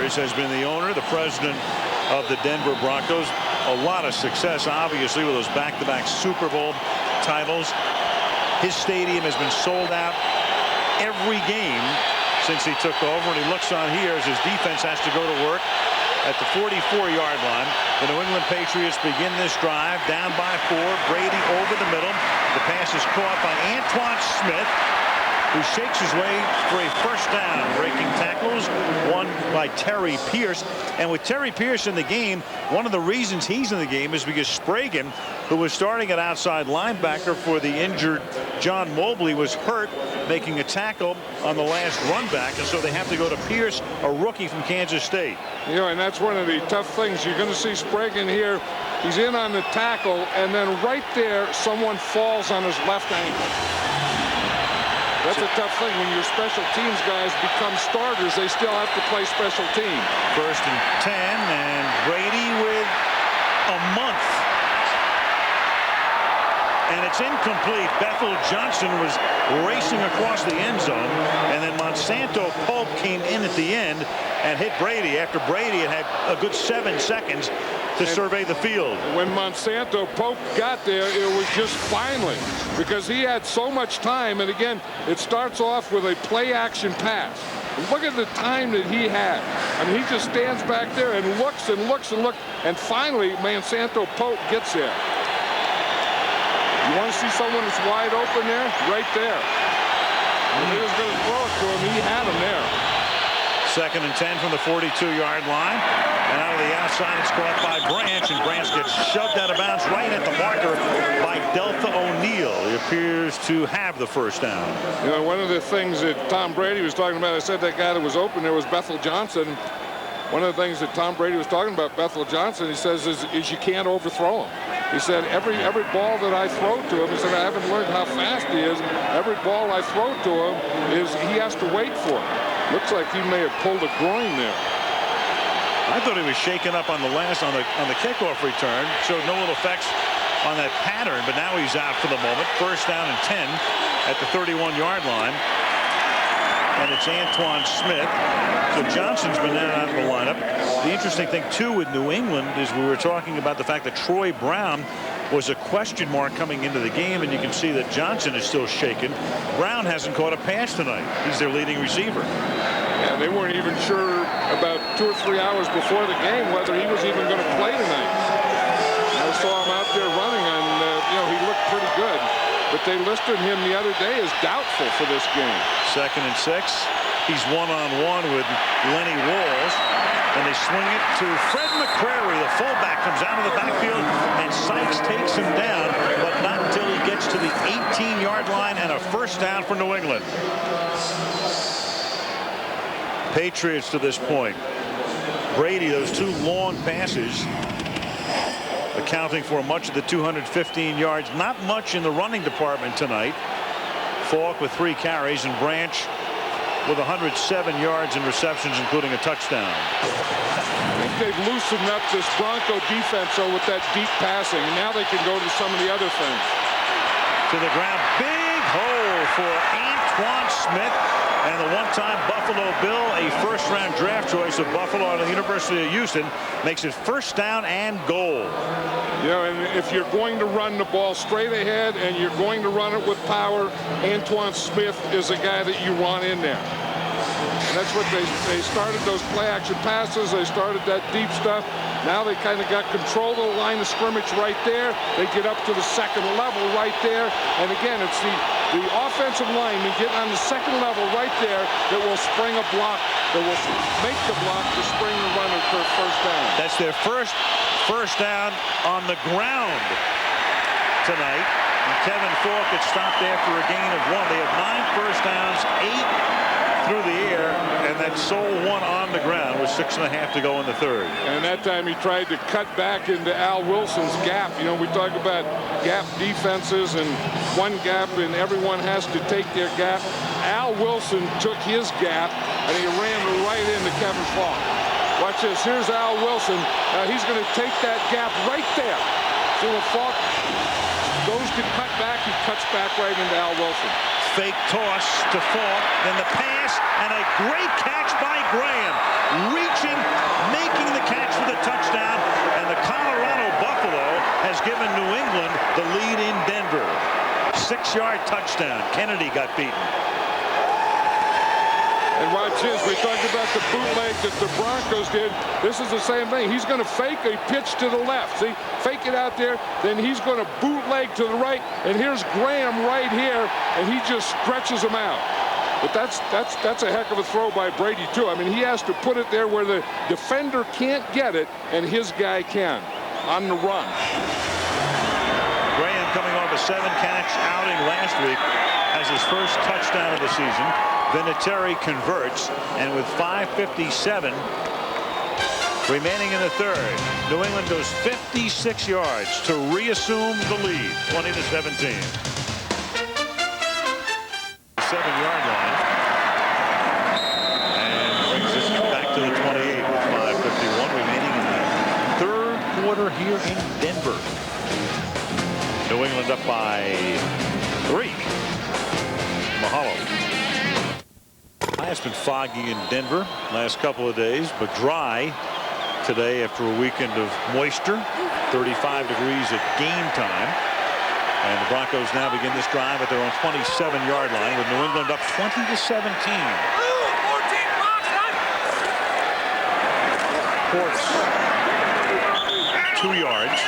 [SPEAKER 1] Has been the owner, the president of the Denver Broncos. A lot of success, obviously, with those back-to-back Super Bowl titles. His stadium has been sold out every game since he took over, and he looks on here as his defense has to go to work at the 44-yard line. The New England Patriots begin this drive down by 4. Brady over the middle. The pass is caught by Antoine Smith, who shakes his way for a 1st down. Breaking tackles, one by Terry Pierce. And with Terry Pierce in the game, one of the reasons he's in the game is because Spragan, who was starting at outside linebacker for the injured John Mobley, was hurt making a tackle on the last run back, and so they have to go to Pierce, a rookie from Kansas State.
[SPEAKER 2] And that's one of the tough things. You're going to see Spragan here. He's in on the tackle, and then right there, someone falls on his left ankle. That's a tough thing. When your special teams guys become starters, they still have to play special team.
[SPEAKER 1] 1st and 10, and Brady with a month. And it's incomplete. Bethel Johnson was racing across the end zone, and then Monsanto Pope came in at the end and hit Brady after Brady had a good 7 seconds to survey the field.
[SPEAKER 2] When Monsanto Pope got there, it was just finally, because he had so much time. And again, it starts off with a play-action pass. Look at the time that he had. I mean, he just stands back there and looks and looks and looks. And finally, Monsanto Pope gets there. You want to see someone that's wide open there? Right there. When he was going to throw it to him, he had him there.
[SPEAKER 1] 2nd and 10 from the 42-yard line. And out of the outside, it's caught by Branch, and Branch gets shoved out of bounds right at the marker by Delta O'Neal. He appears to have the first down.
[SPEAKER 2] You know, one of the things that Tom Brady was talking about, I said that guy that was open there was Bethel Johnson. One of the things that Tom Brady was talking about, Bethel Johnson, he says, is you can't overthrow him. He said, every ball that I throw to him, he said, I haven't learned how fast he is. Every ball I throw to him is he has to wait for it. Looks like he may have pulled a groin there.
[SPEAKER 1] I thought he was shaken up on the kickoff return. Showed no ill effects on that pattern, but now he's out for the moment. 1st down and 10 at the 31-yard line. And it's Antoine Smith. So Johnson's been out of the lineup. The interesting thing, too, with New England is we were talking about the fact that Troy Brown was a question mark coming into the game, and you can see that Johnson is still shaken. Brown hasn't caught a pass tonight. He's their leading receiver.
[SPEAKER 2] Yeah, they weren't even sure about 2 or 3 hours before the game whether he was even going to play tonight. I saw him out there running, and he looked pretty good. But they listed him the other day as doubtful for this game.
[SPEAKER 1] 2nd and 6. He's one-on-one with Lenny Walls. And they swing it to Fred McCrary. The fullback comes out of the backfield, and Sykes takes him down, but not until he gets to the 18-yard line and a 1st down for New England. Patriots to this point. Brady, those 2 long passes, accounting for much of the 215 yards. Not much in the running department tonight. Falk with 3 carries, and Branch with 107 yards in receptions, including a touchdown.
[SPEAKER 2] I think they've loosened up this Bronco defense with that deep passing, and now they can go to some of the other things.
[SPEAKER 1] To the ground. Big hole for Antoine Smith. And the one-time Buffalo Bill, a 1st-round draft choice of Buffalo out of the University of Houston, makes it 1st down and goal.
[SPEAKER 2] You know, and if you're going to run the ball straight ahead and you're going to run it with power, Antoine Smith is a guy that you want in there. And that's what they started, those play-action passes. They started that deep stuff. Now they kind of got control of the line of scrimmage right there. They get up to the 2nd level right there. And again, it's the offensive lineman getting on the 2nd level right there that will spring a block, that will make the block to spring the runner for 1st down.
[SPEAKER 1] That's their first down on the ground tonight. And Kevin Falk gets stopped after a gain of 1. They have 9 first downs, 8 through the air, and that sole 1 on the ground with 6.5 to go in the 3rd.
[SPEAKER 2] And that time he tried to cut back into Al Wilson's gap. You know, we talk about gap defenses and 1 gap, and everyone has to take their gap. Al Wilson took his gap, and he ran right into Kevin Falk. Watch this. Here's Al Wilson. Now he's going to take that gap right there. So when Falk goes to cut back, he cuts back right into Al Wilson.
[SPEAKER 1] Fake toss to Falk, then the pass, and a great catch by Graham. Reaching, making the catch for the touchdown, and the Colorado Buffalo has given New England the lead in Denver. 6-yard touchdown. Kennedy got beaten.
[SPEAKER 2] And watch this. We talked about the bootleg that the Broncos did. This is the same thing. He's going to fake a pitch to the left. See, fake it out there. Then he's going to bootleg to the right. And here's Graham right here, and he just stretches him out. But that's a heck of a throw by Brady, too. I mean, he has to put it there where the defender can't get it, and his guy can on the run.
[SPEAKER 1] Graham, coming off a 7-catch outing last week, has his first touchdown of the season. Vinatieri converts, and with 5:57 remaining in the 3rd, New England goes 56 yards to reassume the lead, 20-17. 7-yard line, and brings it back to the 28 with 5:51 remaining in the 3rd quarter here in Denver. New England up by 3. Mahalo. It's been foggy in Denver last couple of days, but dry today after a weekend of moisture. 35 degrees at game time. And the Broncos now begin this drive at their own 27-yard line with New England up 20-17. Ports 2 yards.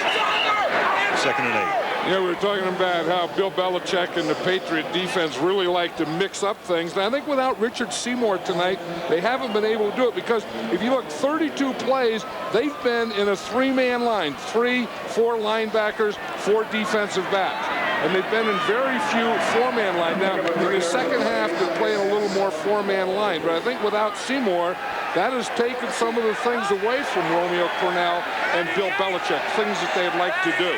[SPEAKER 1] 2nd and 8.
[SPEAKER 2] Yeah, we were talking about how Bill Belichick and the Patriot defense really like to mix up things. And I think without Richard Seymour tonight, they haven't been able to do it, because if you look 32 plays, they've been in a 3-man line, 3, 4 linebackers, 4 defensive backs. And they've been in very few 4-man line. Now, in the second half, they're playing a little more 4-man line. But I think without Seymour, that has taken some of the things away from Romeo Cornell and Bill Belichick, things that they'd like to do.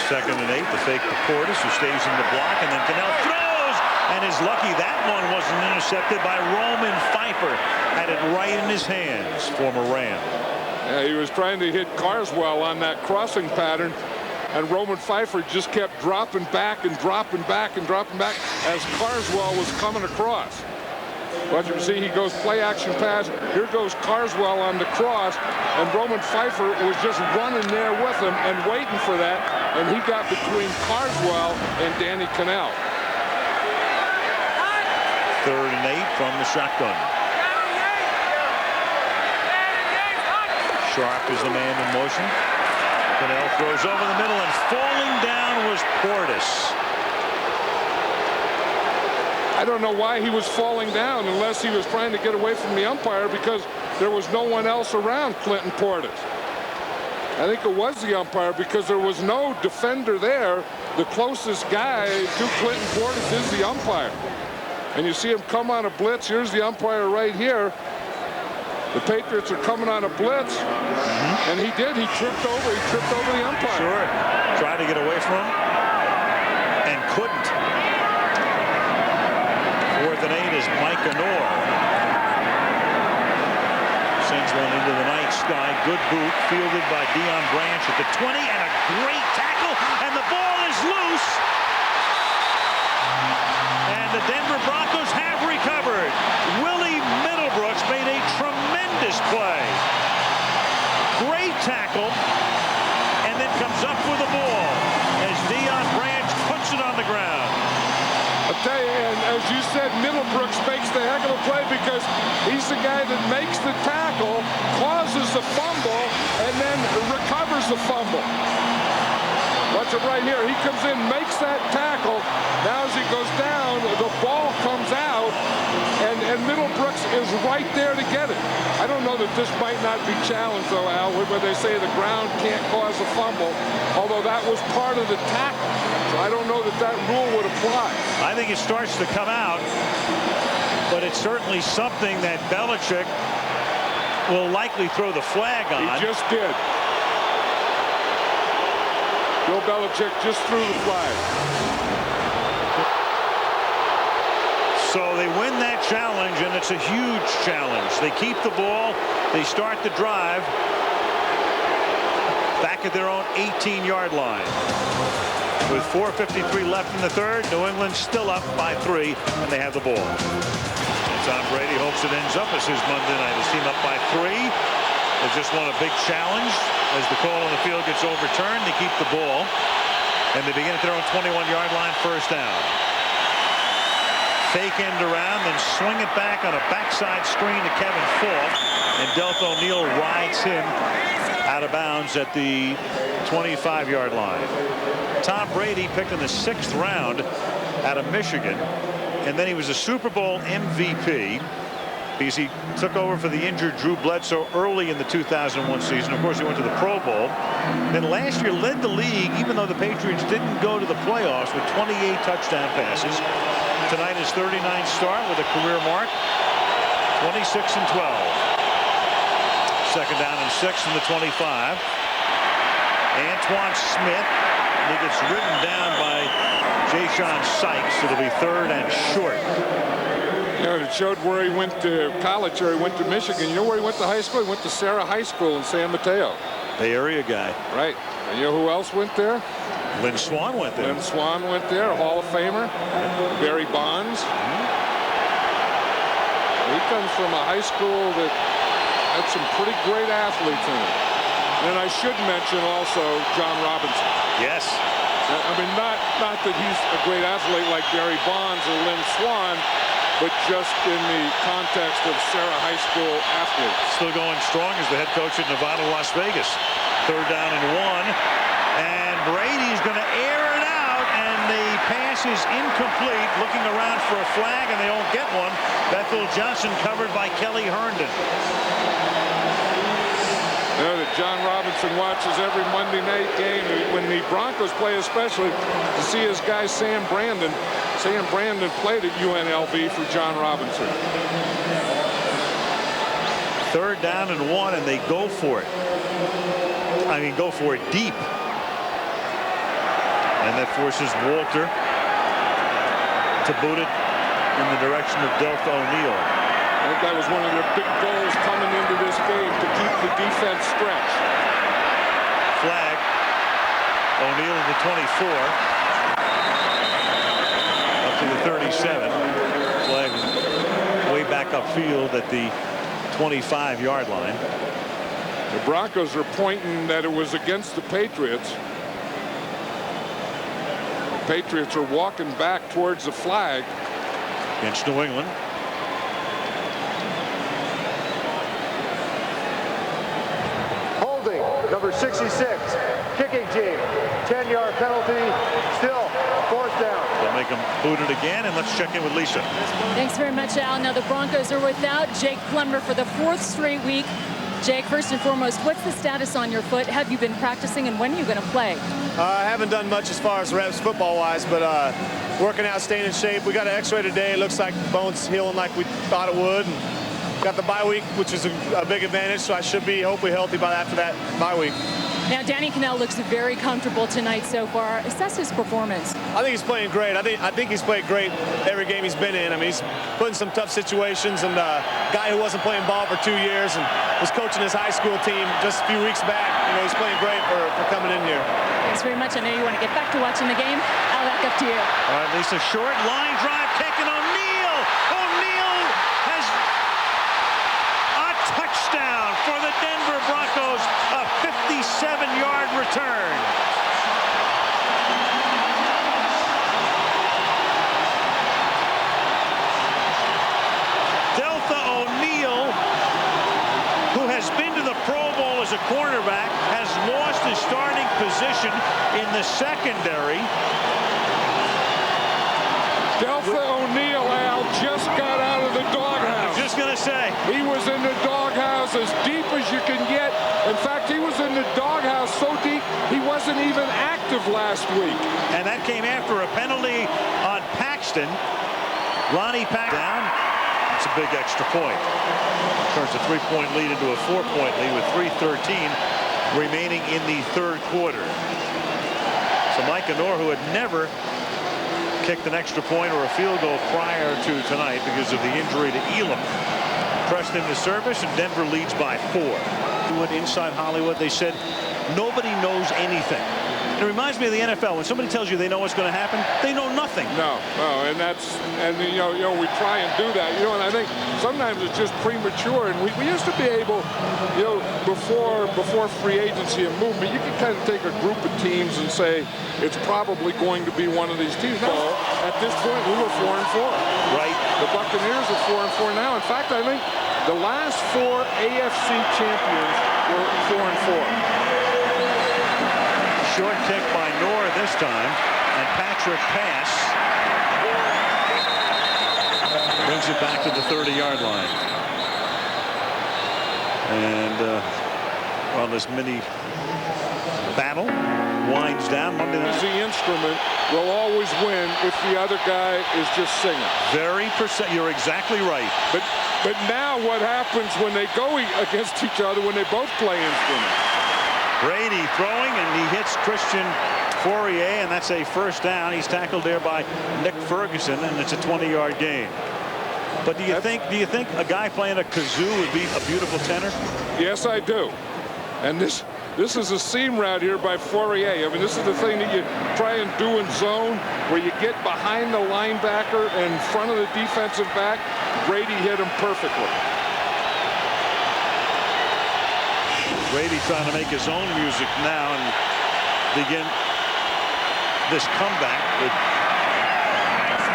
[SPEAKER 1] 2nd and 8, the fake to Portis, who stays in the block, and then Cannell throws, and is lucky that one wasn't intercepted by Roman Pfeiffer. Had it right in his hands, former Ram.
[SPEAKER 2] Yeah, he was trying to hit Carswell on that crossing pattern, and Roman Pfeiffer just kept dropping back and dropping back and dropping back as Carswell was coming across. But you see, he goes play action pass. Here goes Carswell on the cross, and Roman Pfeiffer was just running there with him and waiting for that, and he got between Carswell and Danny Cannell.
[SPEAKER 1] 3rd and 8 from the shotgun. Sharp is the man in motion. Cannell throws over the middle, and falling down was Portis.
[SPEAKER 2] I don't know why he was falling down, unless he was trying to get away from the umpire, because there was no one else around Clinton Portis. I think it was the umpire, because there was no defender there. The closest guy to Clinton Portis is the umpire. And you see him come on a blitz. Here's the umpire right here. The Patriots are coming on a blitz, and he did. He tripped over the umpire.
[SPEAKER 1] Sure. Tried to get away from him and couldn't. 4th and 8 is Mike Honore. Sends one into the night sky. Good boot, fielded by Deion Branch at the 20, and a great tackle, and the ball is loose. And the Denver Broncos have recovered. Willie Middlebrooks made a tremendous play. Great tackle, and then comes up with the ball as Deion Branch puts it on the ground.
[SPEAKER 2] I'll tell you, and as you said, Middlebrooks makes the heck of a play, because he's the guy that makes the tackle, causes the fumble, and then recovers the fumble. Watch it right here. He comes in, makes that tackle. Now as he goes down, the ball comes out, and Middlebrooks is right there to get it. I don't know that this might not be challenged, though, Al, where they say the ground can't cause a fumble, although that was part of the tackle. So I don't know that that rule would apply.
[SPEAKER 1] I think it starts to come out, but it's certainly something that Belichick will likely throw the flag on.
[SPEAKER 2] He just did. Bill Belichick just threw the flag.
[SPEAKER 1] So they win that challenge, and it's a huge challenge. They keep the ball. They start the drive back at their own 18-yard line. With 4:53 left in the third, New England still up by 3, and they have the ball. And Tom Brady hopes it ends up as his Monday night. His team up by 3. They just won a big challenge. As the call on the field gets overturned, they keep the ball, and they begin at their own 21-yard line, 1st down. Fake end around, then swing it back on a backside screen to Kevin Falk, and Delth O'Neal rides him out of bounds at the 25-yard line. Tom Brady picked in the 6th round out of Michigan, and then he was a Super Bowl MVP because he took over for the injured Drew Bledsoe early in the 2001 season. Of course, he went to the Pro Bowl. Then last year led the league, even though the Patriots didn't go to the playoffs, with 28 touchdown passes. Tonight his 39th start with a career mark, 26 and 12. 2nd down and 6 from the 25. Antoine Smith. He gets ridden down by Ja'Shawn Sykes. It'll be 3rd and short.
[SPEAKER 2] You know, it showed where he went to college, or he went to Michigan. You know where he went to high school? He went to Sarah High School in San Mateo.
[SPEAKER 1] Bay Area guy.
[SPEAKER 2] Right. And you know who else went there?
[SPEAKER 1] Lynn Swann went there.
[SPEAKER 2] Lynn Swann went there, a Hall of Famer. Barry Bonds. He comes from a high school that had some pretty great athletes in it. And I should mention also John Robinson.
[SPEAKER 1] Yes.
[SPEAKER 2] I mean, not that he's a great athlete like Barry Bonds or Lynn Swann, but just in the context of Sarah High School athletes.
[SPEAKER 1] Still going strong as the head coach at Nevada, Las Vegas. 3rd down and 1. And Brady's going to air it out, and the pass is incomplete. Looking around for a flag, and they don't get one. Bethel Johnson covered by Kelly Herndon.
[SPEAKER 2] You know that John Robinson watches every Monday night game when the Broncos play, especially to see his guy Sam Brandon. Sam Brandon played at UNLV for John Robinson.
[SPEAKER 1] 3rd down and 1, and they go for it. I mean, go for it deep. And that forces Walter to boot it in the direction of Delta O'Neal.
[SPEAKER 2] I think that was one of their big goals coming into this game, to keep the defense stretched.
[SPEAKER 1] Flag. O'Neal to the 24. Up to the 37. Flag way back upfield at the 25-yard line.
[SPEAKER 2] The Broncos are pointing that it was against the Patriots. The Patriots are walking back towards the flag.
[SPEAKER 1] Against New England.
[SPEAKER 8] Number 66, kicking team, 10-yard penalty, still 4th down.
[SPEAKER 1] They'll make them boot it again, and let's check in with Lisa.
[SPEAKER 11] Thanks very much, Al. Now the Broncos are without Jake Plummer for the 4th straight week. Jake, first and foremost, what's the status on your foot? Have you been practicing, and when are you going to play?
[SPEAKER 12] I haven't done much as far as reps football-wise, but working out, staying in shape. We got an X-ray today. It looks like the bone's healing like we thought it would. And got the bye week, which is a big advantage, so I should be hopefully healthy by after that bye week.
[SPEAKER 11] Now, Danny Cannell looks very comfortable tonight so far. Assess his performance.
[SPEAKER 12] I think he's playing great. I think he's played great every game he's been in. I mean, he's put in some tough situations, and a guy who wasn't playing ball for 2 years and was coaching his high school team just a few weeks back. You know, he's playing great for coming in here.
[SPEAKER 11] Thanks very much. I know you want to get back to watching the game. Al, back up to you.
[SPEAKER 1] All right, Lisa, short line drive taken. O'Neal. O'Neal has a touchdown for the Denver Broncos. A 57-yard return. Delta O'Neal, who has been to the Pro Bowl as a cornerback, has lost his starting position in the secondary.
[SPEAKER 2] Delta O'Neal, Al, just got out of the doghouse.
[SPEAKER 1] I was just going to say.
[SPEAKER 2] He was in the doghouse as deep as you can get. In fact, he was in the doghouse so deep he wasn't even active last week.
[SPEAKER 1] And that came after a penalty on Paxton. Ronnie Paxton down. It's a big extra point. Turns a 3-point lead into a 4-point lead with 3:13 remaining in the 3rd quarter. So Mike Honor, who had never kicked an extra point or a field goal prior to tonight because of the injury to Elam, pressed into service, and Denver leads by 4. Inside Hollywood, they said nobody knows anything. It reminds me of the NFL. When somebody tells you they know what's going to happen, they know nothing.
[SPEAKER 2] No, and you know we try and do that, and I think sometimes it's just premature. And we used to be able, before free agency and movement, you could kind of take a group of teams and say it's probably going to be one of these teams. No, at this point we were 4-4.
[SPEAKER 1] Right.
[SPEAKER 2] The Buccaneers are 4-4 now. In fact, I think the last 4 AFC champions were 4-4.
[SPEAKER 1] Short kick by Noor this time, and Patrick pass brings it back to the 30-yard line. And well, this mini battle winds down.
[SPEAKER 2] The instrument will always win if the other guy is just singing.
[SPEAKER 1] You're exactly right.
[SPEAKER 2] But now what happens when they go against each other when they both play instruments?
[SPEAKER 1] Brady throwing, and he hits Christian Fourier, and that's a 1st down. He's tackled there by Nick Ferguson, and it's a 20-yard gain. But do you think a guy playing a kazoo would be a beautiful tenor?
[SPEAKER 2] Yes, I do. And this is a seam route here by Fourier. I mean, this is the thing that you try and do in zone, where you get behind the linebacker and in front of the defensive back. Brady hit him perfectly.
[SPEAKER 1] Brady trying to make his own music now and begin this comeback with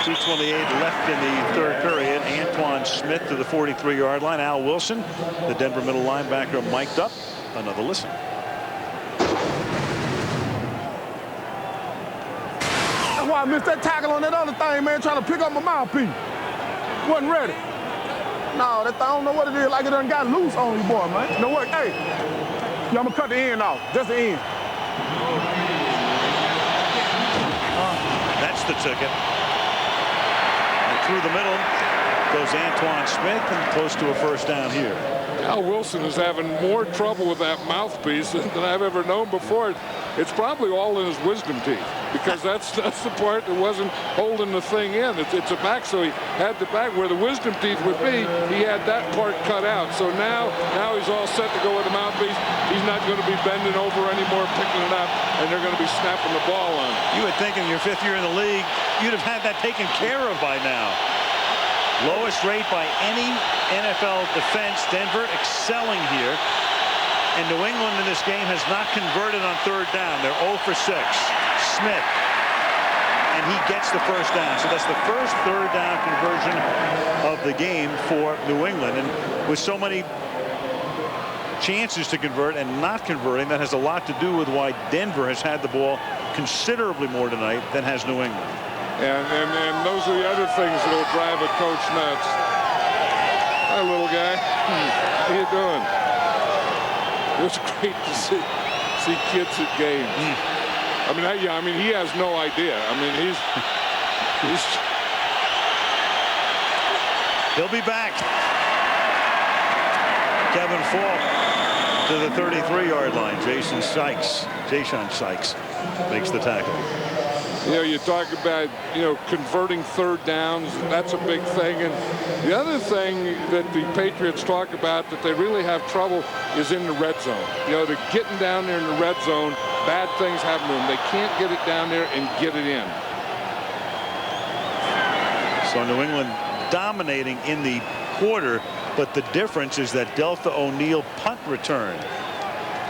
[SPEAKER 1] 2:28 left in the third period. Antoine Smith to the 43-yard line. Al Wilson, the Denver middle linebacker, mic'd up. Another listen.
[SPEAKER 3] That's why I missed that tackle on that other thing, man, trying to pick up my mouthpiece. Wasn't ready. No, that thing, I don't know what it is, like it done got loose on you, boy, man. You know what? Hey, yeah, I'm gonna cut the end off, just the end.
[SPEAKER 1] That's the ticket. And through the middle goes Antoine Smith, and close to a first down here.
[SPEAKER 2] Al Wilson is having more trouble with that mouthpiece than I've ever known before. It's probably all in his wisdom teeth, because that's the part that wasn't holding the thing in. It's a back, so he had the back where the wisdom teeth would be. He had that part cut out. So now he's all set to go with the mouthpiece. He's not going to be bending over anymore, picking it up, and they're going to be snapping the ball on it.
[SPEAKER 1] You would think in your 5th year in the league, you'd have had that taken care of by now. Lowest rate by any NFL defense. Denver excelling here. And New England in this game has not converted on third down. They're 0 for 6. Smith. And he gets the first down. So that's the first third down conversion of the game for New England. And with so many chances to convert and not converting, that has a lot to do with why Denver has had the ball considerably more tonight than has New England.
[SPEAKER 2] And those are the other things that will drive a coach nuts. Hi, little guy. How you doing? It was great to see kids at games. I mean, he has no idea. I mean,
[SPEAKER 1] he'll be back. Kevin Falk to the 33-yard line. Jason Sykes makes the tackle.
[SPEAKER 2] You know, you talk about, converting third downs. That's a big thing. And the other thing that the Patriots talk about that they really have trouble is in the red zone. They're getting down there in the red zone. Bad things happen to them. They can't get it down there and get it in.
[SPEAKER 1] So New England dominating in the quarter, but the difference is that Deltha O'Neal punt return.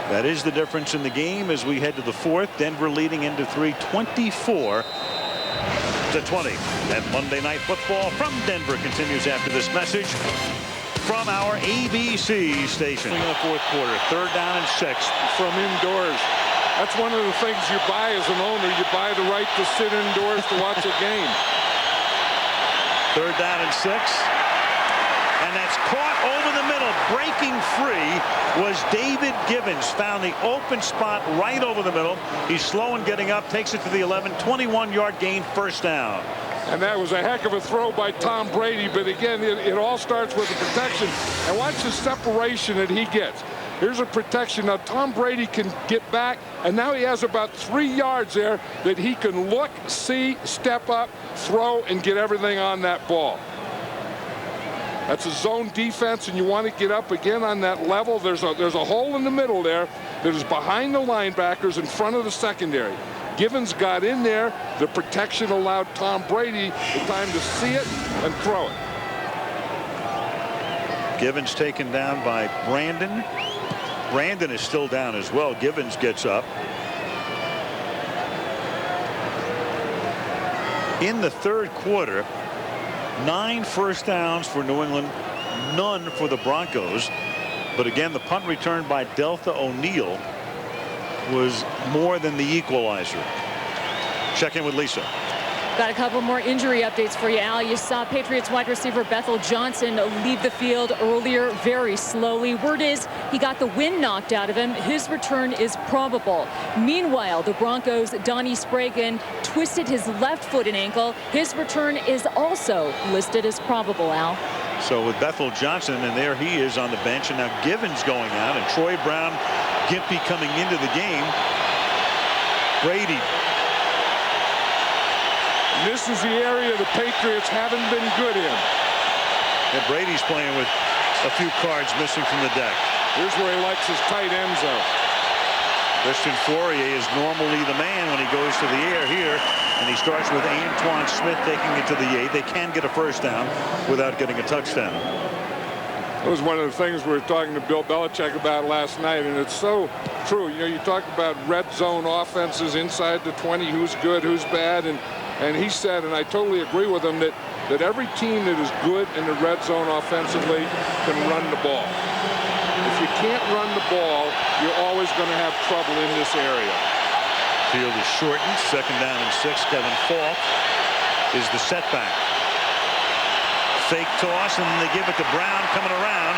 [SPEAKER 1] That is the difference in the game as we head to the fourth. Denver leading into 3, 24-20. And Monday Night Football from Denver continues after this message from our ABC station. In the fourth quarter, 3rd down and 6
[SPEAKER 2] from indoors. That's one of the things you buy as an owner. You buy the right to sit indoors to watch a game.
[SPEAKER 1] 3rd down and 6. And that's caught over the middle. Breaking free was David Givens. Found the open spot right over the middle. He's slow in getting up. Takes it to the 11. 21-yard gain. First down.
[SPEAKER 2] And that was a heck of a throw by Tom Brady. But again, it all starts with the protection. And watch the separation that he gets. Here's a protection. Now Tom Brady can get back. And now he has about 3 yards there that he can look, see, step up, throw, and get everything on that ball. That's a zone defense, and you want to get up again on that level. There's a hole in the middle there that is behind the linebackers in front of the secondary. Givens got in there. The protection allowed Tom Brady the time to see it and throw it.
[SPEAKER 1] Givens taken down by Brandon. Brandon is still down as well. Givens gets up. In the third quarter, 9 first downs for New England, none for the Broncos. But again, the punt return by Deltha O'Neal was more than the equalizer. Check in with Lisa.
[SPEAKER 11] Got a couple more injury updates for you, Al. You saw Patriots wide receiver Bethel Johnson leave the field earlier very slowly. Word is he got the wind knocked out of him. His return is probable. Meanwhile, the Broncos' Donnie Spragan twisted his left foot and ankle. His return is also listed as probable, Al.
[SPEAKER 1] So with Bethel Johnson, and there he is on the bench, and now Givens going out, and Troy Brown Gimpy coming into the game. Brady.
[SPEAKER 2] This is the area the Patriots haven't been good in.
[SPEAKER 1] And Brady's playing with a few cards missing from the deck.
[SPEAKER 2] Here's where he likes his tight end zone.
[SPEAKER 1] Christian Fourier is normally the man when he goes to the air here. And he starts with Antoine Smith taking it to the 8. They can get a first down without getting a touchdown.
[SPEAKER 2] It was one of the things we were talking to Bill Belichick about last night, and it's so true. You know, you talk about red zone offenses inside the 20, who's good, who's bad, and he said, and I totally agree with him, that every team that is good in the red zone offensively can run the ball. If you can't run the ball, you're always going to have trouble in this area.
[SPEAKER 1] Field is shortened. 2nd down and 6. Kevin Falk is the setback. Fake toss, and they give it to Brown coming around,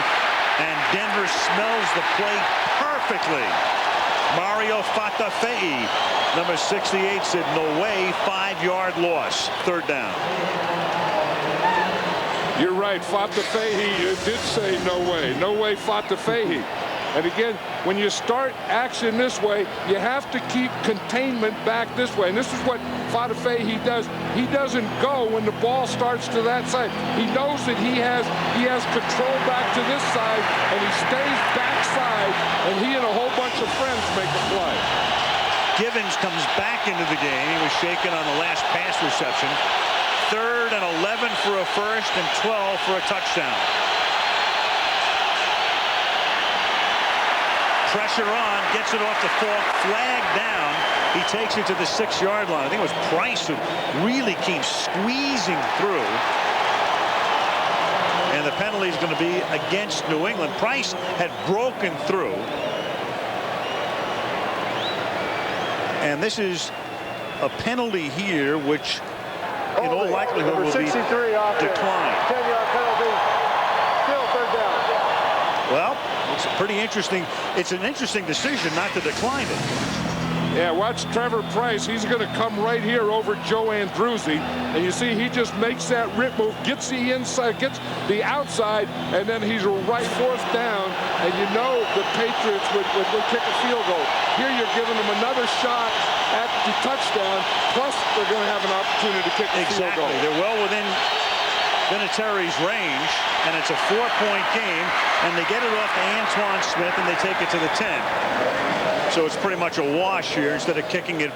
[SPEAKER 1] and Denver smells the play perfectly. Mario Fatafei, number 68, said no way. 5-yard loss. 3rd down.
[SPEAKER 2] You're right. Fatafei did say no way. No way, Fatafei. And again, when you start action this way, you have to keep containment back this way. And this is what Fatafei does. He doesn't go when the ball starts to that side. He knows that he has control back to this side, and he stays backside, and he and a whole bunch of friends make a play.
[SPEAKER 1] Givens comes back into the game. He was shaken on the last pass reception. 3rd and 11 for a first and 12 for a touchdown. Pressure on, gets it off the Falk, flag down. He takes it to the 6-yard line. I think it was Price who really came squeezing through. And the penalty is going to be against New England. Price had broken through. And this is a penalty here, which in all likelihood will be declined.
[SPEAKER 8] 10-yard penalty. Still 3rd down.
[SPEAKER 1] Well, it's pretty interesting. It's an interesting decision not to decline it.
[SPEAKER 2] Yeah, watch Trevor Price. He's going to come right here over Joe Andruzzi. And you see, he just makes that rip move, gets the inside, gets the outside, and then he's right 4th down. And you know the Patriots would kick a field goal. Here you're giving them another shot at the touchdown, plus they're going to have an opportunity to kick the field goal.
[SPEAKER 1] They're well within Vinatieri's range, and it's a 4-point game, and they get it off to Antoine Smith, and they take it to the 10. So it's pretty much a wash here. Instead of kicking it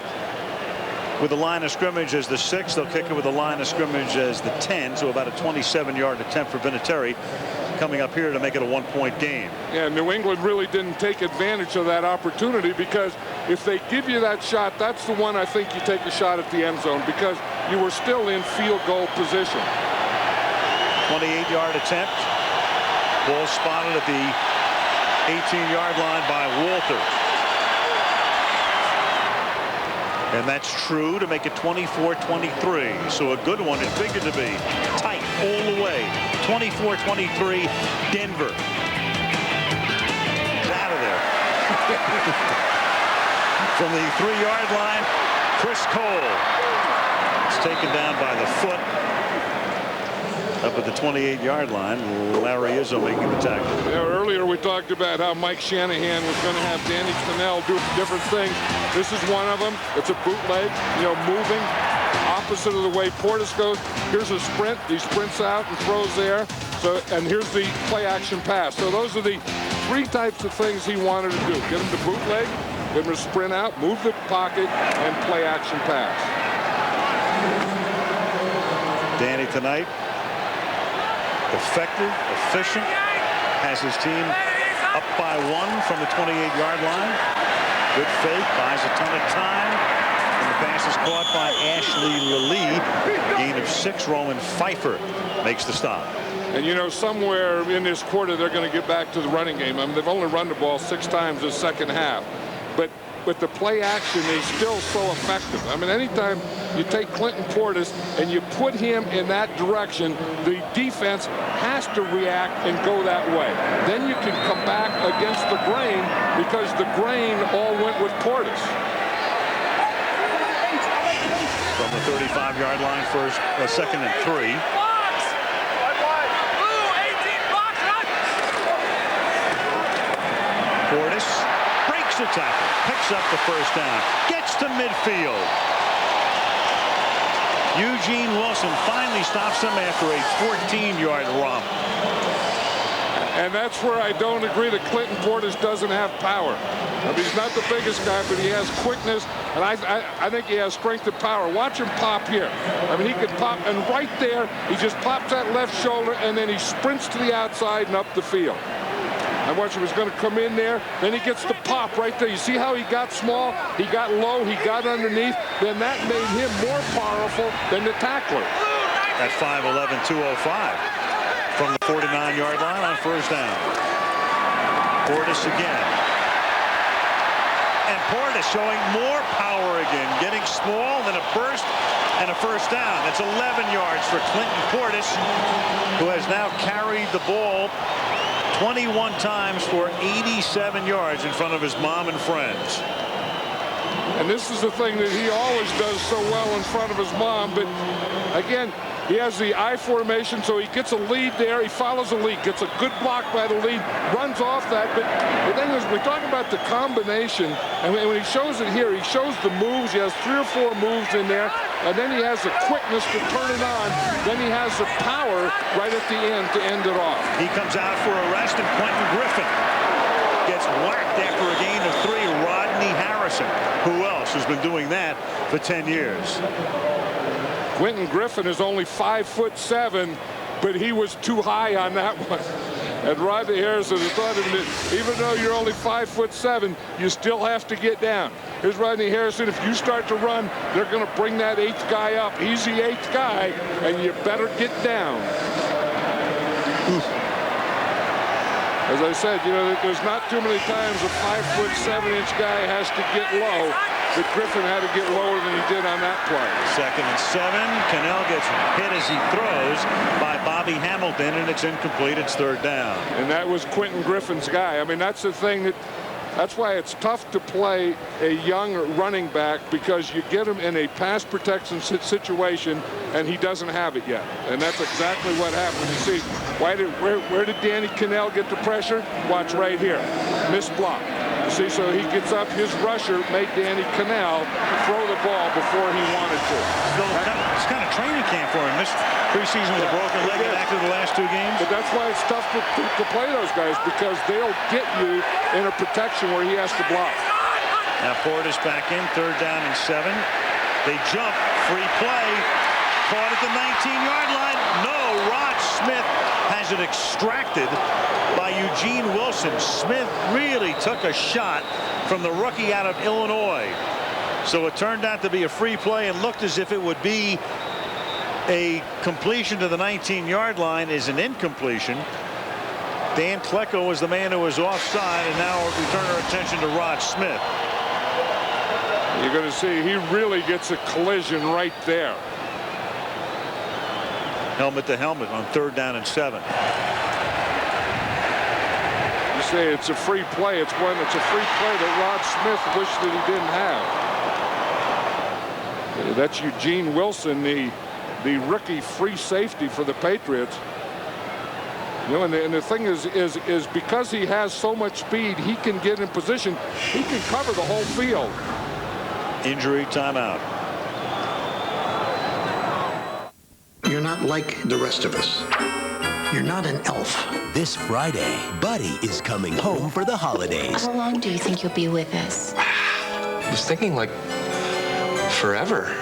[SPEAKER 1] with the line of scrimmage as the 6, they'll kick it with the line of scrimmage as the 10. So about a 27-yard attempt for Vinatieri coming up here to make it a 1-point game.
[SPEAKER 2] Yeah, New England really didn't take advantage of that opportunity, because if they give you that shot, that's the one I think you take a shot at the end zone, because you were still in field goal position.
[SPEAKER 1] 28-yard attempt. Ball spotted at the 18-yard line by Walter. And that's true to make it 24-23. So a good one. It figured to be tight all the way. 24-23, Denver. Out of there. From the 3-yard line, Chris Cole. It's taken down by the foot. Up at the 28-yard line, Larry Izzo making the tackle.
[SPEAKER 2] Yeah, earlier we talked about how Mike Shanahan was going to have Danny Cannell do different things. This is one of them. It's a bootleg, moving opposite of the way Portis goes. Here's a sprint. He sprints out and throws there. So, and here's the play-action pass. So those are the 3 types of things he wanted to do. Get him to bootleg, get him to sprint out, move the pocket, and play-action pass.
[SPEAKER 1] Danny tonight, effective, efficient, has his team up by 1 from the 28-yard line. Good fake, buys a ton of time, and the pass is caught by Ashley Lilly. Gain of 6. Roman Pfeiffer makes the stop.
[SPEAKER 2] And somewhere in this quarter they're going to get back to the running game. I mean, they've only run the ball 6 times this second half, but the play action is still so effective. I mean, anytime you take Clinton Portis and you put him in that direction, the defense has to react and go that way. Then you can come back against the grain, because the grain all went with Portis.
[SPEAKER 1] From the 35-yard line, 2nd and 3. Portis breaks the tackle, picks up the 1st down, gets to midfield. Eugene Wilson finally stops him after a 14-yard romp.
[SPEAKER 2] And that's where I don't agree that Clinton Portis doesn't have power. I mean, he's not the biggest guy, but he has quickness, and I think he has strength and power. Watch him pop here. I mean, he can pop, and right there, he just pops that left shoulder, and then he sprints to the outside and up the field. I watch him. He's going to come in there. Then he gets the pop right there. You see how he got small? He got low. He got underneath. Then that made him more powerful than the tackler.
[SPEAKER 1] At 5'11", 205 from the 49-yard line on first down. Portis again. And Portis showing more power again, getting small, then a burst and a first down. That's 11 yards for Clinton Portis, who has now carried the ball 21 times for 87 yards in front of his mom and friends.
[SPEAKER 2] And this is the thing that he always does so well in front of his mom. But again, he has the I formation, so he gets a lead there. He follows a lead, gets a good block by the lead, runs off that. But the thing is, we talk about the combination, and when he shows it here, he shows the moves. He has 3 or 4 moves in there, and then he has the quickness to turn it on. Then he has the power right at the end to end it off.
[SPEAKER 1] He comes out for arrest, and Quentin Griffin gets whacked after a gain of 3. Rodney Harrison, who else has been doing that for 10 years?
[SPEAKER 2] Quentin Griffin is only 5'7", but he was too high on that one. And Rodney Harrison has taught him that even though you're only 5'7", you still have to get down. Here's Rodney Harrison. If you start to run, they're going to bring that 8th guy up. He's the 8th guy, and you better get down. As I said, you know, there's not too many times a 5'7" guy has to get low, but Griffin had to get lower than he did on that play. 2nd and 7.
[SPEAKER 1] Cannell gets hit as he throws by Bobby Hamilton, and it's incomplete. It's 3rd down.
[SPEAKER 2] And that was Quentin Griffin's guy. I mean, that's the thing that's why it's tough to play a young running back, because you get him in a pass protection situation and he doesn't have it yet. And that's exactly what happened. You see, where did Danny Cannell get the pressure? Watch right here. Missed block. You see, so he gets up. His rusher made Danny Cannell throw the ball before he wanted to.
[SPEAKER 1] It's kind of training camp for him. Missed preseason with a broken leg after the last 2 games.
[SPEAKER 2] But that's why it's tough to play those guys, because they'll get you in a protection where he has to block.
[SPEAKER 1] Now Portis back in, 3rd down and 7. They jump, free play, caught at the 19-yard line. No, Rod Smith has it extracted by Eugene Wilson. Smith really took a shot from the rookie out of Illinois. So it turned out to be a free play and looked as if it would be a completion to the 19-yard line. Is an incompletion. Dan Klecko was the man who was offside, and now we turn our attention to Rod Smith.
[SPEAKER 2] You're going to see he really gets a collision right there.
[SPEAKER 1] Helmet to helmet on 3rd down and 7.
[SPEAKER 2] You say it's a free play. It's a free play that Rod Smith wished that he didn't have. That's Eugene Wilson, the rookie free safety for the Patriots. You know, and the thing is because he has so much speed, he can get in position. He can cover the whole field.
[SPEAKER 1] Injury timeout.
[SPEAKER 5] You're not like the rest of us. You're not an elf.
[SPEAKER 16] This Friday, Buddy is coming home for the holidays.
[SPEAKER 14] How long do you think you'll be with us?
[SPEAKER 20] I was thinking like forever.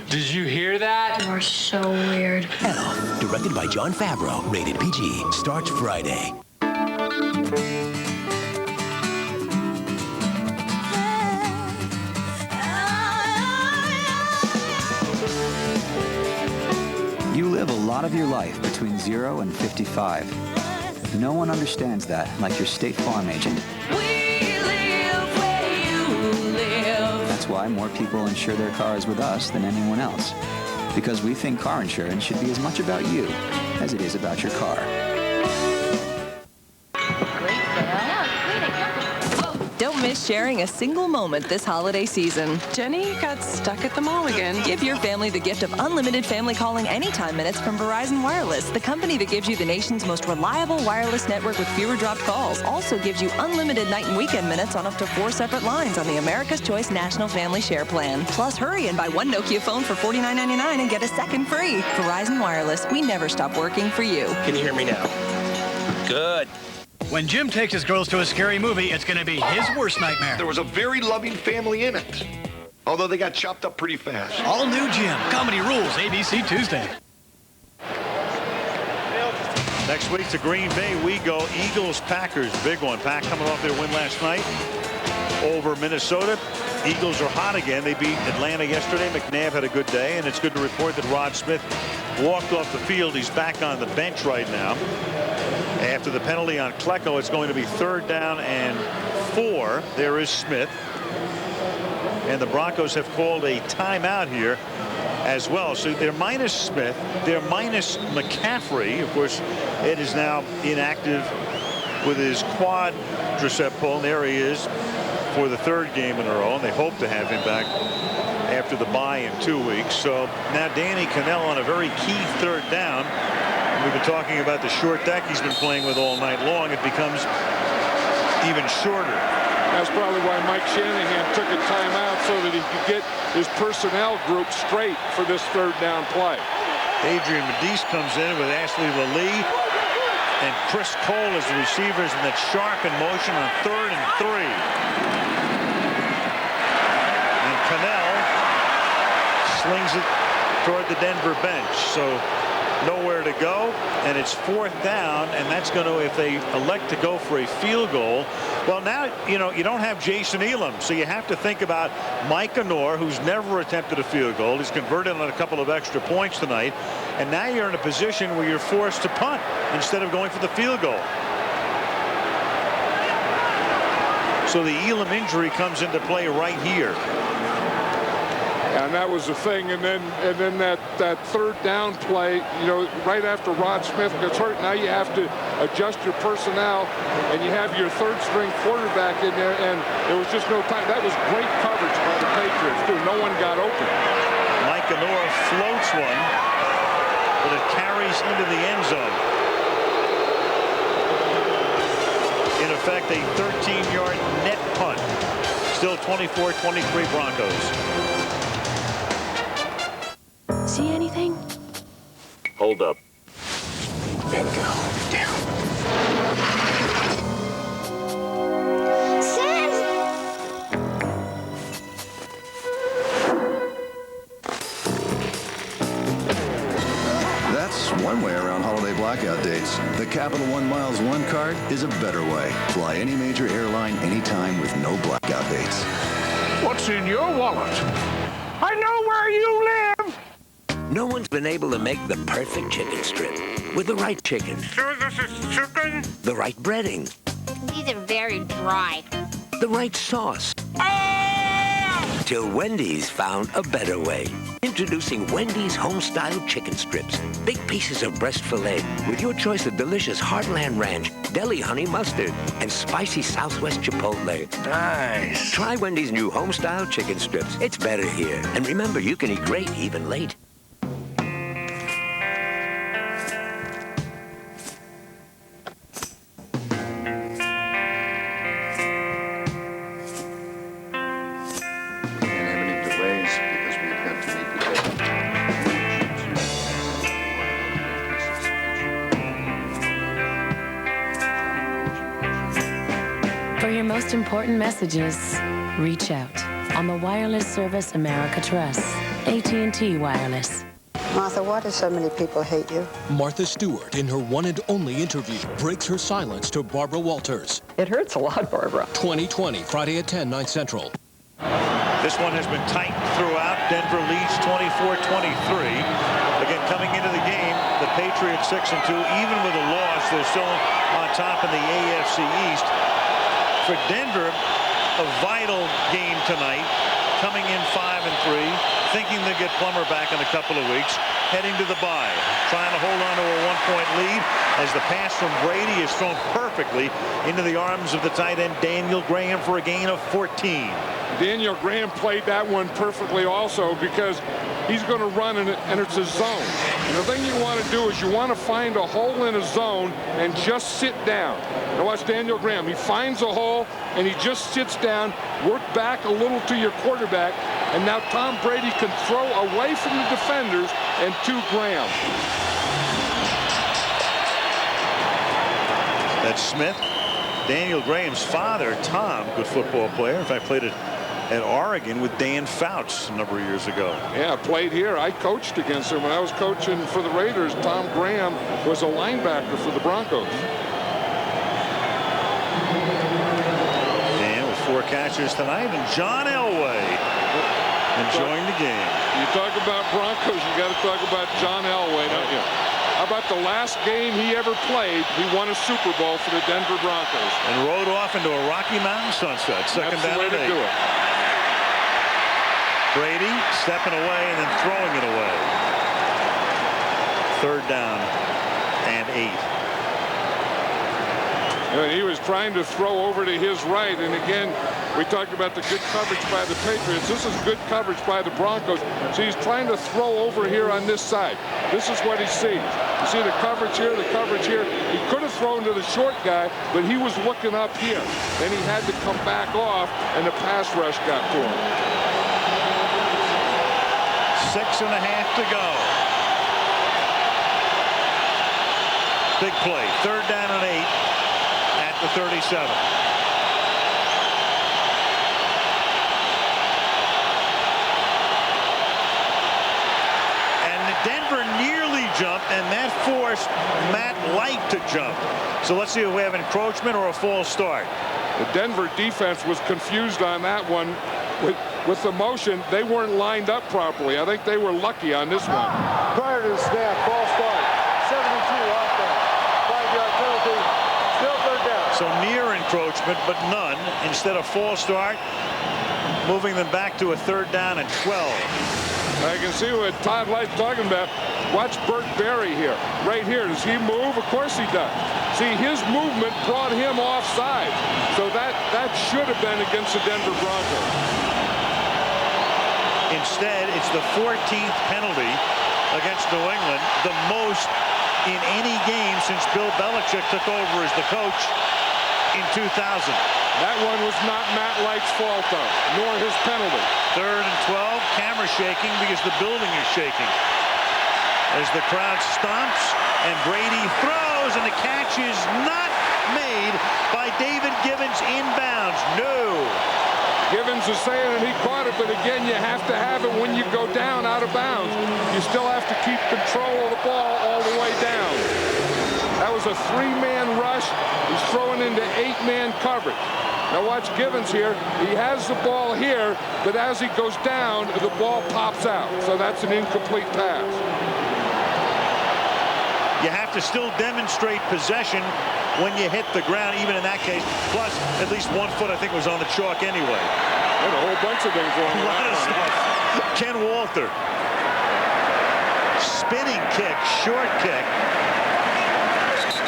[SPEAKER 14] Did you hear that? You're so weird.
[SPEAKER 16] Elf, directed by Jon Favreau, rated PG, starts Friday.
[SPEAKER 24] You live a lot of your life between 0 and 55. No one understands that like your State Farm agent. That's why more people insure their cars with us than anyone else. Because we think car insurance should be as much about you as it is about your car.
[SPEAKER 6] Don't miss sharing a single moment this holiday season. Jenny got stuck at the mall again. Give your family the gift of unlimited family calling anytime minutes from Verizon Wireless, the company that gives you the nation's most reliable wireless network with fewer dropped calls. Also gives you unlimited night and weekend minutes on up to 4 separate lines on the America's Choice National Family Share Plan. Plus, hurry and buy one Nokia phone for $49.99 and get a second free. Verizon Wireless, we never stop working for you.
[SPEAKER 23] Can you hear me now? Good.
[SPEAKER 10] When Jim takes his girls to a scary movie, it's going to be his worst nightmare.
[SPEAKER 18] There was a very loving family in it. Although they got chopped up pretty fast.
[SPEAKER 10] All new Jim. Comedy rules. ABC Tuesday.
[SPEAKER 1] Next week to Green Bay we go. Eagles-Packers. Big one. Pack coming off their win last night over Minnesota. Eagles are hot again. They beat Atlanta yesterday. McNabb had a good day, and it's good to report that Rod Smith walked off the field. He's back on the bench right now. After the penalty on Klecko, it's going to be 3rd down and 4. There is Smith. And the Broncos have called a timeout here as well. So they're minus Smith. They're minus McCaffrey. Of course, Ed is now inactive with his quadricep pull. And there he is for the 3rd game in a row. And they hope to have him back after the bye in 2 weeks. So now Danny Cannell on a very key 3rd down. We've been talking about the short deck he's been playing with all night long. It becomes even shorter.
[SPEAKER 2] That's probably why Mike Shanahan took a timeout so that he could get his personnel group straight for this 3rd down play.
[SPEAKER 1] Adrian Medice comes in with Ashley Lallee and Chris Cole as the receivers in that sharp in motion on 3rd and 3. And Cannell slings it toward the Denver bench. So nowhere to go, and it's 4th down, and that's going to, if they elect to go for a field goal, well, now you don't have Jason Elam, so you have to think about Mike Honor, who's never attempted a field goal. He's converted on a couple of extra points tonight, and now you're in a position where you're forced to punt instead of going for the field goal. So the Elam injury comes into play right here.
[SPEAKER 2] And that was the thing, and then that 3rd down play, right after Rod Smith gets hurt, now you have to adjust your personnel, and you have your 3rd string quarterback in there, and there was just no time. That was great coverage by the Patriots, too. No one got open.
[SPEAKER 1] Mike Honor floats one, but it carries into the end zone. In effect, a 13-yard net punt. Still 24-23 Broncos.
[SPEAKER 11] See anything?
[SPEAKER 1] Hold up.
[SPEAKER 11] Bingo. Down. Sam!
[SPEAKER 13] That's one way around holiday blackout dates. The Capital One Miles One card is a better way. Fly any major airline anytime with no blackout dates.
[SPEAKER 17] What's in your wallet? I know where you live!
[SPEAKER 19] No one's been able to make the perfect chicken strip with the right chicken.
[SPEAKER 17] So this is chicken?
[SPEAKER 19] The right breading.
[SPEAKER 25] These are very dry.
[SPEAKER 19] The right sauce. Till Wendy's found a better way. Introducing Wendy's home-style chicken strips. Big pieces of breast filet with your choice of delicious Heartland Ranch, deli honey mustard, and spicy Southwest Chipotle.
[SPEAKER 17] Nice.
[SPEAKER 19] Try Wendy's new home-style chicken strips. It's better here. And remember, you can eat great even late.
[SPEAKER 11] For your most important messages, reach out on the wireless service America trusts. AT&T Wireless.
[SPEAKER 26] Martha, why do so many people hate you?
[SPEAKER 27] Martha Stewart, in her one and only interview, breaks her silence to Barbara Walters.
[SPEAKER 26] It hurts a lot, Barbara.
[SPEAKER 27] 2020, Friday at 10, 9 Central.
[SPEAKER 1] This one has been tight throughout. Denver leads 24-23. Again, coming into the game, the Patriots 6-2. Even with a loss, they're still on top in the AFC East. For Denver, a vital game tonight, coming in 5-3, thinking they'll get Plummer back in a couple of weeks, heading to the bye. trying to hold on to a 1-point lead as the pass from Brady is thrown perfectly into the arms of the tight end Daniel Graham for a gain of 14.
[SPEAKER 2] Daniel Graham played that one perfectly also because he's going to run and it's a zone. And the thing you want to do is you want to find a hole in a zone and just sit down. Now watch Daniel Graham. He finds a hole and he just sits down, work back a little to your quarterback, and now Tom Brady can throw away from the defenders and to Graham.
[SPEAKER 1] That's Smith. Daniel Graham's father, Tom, good football player. In fact, played at Oregon with Dan Fouts a number of years ago.
[SPEAKER 2] Yeah, played here. I coached against him when I was coaching for the Raiders. Tom Graham was a linebacker for the Broncos.
[SPEAKER 1] And with 4 catches tonight, and John Elway enjoying the game.
[SPEAKER 2] You talk about Broncos, you got to talk about John Elway, don't you? How about the last game he ever played? He won a Super Bowl for the Denver Broncos.
[SPEAKER 1] And rode off into a Rocky Mountain sunset. Second down and 8.
[SPEAKER 2] Do it.
[SPEAKER 1] Brady stepping away and then throwing it away. 3rd down and 8.
[SPEAKER 2] And he was trying to throw over to his right, and again, we talked about the good coverage by the Patriots. This is good coverage by the Broncos. So he's trying to throw over here on this side. This is what he sees. You see the coverage here, the coverage here. He could have thrown to the short guy, but he was looking up here. Then he had to come back off, and the pass rush got to him.
[SPEAKER 1] 6.5 to go. Big play. 3rd down and 8 at the 37. Denver nearly jumped, and that forced Matt Light to jump. So let's see if we have encroachment or a false start.
[SPEAKER 2] The Denver defense was confused on that one with the motion. They weren't lined up properly. I think they were lucky on this one.
[SPEAKER 8] Prior to the snap, false start. 72 offense. 5-yard penalty. Still 3rd down.
[SPEAKER 1] So near encroachment, but none. Instead of false start, moving them back to a 3rd down and 12.
[SPEAKER 2] I can see what Todd Light's talking about. Watch Burt Berry here. Right here. Does he move? Of course he does. See, his movement brought him offside. So that should have been against the Denver Broncos.
[SPEAKER 1] Instead, it's the 14th penalty against New England, the most in any game since Bill Belichick took over as the coach in 2000.
[SPEAKER 2] That one was not Matt Light's fault, though, nor his penalty.
[SPEAKER 1] 3rd and 12, camera shaking because the building is shaking. As the crowd stomps, and Brady throws, and the catch is not made by David Givens inbounds. No.
[SPEAKER 2] Givens is saying that he caught it, but again, you have to have it when you go down out of bounds. You still have to keep control of the ball all the way down. That was a 3-man rush. He's throwing into 8-man coverage. Now watch Givens here. He has the ball here, but as he goes down, the ball pops out. So that's an incomplete pass.
[SPEAKER 1] You have to still demonstrate possession when you hit the ground, even in that case. Plus, at least 1 foot, I think, was on the chalk anyway.
[SPEAKER 2] And a whole bunch of things wrong with that.
[SPEAKER 1] Ken Walter. Spinning kick, short kick.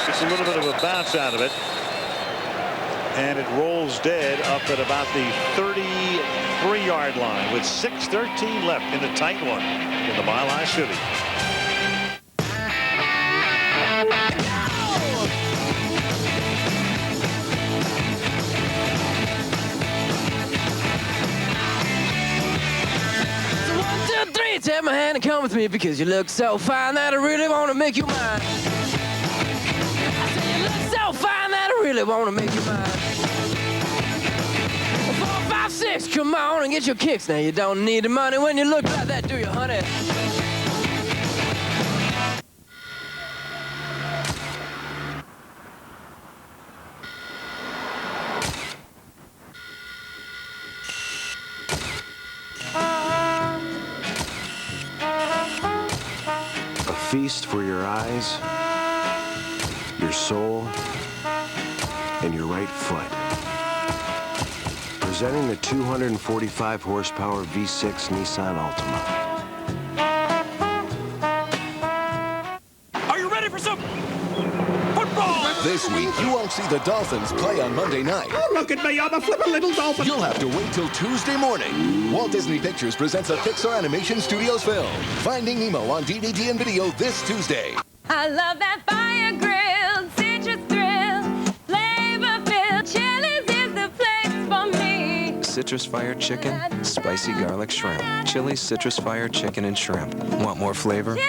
[SPEAKER 1] Just a little bit of a bounce out of it. And it rolls dead up at about the 33-yard line with 6:13 left in the tight one in the Mile High City.
[SPEAKER 4] So 1, 2, 3, take my hand and come with me because you look so fine that I really want to make you mine. I said you look so fine that I really want to make you mine. 4, 5, 6, come on and get your kicks. Now you don't need the money when you look like that, do you, honey?
[SPEAKER 7] A feast for your eyes, your soul, and your right foot. Presenting the 245 horsepower V6 Nissan Altima.
[SPEAKER 3] This week, you won't see the Dolphins play on Monday night.
[SPEAKER 5] Oh, look at me, I'm a flippin' little dolphin.
[SPEAKER 3] You'll have to wait till Tuesday morning. Walt Disney Pictures presents a Pixar Animation Studios film, Finding Nemo, on DVD and video this Tuesday.
[SPEAKER 6] I love that fire grill, citrus thrill, flavor-filled. Chili's is the place for me.
[SPEAKER 20] Citrus fire chicken, spicy garlic shrimp. Chili's citrus fire chicken and shrimp. Want more flavor?
[SPEAKER 6] Chili's.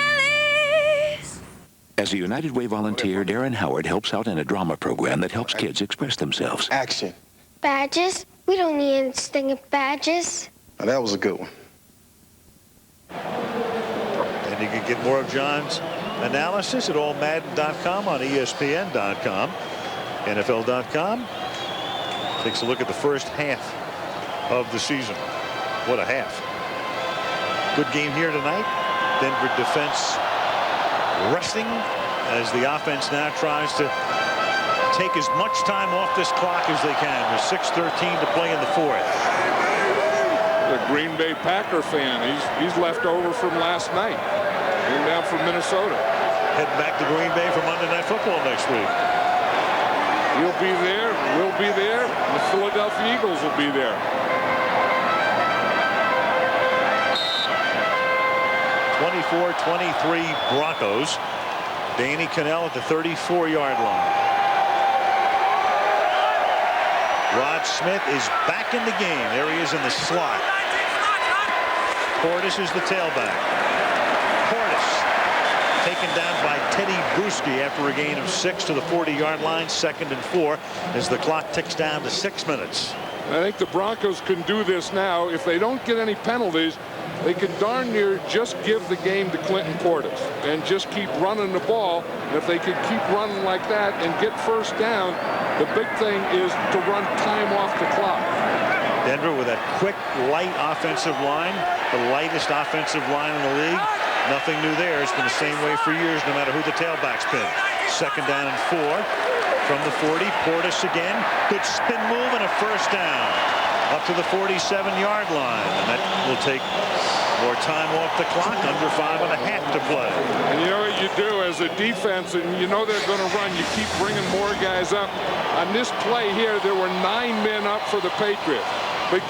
[SPEAKER 9] As a United Way volunteer, Darren Howard helps out in a drama program that helps kids express themselves.
[SPEAKER 18] Action.
[SPEAKER 25] Badges? We don't need any stinking badges.
[SPEAKER 18] Now, that was a good one.
[SPEAKER 1] And you can get more of John's analysis at allmadden.com, on ESPN.com, NFL.com. Takes a look at the first half of the season. What a half. Good game here tonight. Denver defense resting as the offense now tries to take as much time off this clock as they can with 6:13 to play in the fourth.
[SPEAKER 2] The Green Bay Packer fan, he's left over from last night. Came down from Minnesota.
[SPEAKER 1] Heading back to Green Bay for Monday Night Football next week.
[SPEAKER 2] He'll be there. We'll be there. The Philadelphia Eagles will be there.
[SPEAKER 1] 24-23 Broncos. Danny Cannell at the 34-yard line. Rod Smith is back in the game. There he is in the slot. Portis is the tailback. Portis taken down by Teddy Bruschi after a gain of 6 to the 40-yard line. 2nd and 4 as the clock ticks down to 6 minutes.
[SPEAKER 2] I think the Broncos can do this now. If they don't get any penalties, they can darn near just give the game to Clinton Portis and just keep running the ball. And if they can keep running like that and get first down, the big thing is to run time off the clock.
[SPEAKER 1] Denver with that quick, light offensive line, the lightest offensive line in the league. Nothing new there. It's been the same way for years, no matter who the tailback's been. 2nd down and 4 from the 40. Portis again. Good spin move and a first down up to the 47-yard line. And that will take more time off the clock. Under 5.5 to play.
[SPEAKER 2] And you know what you do as a defense, and you know they're going to run. You keep bringing more guys up. On this play here, there were 9 men up for the Patriots. But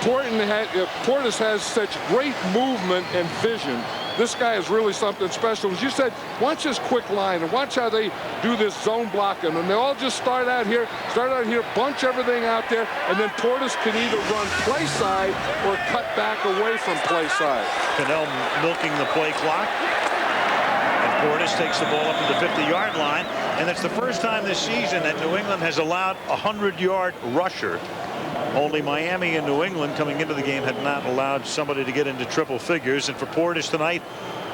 [SPEAKER 2] Portis has such great movement and vision. This guy is really something special. As you said, watch this quick line and watch how they do this zone blocking. And they all just start out here, bunch everything out there, and then Portis can either run play side or cut back away from play side.
[SPEAKER 1] Cannell milking the play clock. And Portis takes the ball up to the 50-yard line. And it's the first time this season that New England has allowed a 100-yard rusher. Only Miami and New England coming into the game had not allowed somebody to get into triple figures. And for Portis tonight,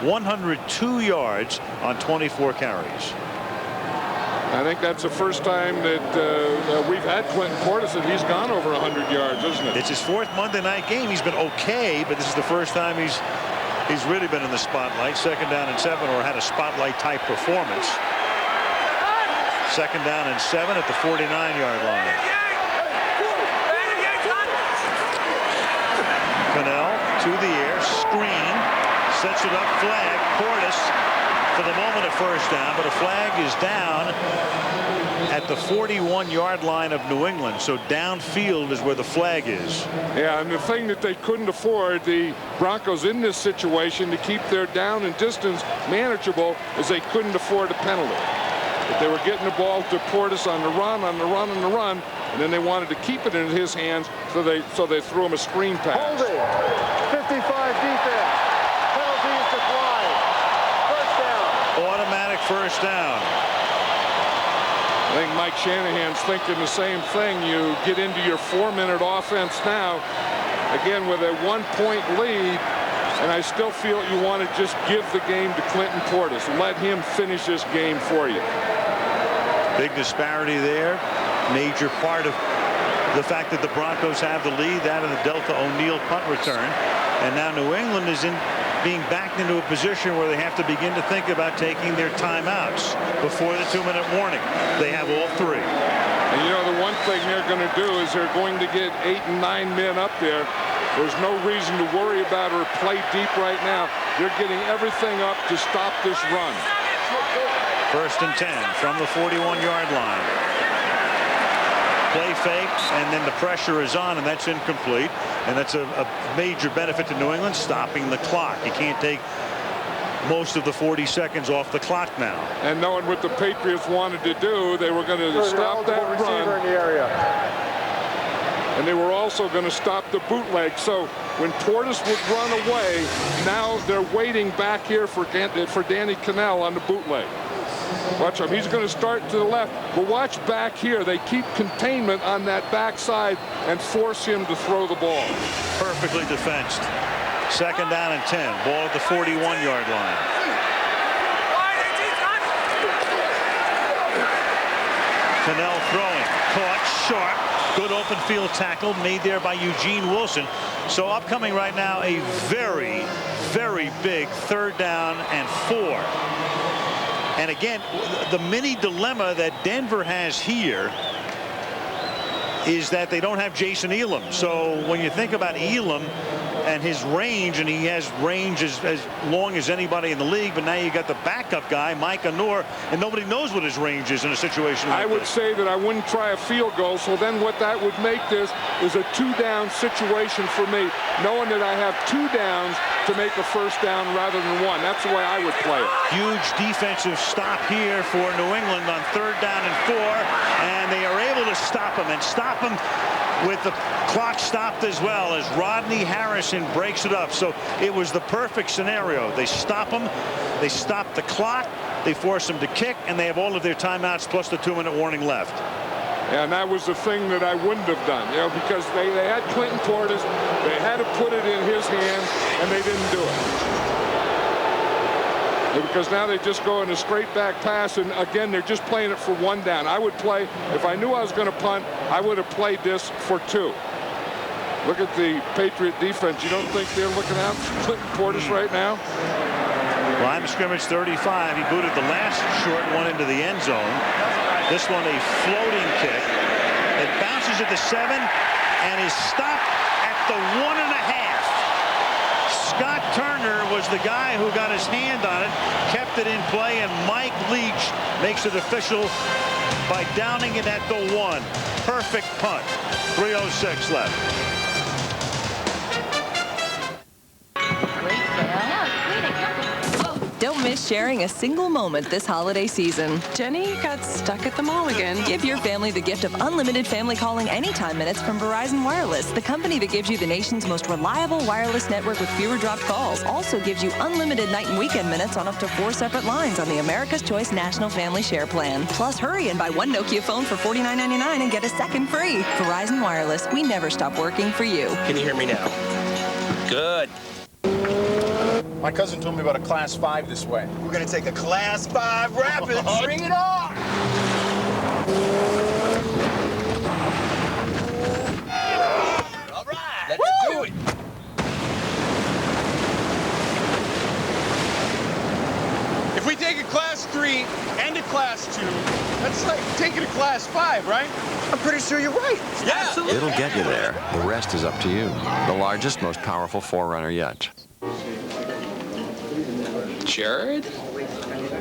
[SPEAKER 1] 102 yards on 24 carries.
[SPEAKER 2] I think that's the first time that we've had Clinton Portis and he's gone over 100 yards, isn't it?
[SPEAKER 1] It's his 4th Monday night game. He's been okay, but this is the first time he's really been in the spotlight. 2nd down and 7, or had a spotlight type performance. 2nd down and 7 at the 49-yard line. Cannell to the air, screen, sets it up, flag. Portis for the moment a first down, but a flag is down at the 41-yard line of New England. So downfield is where the flag is.
[SPEAKER 2] Yeah, and the thing that they couldn't afford, the Broncos in this situation, to keep their down and distance manageable, is they couldn't afford a penalty. But they were getting the ball to Portis on the run, and then they wanted to keep it in his hands, so they threw him a screen pass.
[SPEAKER 8] Holding. 55 defense. Penalty is declined. First down.
[SPEAKER 1] Automatic first down.
[SPEAKER 2] I think Mike Shanahan's thinking the same thing. You get into your 4-minute offense now, again with a 1-point lead, and I still feel you want to just give the game to Clinton Portis. Let him finish this game for you.
[SPEAKER 1] Big disparity there. Major part of the fact that the Broncos have the lead, that of the Delta O'Neal punt return. And now New England is being backed into a position where they have to begin to think about taking their timeouts before the 2-minute warning. They have all 3.
[SPEAKER 2] And you know, the one thing they're going to do is they're going to get 8 and 9 men up there. There's no reason to worry about or play deep right now. They're getting everything up to stop this run.
[SPEAKER 1] First and 10 from the 41-yard line. Play fake, and then the pressure is on, and that's incomplete. And that's a major benefit to New England, stopping the clock. You can't take most of the 40 seconds off the clock now. And knowing what the Patriots wanted to do, they were going to stop that run.
[SPEAKER 8] In the area.
[SPEAKER 2] And they were also going to stop the bootleg. So when Portis would run away, now they're waiting back here for Danny Cannell on the bootleg. Watch him. He's going to start to the left. But watch back here. They keep containment on that backside and force him to throw the ball. Perfectly defensed. Second down and 10. Ball at the 41-yard line. Cannell throwing. Caught sharp. Good open field tackle made there by Eugene Wilson. So upcoming right now a very, very big third down and 4. And again, the mini dilemma that Denver has here is that they don't have Jason Elam. So when you think about Elam and his range, and he has range as long as anybody in the league, but now you got the backup guy, Micah Noor, and nobody knows what his range is in a situation like this. I would say that I wouldn't try a field goal, so then what that would make this is a 2-down situation for me, knowing that I have 2 downs to make a first down rather than 1. That's the way I would play it. Huge defensive stop here for New England on third down and 4, and they are able to stop him with the clock stopped as well as Rodney Harrison breaks it up. So it was the perfect scenario. They stop him, they stop the clock, they force him to kick, and they have all of their timeouts plus the 2-minute warning left. And that was the thing that I wouldn't have done, because they had Clinton Portis, they had to put it in his hands, and they didn't do it. Because now they just go in a straight back pass, and again they're just playing it for 1 down. I would play, if I knew I was going to punt, I would have played this for 2. Look at the Patriot defense. You don't think they're looking out for Clinton Portis right now? Line of scrimmage 35. He booted the last short one into the end zone. This one a floating kick. It bounces at the 7 and is stopped at the 1.5. Scott Turner was the guy who got his hand on it, kept it in play, and Mike Leach makes it official by downing it at the 1. Perfect punt. 3:06 left.
[SPEAKER 6] Don't miss sharing a single moment this holiday season. Jenny got stuck at the mall again. Give your family the gift of unlimited family calling anytime minutes from Verizon Wireless, the company that gives you the nation's most reliable wireless network with fewer dropped calls. Also gives you unlimited night and weekend minutes on up to 4 separate lines on the America's Choice National Family Share Plan. Plus, hurry and buy 1 Nokia phone for $49.99 and get a second free. Verizon Wireless, we never stop working for you.
[SPEAKER 10] Can you hear me now? Good. My cousin told me about a Class 5 this way. We're going to take a Class 5 Rapid. Bring it on! All right, let's do it. If we take a Class 3 and a Class 2, that's like taking a Class 5, right? I'm pretty sure you're right. Yeah, absolutely.
[SPEAKER 20] It'll get you there. The rest is up to you. The largest, most powerful forerunner yet.
[SPEAKER 12] Jared?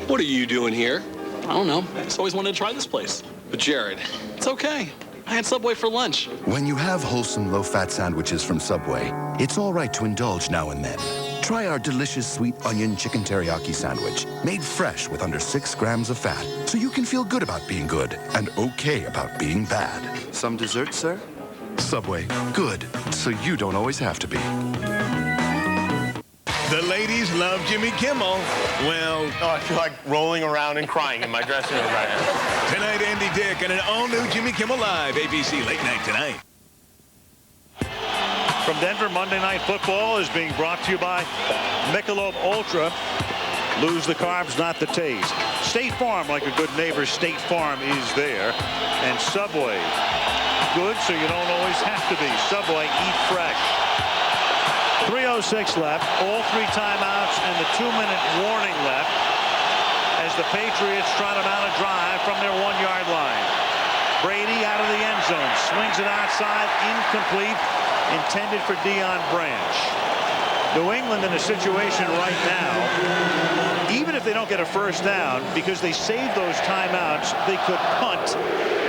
[SPEAKER 12] What are you doing here? I don't know. Just always wanted to try this place. But Jared, it's okay. I had Subway for lunch.
[SPEAKER 14] When you have wholesome, low-fat sandwiches from Subway, it's all right to indulge now and then. Try our delicious sweet onion chicken teriyaki sandwich, made fresh with under 6 grams of fat, so you can feel good about being good and okay about being bad.
[SPEAKER 20] Some dessert, sir?
[SPEAKER 14] Subway, good, so you don't always have to be.
[SPEAKER 15] The ladies love Jimmy Kimmel. Well,
[SPEAKER 18] I feel like rolling around and crying in my dressing room right now.
[SPEAKER 15] Tonight, Andy Dick and an all-new Jimmy Kimmel Live, ABC Late Night Tonight.
[SPEAKER 1] From Denver, Monday Night Football is being brought to you by Michelob Ultra. Lose the carbs, not the taste. State Farm, like a good neighbor, State Farm is there. And Subway, good so you don't always have to be. Subway, eat fresh. 3:06 left, all 3 timeouts and the 2-minute warning left as the Patriots try to mount a drive from their 1-yard line. Brady out of the end zone, swings it outside, incomplete, intended for Deion Branch. New England in a situation right now, even if they don't get a first down, because they save those timeouts, they could punt,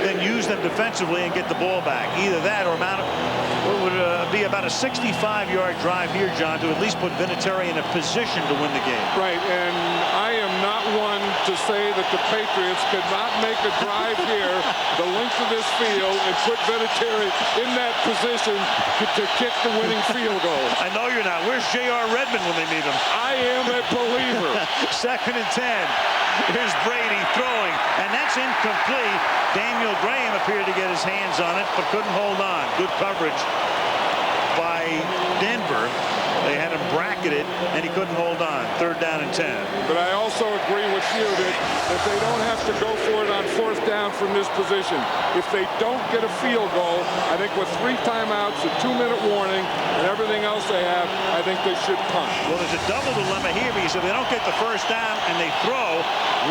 [SPEAKER 1] then use them defensively and get the ball back. Either that or it would be about a 65-yard drive here, John, to at least put Vinatieri in a position to win the game.
[SPEAKER 2] Right, and I am not one to say that the Patriots could not make a drive here the length of this field and put Vinatieri in that position to kick the winning field goal.
[SPEAKER 1] I know you're not. Where's J.R. Redmond when they meet him?
[SPEAKER 2] I am a believer.
[SPEAKER 1] 2nd and 10. Here's Brady throwing, and that's incomplete. Daniel Graham appeared to get his hands on it, but couldn't hold on. Good coverage by Denver. They had him bracketed, and he couldn't hold on. 3rd down and 10.
[SPEAKER 2] But I also agree with you that they don't have to go for it on 4th down from this position. If they don't get a field goal, I think with 3 timeouts, a 2-minute warning, and everything else they have, I think they should punt.
[SPEAKER 1] Well, there's a double dilemma here, because if they don't get the first down and they throw,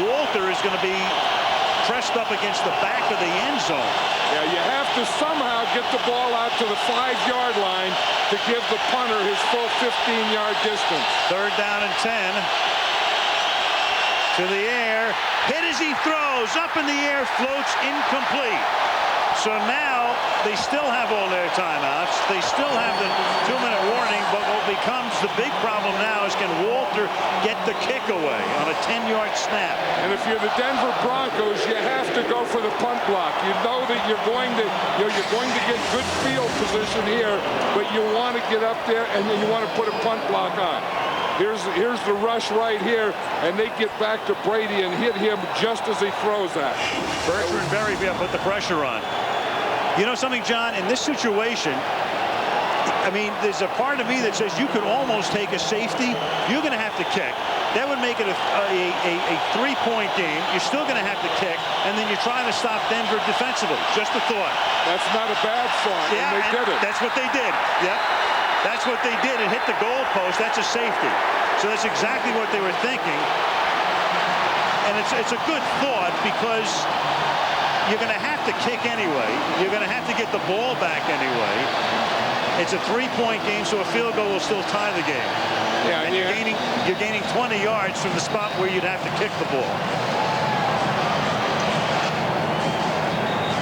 [SPEAKER 1] Walter is going to be pressed up against the back of the end zone.
[SPEAKER 2] Yeah, you have to somehow get the ball out to the 5-yard line to give the punter his full 15-yard distance.
[SPEAKER 1] 3rd down and 10. To the air. Hit as he throws. Up in the air. Floats incomplete. So now they still have all their timeouts. They still have the 2-minute warning, but what becomes the big problem now is can Walter get the kick away on a 10-yard snap?
[SPEAKER 2] And if you're the Denver Broncos, you have to go for the punt block. You know that you're going to get good field position here, but you want to get up there and then you want to put a punt block on. Here's the rush right here, and they get back to Brady and hit him just as he throws that.
[SPEAKER 1] Bertrand Berry put the pressure on. You know something, John? In this situation, I mean, there's a part of me that says you could almost take a safety. You're going to have to kick. That would make it a 3-point game. You're still going to have to kick, and then you're trying to stop Denver defensively. Just a thought.
[SPEAKER 2] That's not a bad thought,
[SPEAKER 1] yeah,
[SPEAKER 2] and they did it.
[SPEAKER 1] That's what they did. Yep. That's what they did. It hit the goalpost. That's a safety. So that's exactly what they were thinking. And it's a good thought because you're going to have to kick anyway. You're going to have to get the ball back anyway. It's a 3-point game, so a field goal will still tie the game.
[SPEAKER 2] Yeah,
[SPEAKER 1] and you're gaining 20 yards from the spot where you'd have to kick the ball.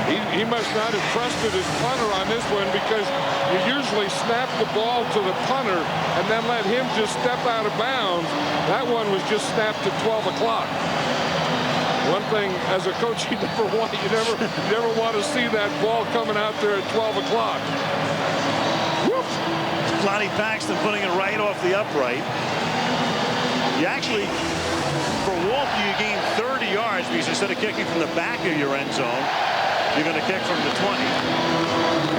[SPEAKER 2] He must not have trusted his punter on this one, because you usually snap the ball to the punter and then let him just step out of bounds. That one was just snapped to 12 o'clock. One thing, as a coach, you never want to see that ball coming out there at 12 o'clock.
[SPEAKER 1] Whoop! Lonnie Paxton putting it right off the upright. You actually, for Walter, you gain 30 yards because instead of kicking from the back of your end zone, you're going to kick from the 20.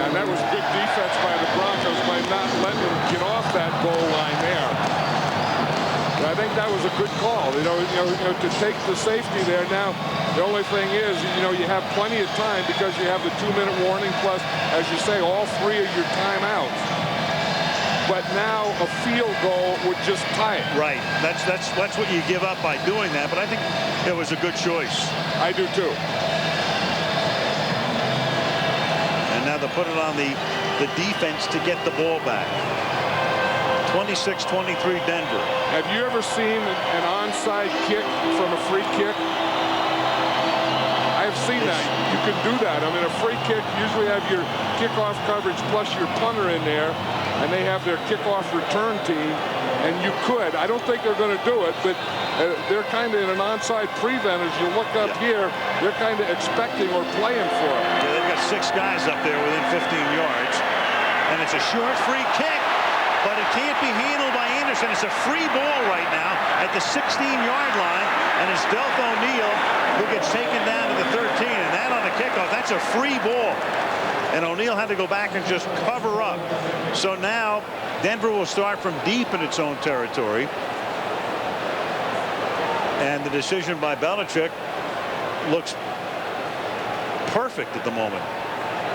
[SPEAKER 2] And that was good defense by the Broncos by not letting him get off that goal line there. I think that was a good call, you know, to take the safety there. Now, the only thing is, you have plenty of time because you have the 2-minute warning plus, as you say, all 3 of your timeouts. But now a field goal would just tie it.
[SPEAKER 1] Right. That's what you give up by doing that. But I think it was a good choice.
[SPEAKER 2] I do too.
[SPEAKER 1] And now they put it on the defense to get the ball back. 26-23 Denver.
[SPEAKER 2] Have you ever seen an onside kick from a free kick? I've seen that. You can do that. I mean, a free kick, you usually have your kickoff coverage plus your punter in there, and they have their kickoff return team, and you could. I don't think they're going to do it, but they're kind of in an onside prevent. As you look up here, they're kind of expecting or playing for it.
[SPEAKER 1] Yeah, they've got 6 guys up there within 15 yards, and it's a short free kick, but it can't be handled by Anderson. It's a free ball right now at the 16-yard line, and it's Delph O'Neal who gets taken down to the 13, and that on the kickoff, that's a free ball. And O'Neal had to go back and just cover up. So now Denver will start from deep in its own territory. And the decision by Belichick looks perfect at the moment.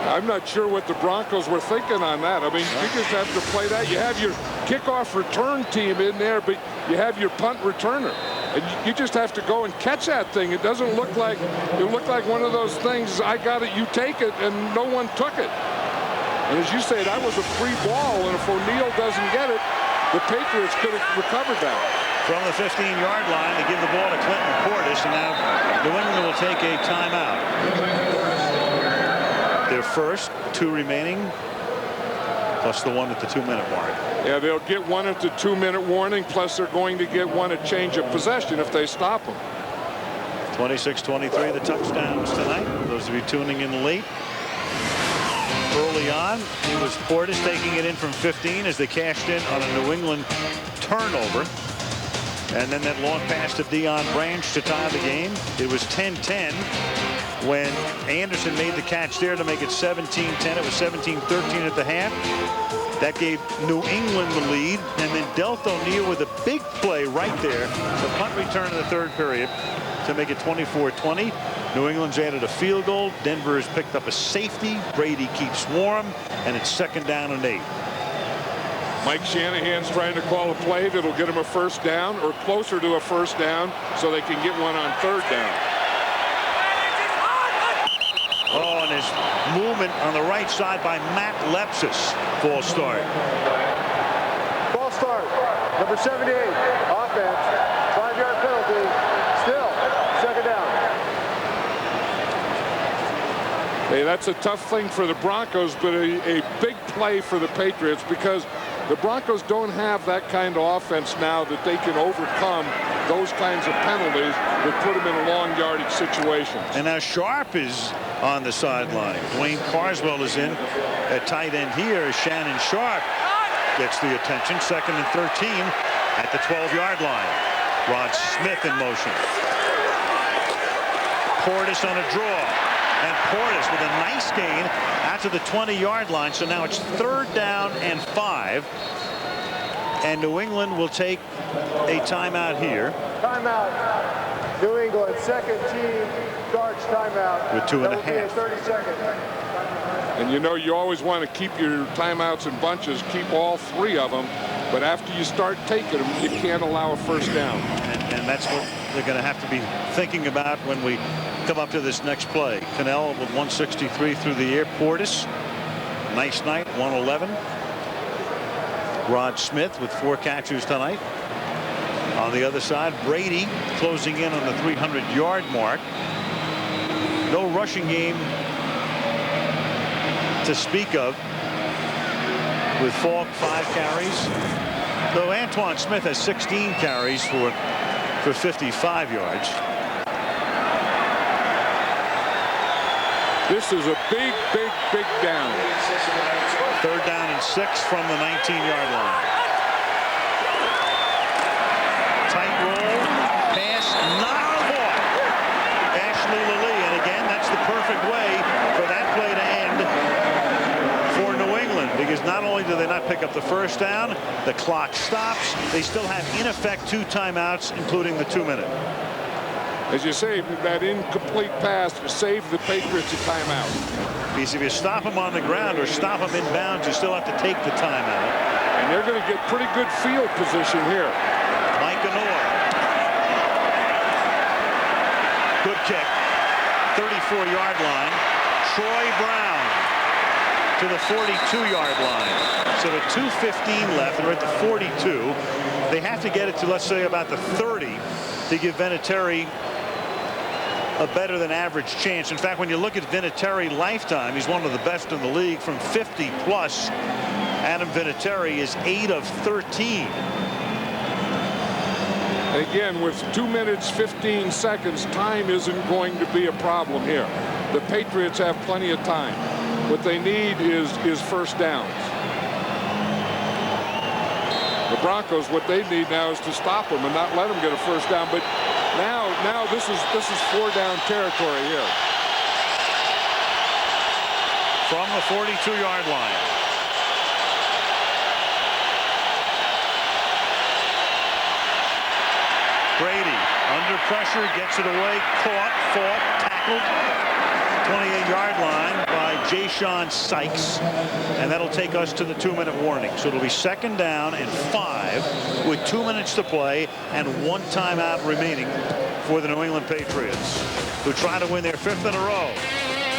[SPEAKER 2] I'm not sure what the Broncos were thinking on that. I mean, you just have to play that. You have your kickoff return team in there, but you have your punt returner. And you just have to go and catch that thing. It doesn't look like, one of those things, I got it, you take it, and no one took it. And as you say, that was a free ball, and if O'Neal doesn't get it, the Patriots could have recovered that.
[SPEAKER 1] From the 15-yard line, they give the ball to Clinton Portis, and now New England will take a timeout. Their first, 2 remaining, plus the one at the 2-minute mark.
[SPEAKER 2] Yeah, they'll get one at the 2-minute warning, plus they're going to get one at change of possession if they stop them.
[SPEAKER 1] 26-23, the touchdowns tonight. Those of you tuning in late. Early on, it was Portis taking it in from 15 as they cashed in on a New England turnover. And then that long pass to Deion Branch to tie the game. It was 10-10 when Anderson made the catch there to make it 17-10. It was 17-13 at the half. That gave New England the lead. And then Delth O'Neal with a big play right there. The punt return in the third period to make it 24-20. New England's added a field goal. Denver has picked up a safety. Brady keeps warm. And it's 2nd down and 8.
[SPEAKER 2] Mike Shanahan's trying to call a play that'll get him a first down or closer to a first down so they can get one on 3rd down.
[SPEAKER 1] Oh, and his movement on the right side by Matt Lepsis. False start.
[SPEAKER 8] False start. Number 78. Offense. 5-yard penalty. Still 2nd down.
[SPEAKER 2] Hey, that's a tough thing for the Broncos, but a big play for the Patriots because the Broncos don't have that kind of offense now that they can overcome those kinds of penalties that put them in a long yardage situation.
[SPEAKER 1] And now Sharp is on the sideline. Dwayne Carswell is in at tight end here as Shannon Sharp gets the attention. 2nd and 13 at the 12-yard line. Rod Smith in motion. Portis on a draw. And Portis with a nice gain out to the 20-yard line. So now it's 3rd down and 5. And New England will take a timeout here.
[SPEAKER 8] Timeout. New England, 2nd team starts timeout.
[SPEAKER 1] With 2.5.
[SPEAKER 8] 30 seconds.
[SPEAKER 2] And you know you always want to keep your timeouts in bunches, keep all 3 of them. But after you start taking them, you can't allow a first down.
[SPEAKER 1] And that's what they're going to have to be thinking about when we come up to this next play. Cannell with 163 through the air. Portis, nice night, 111. Rod Smith with 4 catches tonight. On the other side, Brady closing in on the 300-yard mark. No rushing game to speak of with Falk 5 carries. Though Antoine Smith has 16 carries for 55 yards.
[SPEAKER 2] This is a big down.
[SPEAKER 1] 3rd down and 6 from the 19-yard line. Tight roll, pass, knocked off. Ashley Lilly, and again, that's the perfect way for that play to end for New England, because not only do they not pick up the first down, the clock stops. They still have, in effect, 2 timeouts, including the 2-minute.
[SPEAKER 2] As you say, that incomplete pass saved the Patriots a timeout.
[SPEAKER 1] Because if you stop them on the ground or stop them inbounds, you still have to take the timeout.
[SPEAKER 2] And they're going to get pretty good field position here.
[SPEAKER 1] Mike Anor. Good kick. 34-yard line. Troy Brown to the 42-yard line. So with 2:15 left, they're at the 42. They have to get it to, let's say, about the 30 to give Vinatieri a better than average chance. In fact, when you look at Vinatieri lifetime, he's one of the best in the league from 50 plus. Adam Vinatieri is 8 of 13.
[SPEAKER 2] Again, with 2 minutes 15 seconds, time isn't going to be a problem here. The Patriots have plenty of time. What they need is first downs. The Broncos, what they need now is to stop them and not let them get a first down. But now this is 4-down territory here.
[SPEAKER 1] From the 42-yard line. Brady under pressure, gets it away, caught, fought, tackled. 28-yard line by Ja'Shawn Sykes, and that'll take us to the 2-minute warning. So it'll be 2nd down and 5 with 2 minutes to play and 1 timeout remaining for the New England Patriots, who try to win their 5th in a row,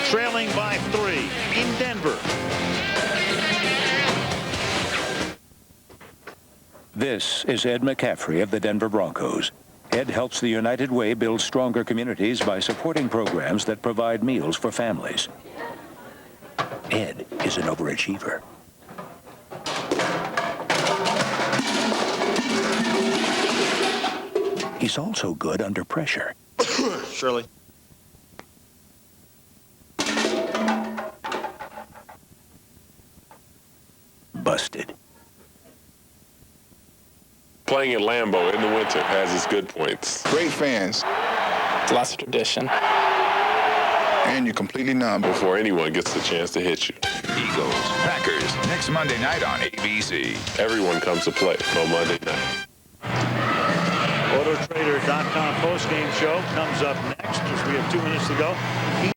[SPEAKER 1] trailing by 3 in Denver.
[SPEAKER 9] This is Ed McCaffrey of the Denver Broncos. Ed helps the United Way build stronger communities by supporting programs that provide meals for families. Ed is an overachiever. He's also good under pressure.
[SPEAKER 10] Shirley.
[SPEAKER 9] Busted.
[SPEAKER 13] Playing at Lambeau in the winter has its good points.
[SPEAKER 16] Great fans.
[SPEAKER 12] Lots of tradition.
[SPEAKER 16] And you're completely numb
[SPEAKER 13] before anyone gets the chance to hit you.
[SPEAKER 17] Eagles, Packers, next Monday night on ABC.
[SPEAKER 13] Everyone comes to play on Monday night.
[SPEAKER 1] AutoTrader.com postgame show comes up next as we have 2 minutes to go. He